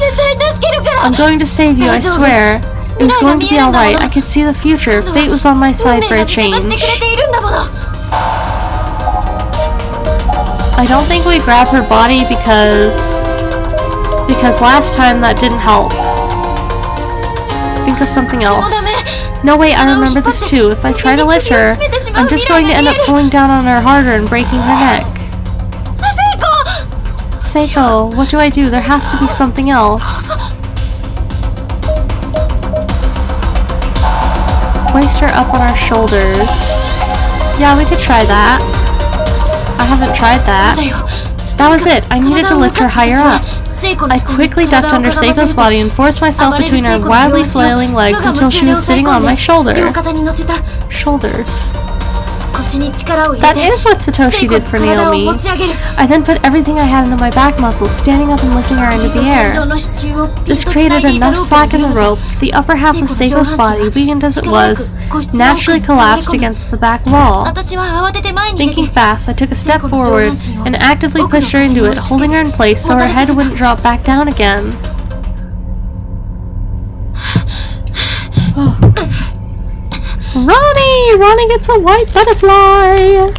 I'm going to save you, I swear. It was going to be alright. I could see the future. Fate was on my side for a change. I don't think we grab her body because last time that didn't help. Think of something else. No, wait, I remember this too. If I try to lift her, I'm just going to end up pulling down on her harder and breaking her neck. Seiko, what do I do? There has to be something else. Hoist her up on our shoulders. Yeah, we could try that. I haven't tried that. That was it. I needed to lift her higher up. I quickly ducked under Seiko's body and forced myself between her wildly flailing legs until she was sitting on my shoulder. Shoulders. That is what Satoshi did for Naomi. I then put everything I had into my back muscles, standing up and lifting her into the air. This created enough slack in the rope. The upper half of Seiko's body, weakened as it was, naturally collapsed against the back wall. Thinking fast, I took a step forward and actively pushed her into it, holding her in place so her head wouldn't drop back down again. Ronnie! Ronnie gets a white butterfly!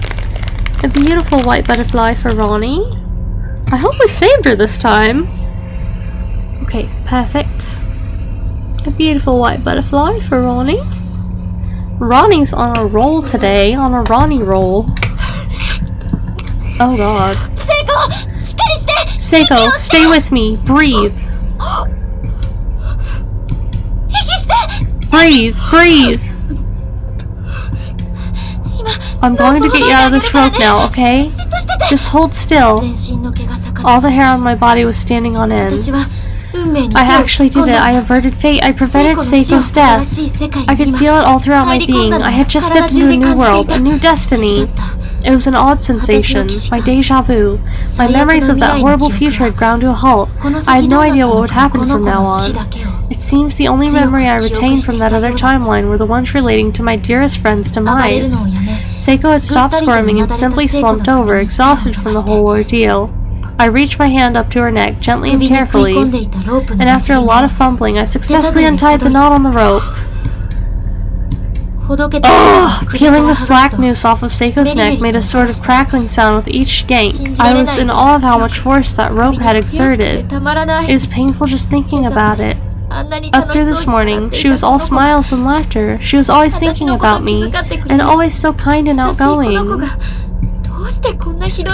A beautiful white butterfly for Ronnie. I hope we saved her this time. Okay, perfect. A beautiful white butterfly for Ronnie. Ronnie's on a roll today, on a Ronnie roll. Oh god. Seiko, stay with me. Breathe. Breathe, breathe. I'm going to get you out of this rope now, okay? Just hold still. All the hair on my body was standing on end. I actually did it. I averted fate. I prevented Seiko's death. I could feel it all throughout my being. I had just stepped into a new world, a new destiny. It was an odd sensation, my deja vu. My memories of that horrible future had ground to a halt. I had no idea what would happen from now on. It seems the only memory I retained from that other timeline were the ones relating to my dearest friend's demise. Seiko had stopped squirming and simply slumped over, exhausted from the whole ordeal. I reached my hand up to her neck, gently and carefully, and after a lot of fumbling, I successfully untied the knot on the rope. Peeling the slack noose off of Seiko's neck made a sort of crackling sound with each yank. I was in awe of how much force that rope had exerted. It was painful just thinking about it. Up to this morning, she was all smiles and laughter. She was always thinking about me, and always so kind and outgoing.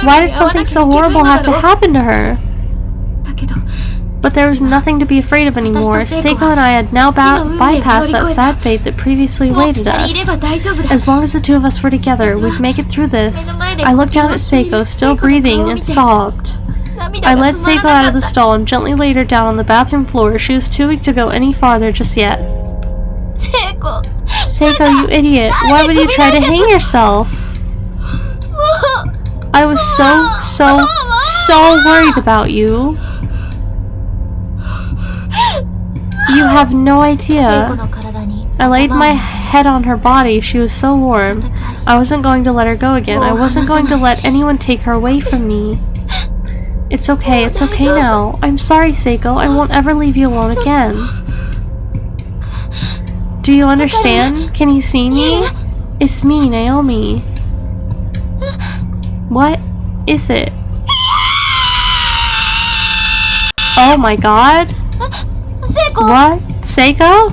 Why did something so horrible have to happen to her? But there was nothing to be afraid of anymore. Seiko and I had now bypassed that sad fate that previously awaited us. As long as the two of us were together, we'd make it through this. I looked down at Seiko, still breathing, and sobbed. I led Seiko out of the stall and gently laid her down on the bathroom floor. She was too weak to go any farther just yet. Seiko, you idiot. Why would you try to hang yourself? I was so worried about you. You have no idea. I laid my head on her body. She was so warm. I wasn't going to let her go again. I wasn't going to let anyone take her away from me. It's okay now. I'm sorry, Seiko. I won't ever leave you alone again. Do you understand? Can you see me? It's me, Naomi. What is it? Oh my god. What? Seiko?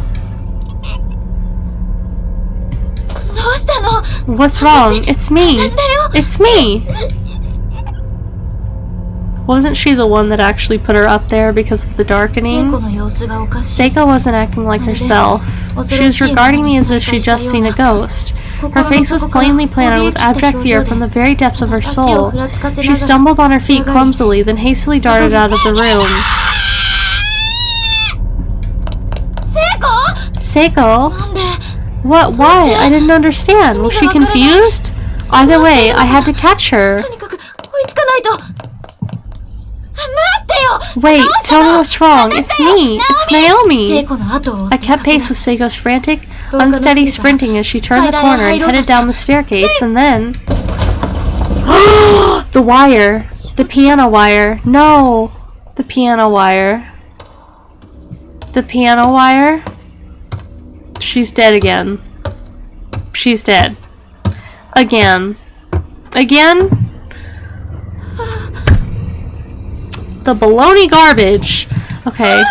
What's wrong? It's me. It's me. Wasn't she the one that actually put her up there because of the darkening? Seiko wasn't acting like herself. She was regarding me as if she'd just seen a ghost. Her face was plainly planted with abject fear from the very depths of her soul. She stumbled on her feet clumsily, then hastily darted out of the room. Seiko? What? Why? I didn't understand. Was she confused? Either way, I had to catch her. Wait, tell me what's wrong. It's me. It's Naomi. I kept pace with Seiko's frantic, unsteady sprinting as she turned the corner and headed down the staircase, and then... The wire. The piano wire. No. The piano wire. The piano wire? She's dead again. She's dead. Again. Again? The baloney garbage. Okay.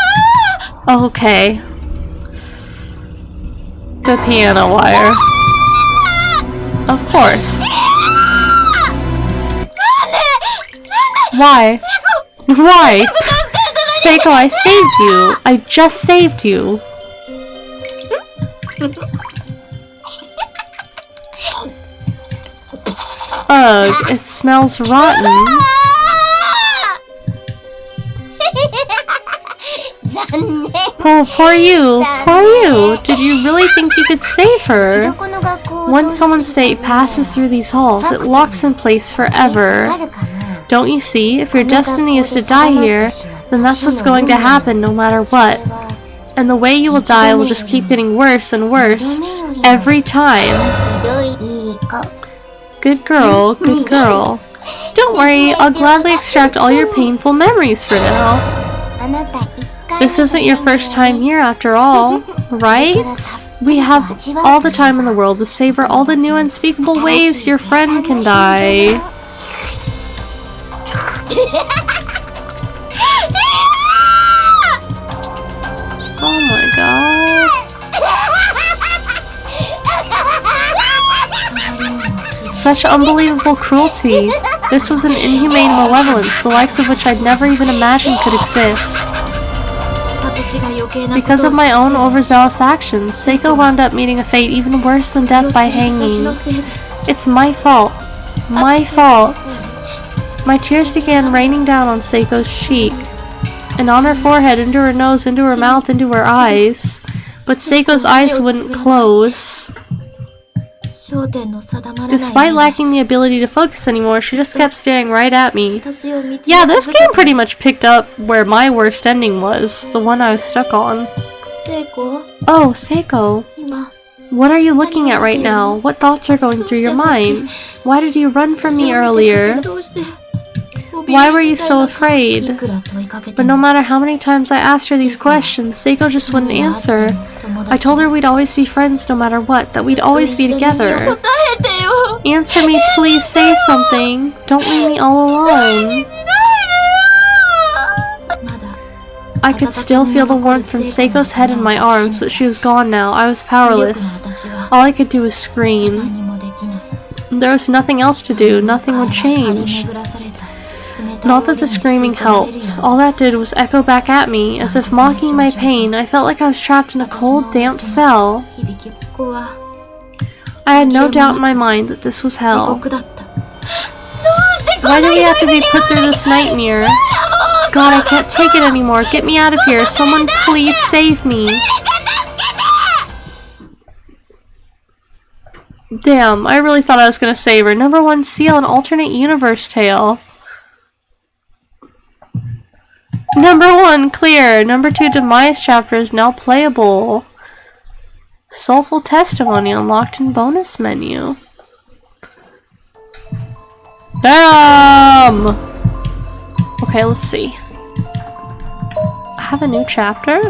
Okay. The piano wire. Of course. Why? Why? Seiko, I saved you. I just saved you. Ugh, it smells rotten. Oh, poor you. Poor you. Did you really think you could save her? Once someone's state passes through these halls, it locks in place forever. Don't you see? If your destiny is to die here, then that's what's going to happen no matter what. And the way you will die will just keep getting worse and worse every time. Good girl, good girl. Don't worry, I'll gladly extract all your painful memories for now. This isn't your first time here after all, right? We have all the time in the world to savor all the new unspeakable ways your friend can die. Oh my god. Such unbelievable cruelty. This was an inhumane malevolence, the likes of which I'd never even imagined could exist. Because of my own overzealous actions, Seiko wound up meeting a fate even worse than death by hanging. It's my fault. My fault. My tears began raining down on Seiko's cheek, and on her forehead, into her nose, into her mouth, into her eyes. But Seiko's eyes wouldn't close. Despite lacking the ability to focus anymore, she just kept staring right at me. Yeah, this game pretty much picked up where my worst ending was, the one I was stuck on. Oh, Seiko. What are you looking at right now? What thoughts are going through your mind? Why did you run from me earlier? Why were you so afraid? But no matter how many times I asked her these questions, Seiko just wouldn't answer. I told her we'd always be friends no matter what, that we'd always be together. Answer me, please, say something. Don't leave me all alone. I could still feel the warmth from Seiko's head in my arms, but she was gone now. I was powerless. All I could do was scream. There was nothing else to do. Nothing would change. Not that the screaming helped. All that did was echo back at me, as if mocking my pain. I felt like I was trapped in a cold, damp cell. I had no doubt in my mind that this was hell. Why do we have to be put through this nightmare? God, I can't take it anymore. Get me out of here. Someone please save me. Damn, I really thought I was gonna save her. Number 1, seal an alternate universe tale. Number 1, clear. Number 2, demise chapter is now playable. Soulful testimony unlocked in bonus menu. Damn! Okay, let's see. I have a new chapter?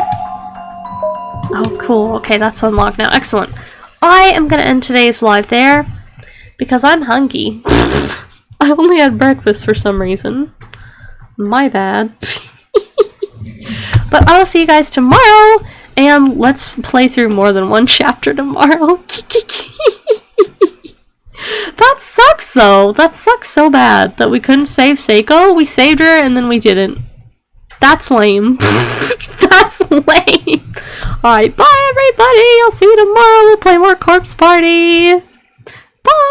Oh, cool. Okay, that's unlocked now. Excellent. I am gonna end today's live there because I'm hungry. I only had breakfast for some reason. My bad. But I will see you guys tomorrow, and let's play through more than one chapter tomorrow. That sucks, though. That sucks so bad that we couldn't save Seiko. We saved her, and then we didn't. That's lame. That's lame. Alright, bye, everybody. I'll see you tomorrow. We'll play more Corpse Party. Bye.